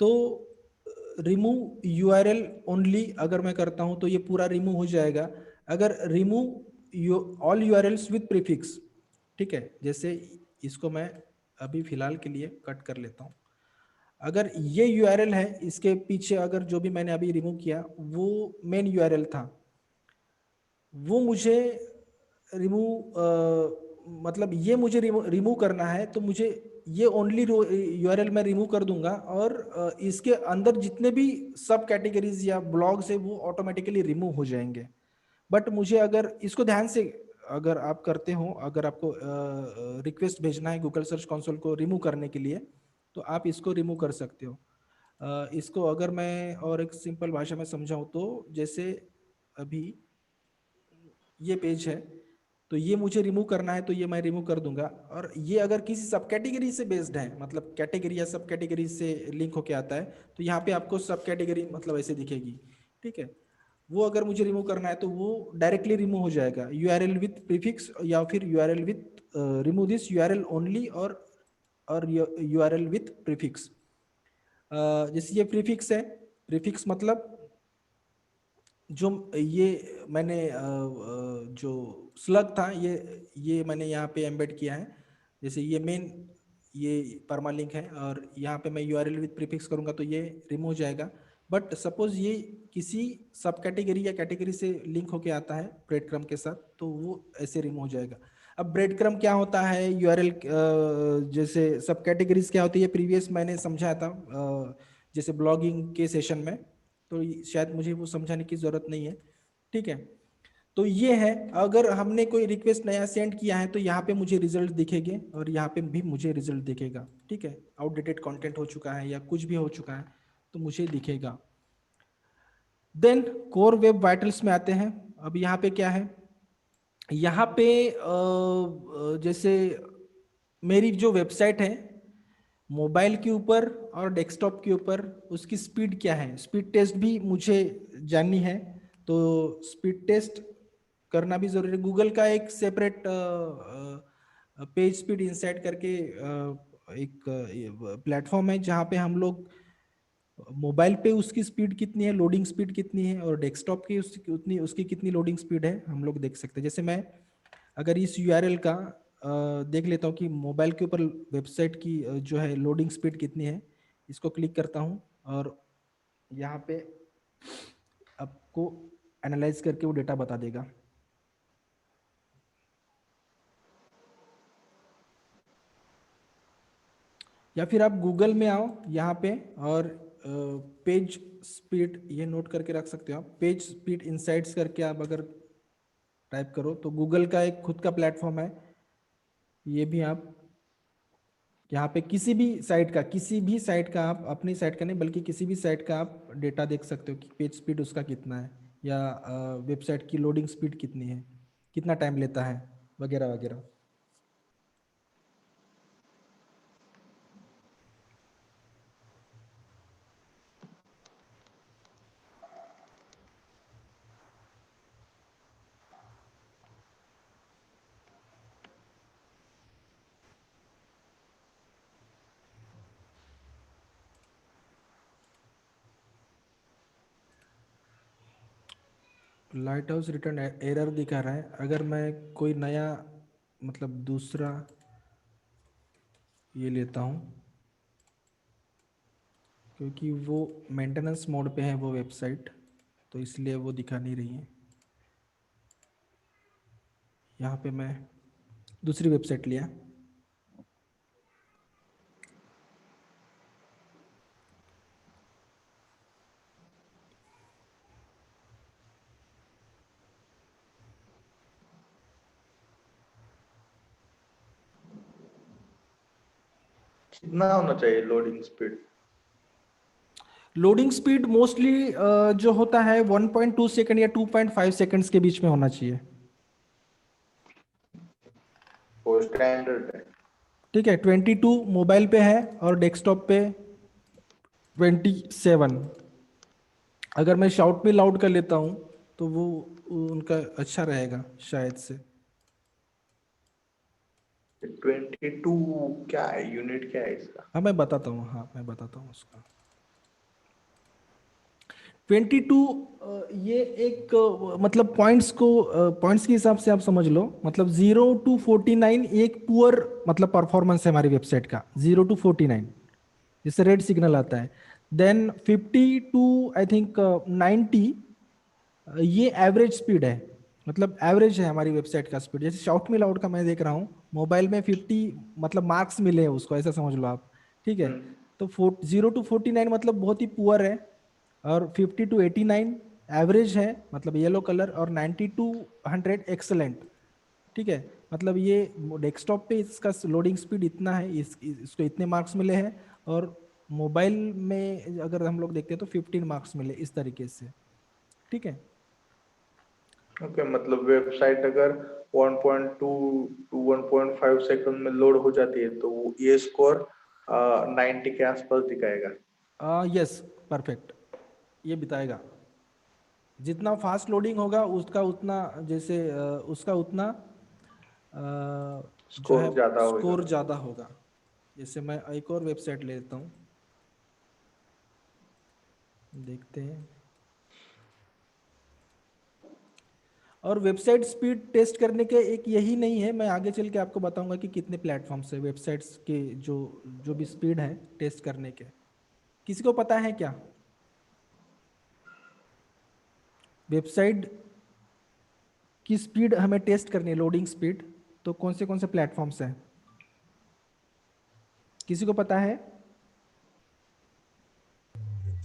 तो रिमूव यूआरएल ओनली अगर मैं करता हूं तो ये पूरा रिमूव हो जाएगा। अगर remove all URLs with prefix, ठीक है, जैसे इसको मैं अभी फिलहाल के लिए कट कर लेता हूं। अगर ये यूआरएल है, इसके पीछे अगर जो भी मैंने अभी रिमूव किया वो मेन यूआरएल था, वो मुझे मतलब ये मुझे रिमूव करना है, तो मुझे ये ओनली यूआरएल मैं रिमूव कर दूंगा, और इसके अंदर जितने भी सब कैटेगरीज या ब्लॉग्स है वो ऑटोमेटिकली रिमूव हो जाएंगे। बट मुझे अगर इसको ध्यान से अगर आप करते हो, अगर आपको रिक्वेस्ट भेजना है गूगल सर्च कंसोल को रिमूव करने के लिए, तो आप इसको रिमूव कर सकते हो। इसको अगर मैं और एक सिंपल भाषा में समझाऊं तो, जैसे अभी ये पेज है, तो ये मुझे रिमूव करना है तो ये मैं रिमूव कर दूंगा। और ये अगर किसी सब कैटेगरी से बेस्ड है, मतलब कैटेगरी या सब कैटेगरी से लिंक होके आता है, तो यहाँ पे आपको सब कैटेगरी मतलब ऐसे दिखेगी, ठीक है। वो अगर मुझे रिमूव करना है तो वो डायरेक्टली रिमूव हो जाएगा यूआरएल विथ प्रीफिक्स, या फिर URL with remove this URL only, और यूआरएल विथ प्रीफिक्स। जैसे ये प्रीफिक्स है, प्रीफिक्स मतलब जो ये मैंने जो स्लग था ये मैंने यहाँ पे एम्बेड किया है। जैसे ये मेन ये परमालिंक है और यहाँ पे मैं यूआरएल विद प्रीफिक्स करूँगा तो ये रिमूव हो जाएगा। बट सपोज ये किसी सब कैटेगरी या कैटेगरी से लिंक होके आता है ब्रेड क्रम के साथ तो वो ऐसे रिमूव हो जाएगा। अब ब्रेड क्रम क्या होता है, यूआरएल जैसे सब कैटेगरीज क्या होती है प्रीवियस मैंने समझाया था जैसे ब्लॉगिंग के सेशन में, तो शायद मुझे वो समझाने की जरूरत नहीं है। ठीक है, तो ये है अगर हमने कोई रिक्वेस्ट नया सेंड किया है तो यहाँ पे मुझे रिजल्ट दिखेंगे और यहाँ पे भी मुझे रिजल्ट दिखेगा। ठीक है, आउटडेटेड कंटेंट हो चुका है या कुछ भी हो चुका है तो मुझे दिखेगा। देन कोर वेब वाइटल्स में आते हैं। अब यहाँ पे क्या है, यहाँ पे जैसे मेरी जो वेबसाइट है मोबाइल के ऊपर और डेस्कटॉप के ऊपर उसकी स्पीड क्या है, स्पीड टेस्ट भी मुझे जाननी है। तो स्पीड टेस्ट करना भी जरूरी है। गूगल का एक सेपरेट पेज स्पीड इंसाइट करके एक प्लेटफॉर्म है जहाँ पे हम लोग मोबाइल पे उसकी स्पीड कितनी है, लोडिंग स्पीड कितनी है और डेस्कटॉप की उसकी कितनी लोडिंग स्पीड है हम लोग देख सकते हैं। जैसे मैं अगर इस यूआरएल का देख लेता हूँ कि मोबाइल के ऊपर वेबसाइट की जो है लोडिंग स्पीड कितनी है, इसको क्लिक करता हूँ और यहाँ पे आपको एनालाइज करके वो डेटा बता देगा। या फिर आप गूगल में आओ यहाँ पे और पेज स्पीड ये नोट करके रख सकते हो आप, पेज स्पीड इनसाइट्स करके आप अगर टाइप करो तो गूगल का एक खुद का प्लेटफॉर्म है। ये भी आप यहाँ पे किसी भी साइट का आप अपनी साइट का नहीं बल्कि किसी भी साइट का आप डेटा देख सकते हो कि पेज स्पीड उसका कितना है या वेबसाइट की लोडिंग स्पीड कितनी है, कितना टाइम लेता है वगैरह वगैरह। लाइट हाउस रिटर्न एरर दिखा रहा है। अगर मैं कोई नया मतलब दूसरा ये लेता हूँ क्योंकि वो मेंटेनेंस मोड पे है वो वेबसाइट तो इसलिए वो दिखा नहीं रही है। यहाँ पे मैं दूसरी वेबसाइट लिया,
कितना होना चाहिए loading speed?
Loading speed mostly जो होता है 1.2 सेकंड या 2.5 सेकंड्स के बीच में होना चाहिए।
वो स्टैंडर्ड है।
ठीक है, 22 मोबाइल पे है और डेस्कटॉप पे 27। अगर मैं शाउट में लाउड कर लेता हूँ तो वो उनका अच्छा रहेगा शायद से।
22 क्या है, यूनिट क्या है इसका?
हाँ मैं बताता हूँ, हाँ मैं बताता हूँ उसका। 22 ये एक मतलब पॉइंट्स के हिसाब से आप समझ लो, मतलब 0 to 49 एक पुअर मतलब परफॉर्मेंस है हमारी वेबसाइट का, 0 to 49 जिससे रेड सिग्नल आता है। देन 50 to आई थिंक 90 ये एवरेज स्पीड है, मतलब एवरेज है हमारी वेबसाइट का स्पीड। जैसे शाउट मी लाउड का मैं देख रहा हूँ मोबाइल में 50 मतलब मार्क्स मिले हैं उसको, ऐसा समझ लो आप। ठीक है, तो 0 to 49 मतलब बहुत ही पुअर है और 50 to 89 एवरेज है मतलब येलो कलर और 90 to 100 एक्सलेंट। ठीक है, मतलब ये डेस्कटॉप पे इसका लोडिंग स्पीड इतना है, इसको इतने मार्क्स मिले हैं और मोबाइल में अगर हम लोग देखते हैं तो 15 मार्क्स मिले इस तरीके से। ठीक है,
ओके, मतलब वेबसाइट अगर 1.2 टू 1.5 सेकंड में लोड हो जाती है तो ये स्कोर 90 के आसपास दिखाएगा।
यस परफेक्ट, ये बताएगा जितना फास्ट लोडिंग होगा उसका उतना जैसे उसका उतना जो है
स्कोर ज्यादा होगा।
स्कोर ज़्यादा होगा। जैसे मैं एक और वेबसाइट लेता हूँ, देखते हैं। और वेबसाइट स्पीड टेस्ट करने के एक यही नहीं है, मैं आगे चल के आपको बताऊंगा कि कितने प्लेटफॉर्म्स है वेबसाइट्स के जो जो भी स्पीड है टेस्ट करने के। किसी को पता है क्या वेबसाइट की स्पीड हमें टेस्ट करनी है, लोडिंग स्पीड, तो कौन से प्लेटफॉर्म्स हैं? किसी को पता है?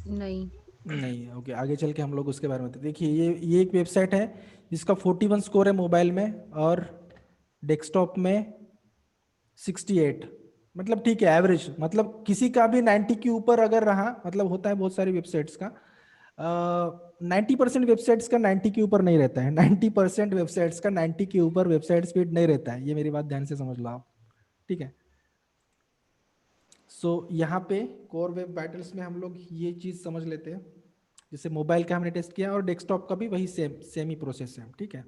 नहीं।
नहीं, ओके, आगे चल के हम लोग उसके बारे में देखिए। ये एक वेबसाइट है जिसका 41 स्कोर है मोबाइल में और डेस्कटॉप में 68, मतलब ठीक है एवरेज, मतलब किसी का भी 90 के ऊपर अगर रहा, मतलब होता है बहुत सारी वेबसाइट्स का 90% वेबसाइट्स का 90 के ऊपर नहीं रहता है, 90% वेबसाइट्स का 90 के ऊपर वेबसाइट स्पीड नहीं रहता है, ये मेरी बात ध्यान से समझ लो आप, ठीक है। सो यहाँ पे कोर वेब वाइटल्स में हम लोग ये चीज समझ लेते हैं, जैसे मोबाइल का हमने टेस्ट किया और डेस्कटॉप का भी वही सेम ही प्रोसेस है, ठीक है।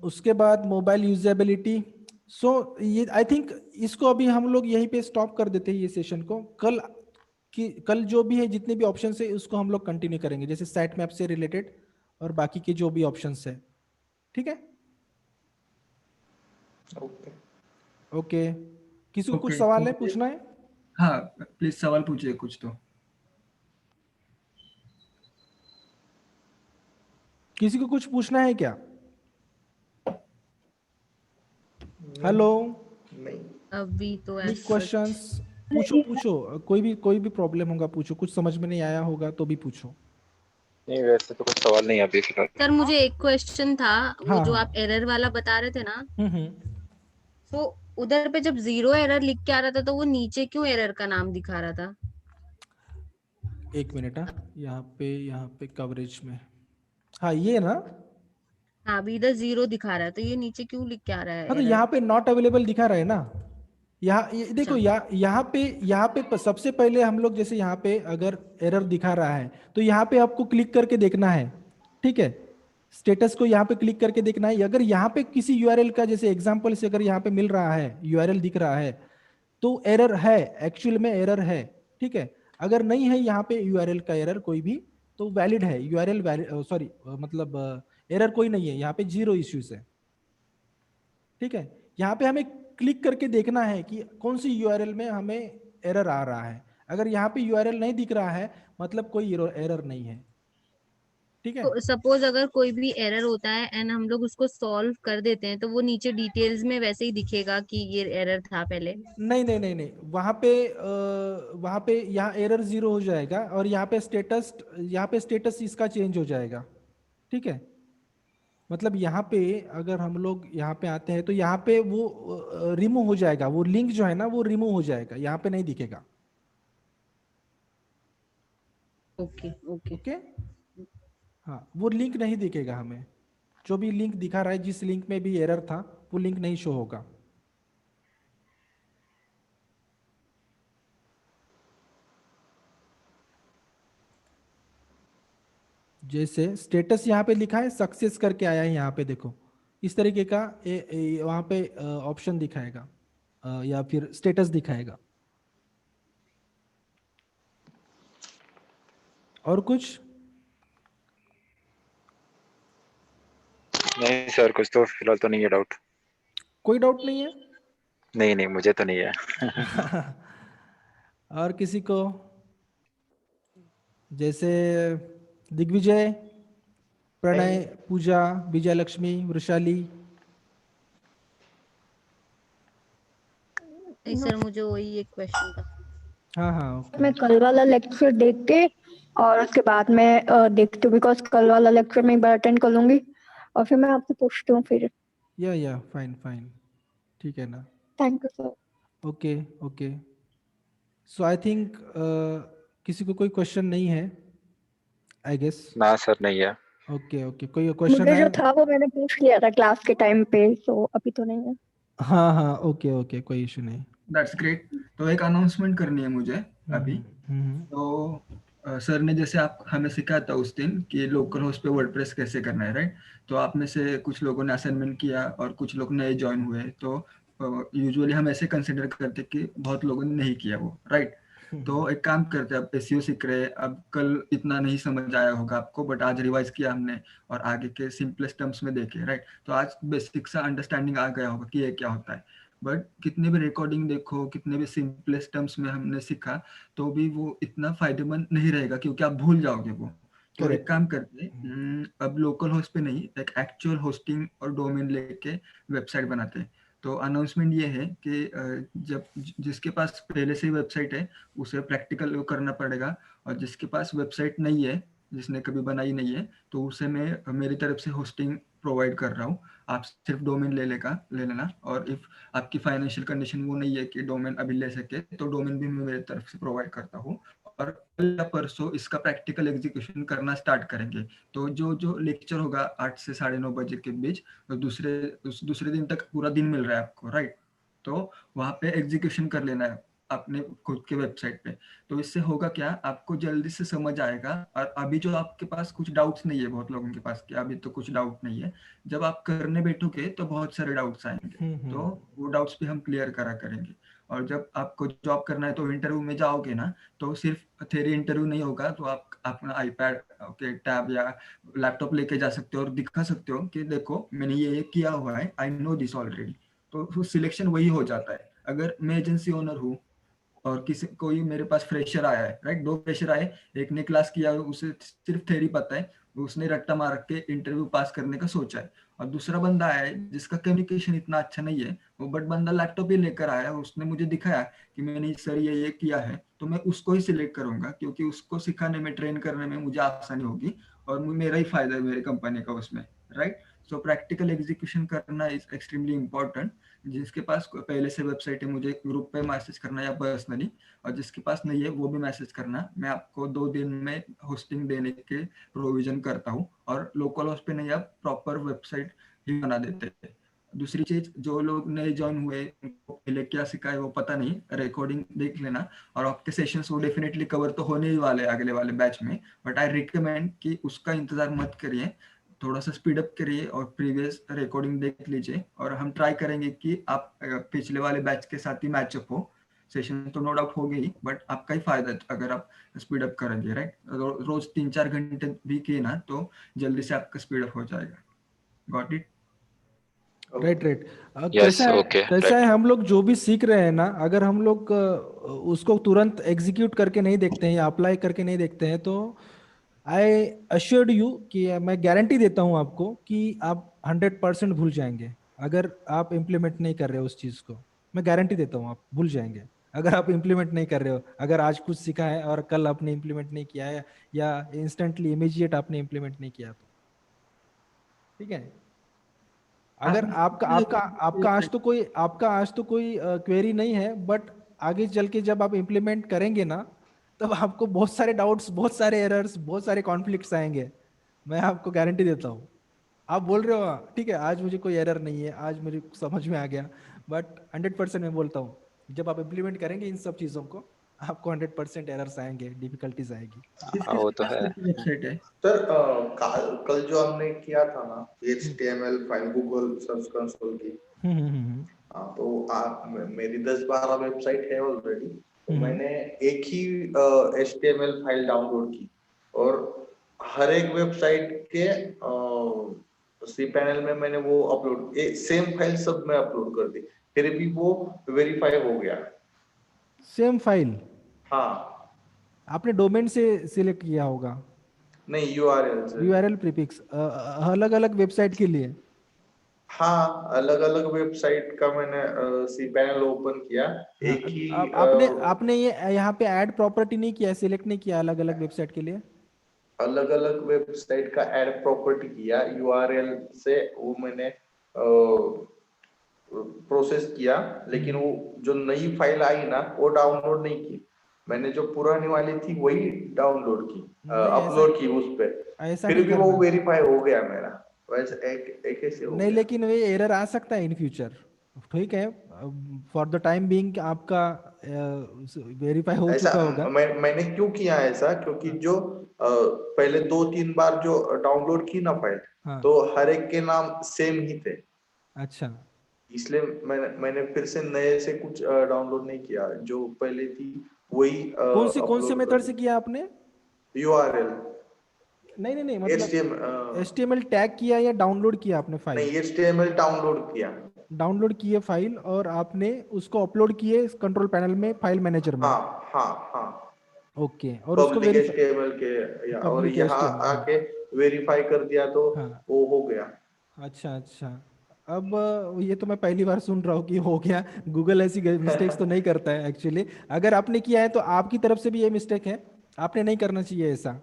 उसके बाद मोबाइल यूजेबिलिटी। सो ये आई थिंक इसको अभी हम लोग यहीं पे स्टॉप कर देते हैं ये सेशन को। कल जो भी है जितने भी ऑप्शंस है उसको हम लोग कंटिन्यू करेंगे, जैसे साइट मैप से रिलेटेड और बाकी के जो भी ऑप्शंस है, ठीक है।
ओके।
ओके, किसी को कुछ
ओके,
सवाल है, पूछना है?
हाँ प्लीज सवाल पूछिए कुछ तो।
किसी को कुछ पूछना है क्या? हेलो,
नहीं।
अभी तो
एनी
as such-
क्वेश्चंस? पूछो, कोई भी प्रॉब्लम होगा पूछो, कुछ समझ में नहीं आया होगा तो भी पूछो।
नहीं वैसे तो कुछ सवाल नहीं है अभी फिलहाल।
सर मुझे एक क्वेश्चन था, वो
हाँ
जो
हाँ,
आप एरर वाला बता रहे थे ना,
हम्म।
तो उधर पे जब 0 एरर लिख के आ रहा था तो वो नीचे क्यों एरर का नाम दिखा रहा था?
एक मिनट, हाँ यहाँ पे कवरेज में, हाँ ये ना,
हाँ अभी इधर 0 दिखा रहा है, तो ये नीचे क्यों लिख के आ रहा है
हाँ तो
एरर?
यहाँ पे नॉट अवेलेबल दिखा रहा है ना। देखो
अच्छा।
यहाँ पे सबसे पहले हम लोग, जैसे यहाँ पे अगर एरर दिखा रहा है तो यहाँ पे आपको क्लिक करके देखना है, ठीक है। स्टेटस को यहाँ पे क्लिक करके देखना है, अगर यहाँ पे किसी यूआरएल का, जैसे एग्जांपल से अगर यहाँ पे मिल रहा है यूआरएल दिख रहा है तो एरर है, एक्चुअल में एरर है, ठीक है। अगर नहीं है यहाँ पे यूआरएल का एरर कोई भी, तो वैलिड है यूआरएल, सॉरी मतलब एरर कोई नहीं है यहाँ पे, 0 इश्यूज है, ठीक है। यहाँ पे हमें क्लिक करके देखना है कि कौन सी यूआरएल में हमें एरर आ रहा है। अगर यहाँ पे यूआरएल नहीं दिख रहा है मतलब कोई एरर नहीं है, ठीक है।
तो सपोज अगर कोई भी एरर होता है एंड हम लोग उसको सॉल्व कर देते हैं, तो वो नीचे डिटेल्स में वैसे ही दिखेगा कि ये एरर था पहले?
नहीं, वहाँ पे यहाँ एरर 0 हो जाएगा और यहाँ पे स्टेटस इसका चेंज हो जाएगा, ठीक है। मतलब यहाँ पे अगर हम लोग यहाँ पे आते हैं तो यहाँ पे वो रिमूव हो जाएगा, वो लिंक जो है ना वो रिमूव हो जाएगा, यहाँ पे नहीं दिखेगा।
Okay okay.
ओके, हाँ वो लिंक नहीं दिखेगा हमें, जो भी लिंक दिखा रहा है, जिस लिंक में भी एरर था वो लिंक नहीं शो होगा। जैसे स्टेटस यहाँ पे लिखा है सक्सेस करके आया है, यहाँ पे देखो इस तरीके का वहाँ पे ऑप्शन दिखाएगा या फिर स्टेटस दिखाएगा। और कुछ?
नहीं सर कुछ तो फिलहाल तो नहीं है डाउट।
कोई डाउट नहीं है?
नहीं मुझे तो नहीं है।
और किसी को? जैसे दिग्विजय, प्रणय, पूजा, विजय लक्ष्मी, वृषाली?
नहीं सर मुझे वही एक क्वेश्चन था।
हाँ okay.
मैं कल वाला लेक्चर देख के और उसके बाद में देखती हूँ, बिकॉज कल वाला लेक्चर मैं एक बार अटेंड कर लूंगी और फिर मैं आपसे पूछती हूँ फिर।
या फाइन, ठीक है ना।
Thank you sir.
Okay so I think किसी को कोई क्वेश्चन नहीं है आई गेस।
ना सर नहीं है।
ओके कोई क्वेश्चन
मुझे
है?
जो था वो मैंने पूछ लिया था क्लास के टाइम पे, तो अभी तो नहीं है।
हाँ ओके कोई इशू नहीं।
That's great. तो एक अनाउंसमेंट करनी है मुझे अभी। तो सर ने जैसे आप हमें सिखाया था उस दिन कि लोकल होस्ट पे वर्डप्रेस कैसे करना है, राइट? तो आप में से कुछ लोगों ने असाइनमेंट किया और कुछ लोग नए ज्वाइन हुए, तो यूजुअली हम ऐसे कंसिडर करते कि बहुत लोगों ने नहीं किया वो, राइट? तो एक काम करते हैं, अब एसईओ सीख रहे हैं, अब कल इतना नहीं समझ आया होगा आपको, बट आज रिवाइज किया हमने और आगे के सिंपलेस्ट टर्म्स में देखे, राइट? तो आज बेसिक सा अंडरस्टैंडिंग आ गया होगा कि ये क्या होता है। बट कितने भी रिकॉर्डिंग देखो, कितने भी सिंपलेस्ट टर्म्स में हमने सीखा, तो भी वो इतना फायदेमंद नहीं रहेगा क्योंकि आप भूल जाओगे वो। तो एक
Correct.
काम करते हैं, अब लोकल होस्ट पे नहीं, एक एक्चुअल होस्टिंग और डोमेन लेके वेबसाइट बनाते हैं। तो अनाउंसमेंट ये है कि जब जिसके पास पहले से ही वेबसाइट है उसे प्रैक्टिकल करना पड़ेगा, और जिसके पास वेबसाइट नहीं है, जिसने कभी बनाई नहीं है, तो उसे मैं मेरी तरफ से होस्टिंग प्रोवाइड कर रहा हूँ। आप सिर्फ डोमेन ले लेना, और इफ आपकी फाइनेंशियल कंडीशन वो नहीं है कि डोमेन अभी ले सके, तो डोमेन भी मैं मेरी तरफ से प्रोवाइड करता हूँ। और कल या परसों इसका प्रैक्टिकल एग्जीक्यूशन करना स्टार्ट करेंगे। तो जो लेक्चर होगा 8 से 9:30 बजे के बीच, तो दूसरे दिन तक पूरा दिन मिल रहा है आपको, राइट? तो वहाँ पे एग्जीक्यूशन कर लेना है अपने खुद के वेबसाइट पे। तो इससे होगा क्या, आपको जल्दी से समझ आएगा। और अभी जो आपके पास कुछ डाउट्स नहीं है, बहुत लोगों के पास कि अभी तो कुछ डाउट नहीं है, जब आप करने बैठोगे तो बहुत सारे डाउट्स आएंगे, तो वो डाउट्स भी हम क्लियर करा करेंगे। और जब आपको जॉब करना है तो इंटरव्यू में जाओगे ना, तो सिर्फ थ्योरी इंटरव्यू नहीं होगा, तो आप अपना आईपैड के टैब या लैपटॉप लेके जा सकते हो और दिखा सकते हो कि देखो मैंने ये किया हुआ है, आई नो दिस ऑलरेडी। तो सिलेक्शन वही हो जाता है। अगर मैं एजेंसी ओनर हूँ और कोई मेरे पास फ्रेशर आया है, राइट? 2 फ्रेशर आए, एक ने क्लास किया, उसे सिर्फ थ्योरी पता है, उसने रट्टा मार के इंटरव्यू पास करने का सोचा है। और दूसरा बंदा आया है जिसका कम्युनिकेशन इतना अच्छा नहीं है, वो बट बंदा लैपटॉप ही लेकर आया, उसने मुझे दिखाया कि मैंने सर ये किया है, तो मैं उसको ही सिलेक्ट करूंगा, क्योंकि उसको सिखाने में, ट्रेन करने में मुझे आसानी होगी और मेरा ही फायदा है मेरे कंपनी का उसमें, राइट? सो प्रैक्टिकल एग्जीक्यूशन करना इज एक्सट्रीमली इंपॉर्टेंट। जिसके पास पहले से वेबसाइट है, मुझे ग्रुप पे मैसेज करना या पर्सनली, और जिसके पास नहीं है वो भी मैसेज करना। मैं आपको 2 दिन में होस्टिंग देने के प्रोविजन करता हूँ, और लोकल होस्ट पे नहीं, आप प्रॉपर वेबसाइट ही बना देते हैं। दूसरी चीज, जो लोग नए ज्वाइन हुए उनको पहले क्या सिखाए वो पता नहीं, रिकॉर्डिंग देख लेना, और आपके सेशंस वो डेफिनेटली कवर तो होने ही वाले अगले वाले बैच में, बट आई रिकमेंड कि उसका इंतजार मत करिए, थोड़ा सा स्पीड अप करिए और प्रीवियस रिकॉर्डिंग देख लीजिए, और हम ट्राई करेंगे कि आप पिछले वाले बैच के साथ ही मैचअप हो। सेशन तो नो डाउट हो गई, बट आपका ही फायदा है अगर आप स्पीड अप करेंगे, राइट? रोज 3-4 घंटे भी किए ना, तो जल्दी से आपका स्पीड अप हो जाएगा। Got it?
Right right.
Yes, okay,
कैसा
right.
है, हम लोग जो भी सीख रहे हैं ना, अगर हम लोग उसको तुरंत एग्जीक्यूट करके नहीं देखते हैं या अप्लाई करके नहीं देखते हैं, तो आई अश्योर्ड यू कि मैं गारंटी देता हूं आपको कि आप 100% भूल जाएंगे। अगर आप इम्प्लीमेंट नहीं कर रहे हो उस चीज को, मैं गारंटी देता हूं आप भूल जाएंगे। अगर आप इम्प्लीमेंट नहीं कर रहे हो, अगर आज कुछ सीखा है और कल आपने इम्प्लीमेंट नहीं किया है, या इंस्टेंटली इमीडिएट आपने इम्प्लीमेंट नहीं किया, तो ठीक है। अगर आपका आज तो कोई क्वेरी नहीं है, बट आगे चल के जब आप इम्प्लीमेंट करेंगे ना, तब आपको बहुत सारे डाउट्स, बहुत सारे एरर्स, बहुत सारे कॉन्फ्लिक्ट्स आएंगे। मैं आपको गारंटी देता हूँ। आप बोल रहे हो ठीक है आज मुझे कोई एरर नहीं है, आज मुझे समझ में आ गया, बट 100% मैं बोलता हूँ जब आप इम्प्लीमेंट करेंगे इन सब चीज़ों को, आपको 100% एरर्स आएंगे, डिफिकल्टीज आएगी।
वो तो है।
वेबसाइट है
सर कल जो हमने किया था ना HTML file Google search console की, तो मेरी 10-12 वेबसाइट है ऑलरेडी, तो मैंने एक ही HTML फाइल डाउनलोड की और हर एक वेबसाइट के cPanel में मैंने वो अपलोड, सेम फाइल सब में अपलोड कर दी, फिर भी वो वेरीफाई हो गया।
Same file?
हाँ।
आपने डोमेन से सिलेक्ट किया होगा?
नहीं, URL से।
URL प्रीफिक्स अलग अलग वेबसाइट के लिए?
हाँ, अलग अलग वेबसाइट का मैंने cPanel ओपन किया, एक ही
आपने ये यहाँ पे ऐड प्रॉपर्टी नहीं किया, सिलेक्ट नहीं किया अलग अलग वेबसाइट के लिए?
अलग अलग वेबसाइट का ऐड प्रॉपर्टी किया, URL से वो मैंने प्रोसेस किया, लेकिन वो जो नई फाइल आई ना वो डाउनलोड नहीं की, मैंने जो पुरानी वाली थी वही डाउनलोड की, अपलोड की उस पे, फिर भी वो वेरीफाई हो गया मेरा। वैसे एक ऐसे हो
नहीं,
गया।
लेकिन वे एरर आ सकता है इन फ्यूचर, ठीक है। फॉर द टाइम बीइंग आपका वेरीफाई हो चुका होगा।
मैंने क्यों किया ऐसा, क्योंकि जो पहले 2-3 बार जो डाउनलोड की ना फाइल, तो हर एक के नाम सेम ही थे।
अच्छा,
इसलिए मैंने फिर से नए से कुछ डाउनलोड नहीं किया, जो पहले थी वही
कौन से मेथड से किया आपने?
URL
नहीं मतलब HTML टैग किया या डाउनलोड किया आपने फाइल?
नहीं, HTML डाउनलोड किया।
डाउनलोड किए फाइल और आपने उसको अपलोड किए कंट्रोल पैनल में फाइल मैनेजर में।
हाँ
ओके, और उसको
पब्लिक HTML के या, और
पब्लिक
यहाँ
HTML,
आके वेरीफाई कर दिया तो
हाँ।
वो हो गया।
अच्छा, अब ये तो मैं पहली बार सुन रहा हूँ कि हो गया। गूगल ऐसी मिस्टेक्स तो नहीं करता है एक्चुअली। अगर आपने किया है तो आपकी तरफ से भी ये मिस्टेक है, आपने नहीं करना चाहिए ऐसा।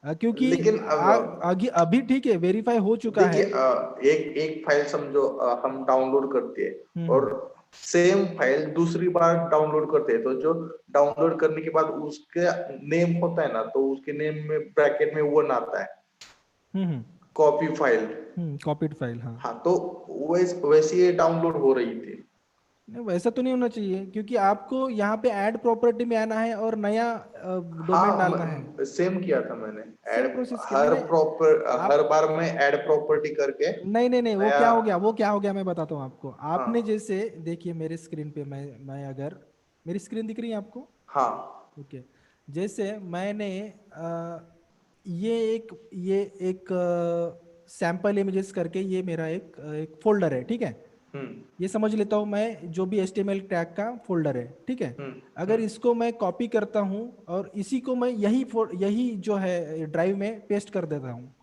क्योंकि
लेकिन अब
अभी ठीक है, वेरीफाई हो चुका है।
देखिए, एक फाइल समझो हम डाउनलोड करते हैं और
हम्म,
सेम फाइल दूसरी बार डाउनलोड करते हैं, तो जो डाउनलोड करने के बाद उसके नेम होता है ना, तो उसके नेम में ब्रैकेट में 1 आता है, कॉपी फाइल।
कॉपीड फाइल, हाँ।
हाँ, तो वैसे ये डाउनलोड हो रही थी।
नहीं, वैसा तो नहीं होना चाहिए, क्योंकि आपको यहाँ पे ऐड प्रॉपर्टी में आना है और नया डोमेन डालना है।
सेम किया था मैंने,
सेम
ऐड
प्रोसेस किया मैंने।
हर
आप
बार में ऐड प्रॉपर्टी करके
नहीं, वो
नया।
क्या हो गया मैं बताता हूँ आपको। आपने
हाँ
जैसे देखिए मेरे स्क्रीन पे, मैं अगर, मेरी स्क्रीन दिख रही है आपको?
हाँ
ओके, जैसे मैंने ये एक सैंपल इमेजेस करके, ये मेरा एक फोल्डर है, ठीक है।
हम्म
ये समझ लेता हूँ मैं, जो भी HTML टैग का फोल्डर है, ठीक है।
हम्म
अगर इसको मैं कॉपी करता हूँ और इसी को मैं यही जो है ड्राइव में पेस्ट कर देता हूँ,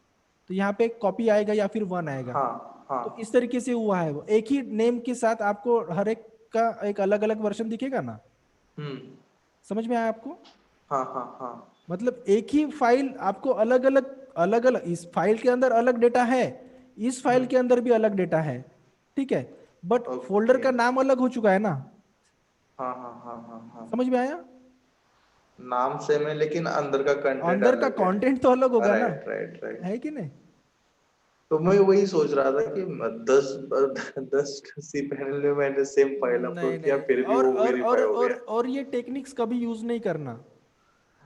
तो यहाँ पे कॉपी आएगा या फिर 1 आएगा।
हाँ हाँ
तो इस तरीके से हुआ है। वो एक ही नेम के साथ आपको हर एक का एक अलग अलग वर्जन दिखेगा ना।
हम्म
समझ में आया आपको?
हाँ
मतलब एक ही फाइल आपको अलग अलग, इस फाइल के अंदर अलग डेटा है, इस फाइल के अंदर भी अलग डेटा है, ठीक है, बट फोल्डर
ओके।
का नाम अलग हो चुका है ना।
हाँ
समझ में आया?
नाम सेम है लेकिन अंदर का कंटेंट
अंदर का
अलग है।
कंटेंट तो अलग होगा ना,
राइट।
है कि नहीं?
तो मैं वही सोच रहा था कि 10 सी पैनल में मैंने सेम फाइल
नहीं
अपलोड किया,
नहीं,
फिर भी
और
वो
और और
वेरीफाई हो
और
गया।
और ये टेक्निक्स कभी यूज नहीं करना।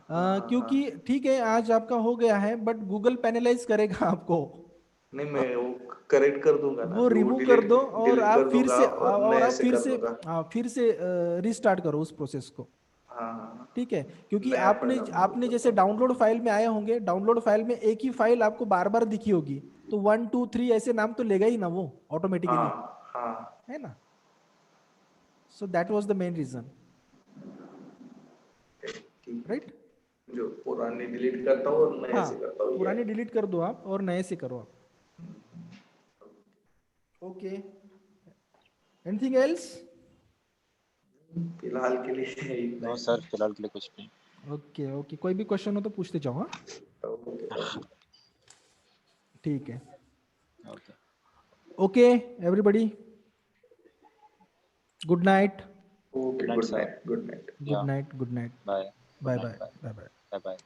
हाँ।
क्योंकि ठीक है आज आपका हो गया है, बट गूगल पेनलाइज करेगा आपको।
नहीं, मैं वो करेक्ट कर दूंगा ना,
वो
जो
रिमूव कर
डिलीट
दो और
डिलीट
आप
कर
फिर
दूंगा
से
और
और
नए
आप
से कर दूंगा।
फिर से रिस्टार्ट करो उस प्रोसेस को,
हाँ,
ठीक है। क्योंकि
नया
आपने
फाइल अपलोड
आपने
करता
जैसे
हूँ।
डाउनलोड फाइल में आए होंगे, डाउनलोड फाइल में एक ही फाइल आपको बार बार दिखी होगी, तो 1 2 3 ऐसे नाम तो लेगा ही ना वो ऑटोमेटिकली,
हाँ
है ना। So that was the main reason,
ठीक है।
राइट।
जो पुरानी डिलीट करता हूँ और नए
हाँ,
से करता हूँ, ये
पुरानी डिलीट कर दो आप और नए से करो आप। Okay, anything else?
फिलहाल के लिए इतना
नो
ही।
सर, फिलहाल के लिए कुछ नहीं।
ओके, कोई भी क्वेश्चन हो तो पूछते जाओ, हाँ।
ओके।
ठीक है,
okay,
okay everybody, good night.
Okay,
good night
good
sir.
Night, good night.
Good
या
night, good night.
Bye, good
bye
night,
bye
bye
bye bye.
Bye bye.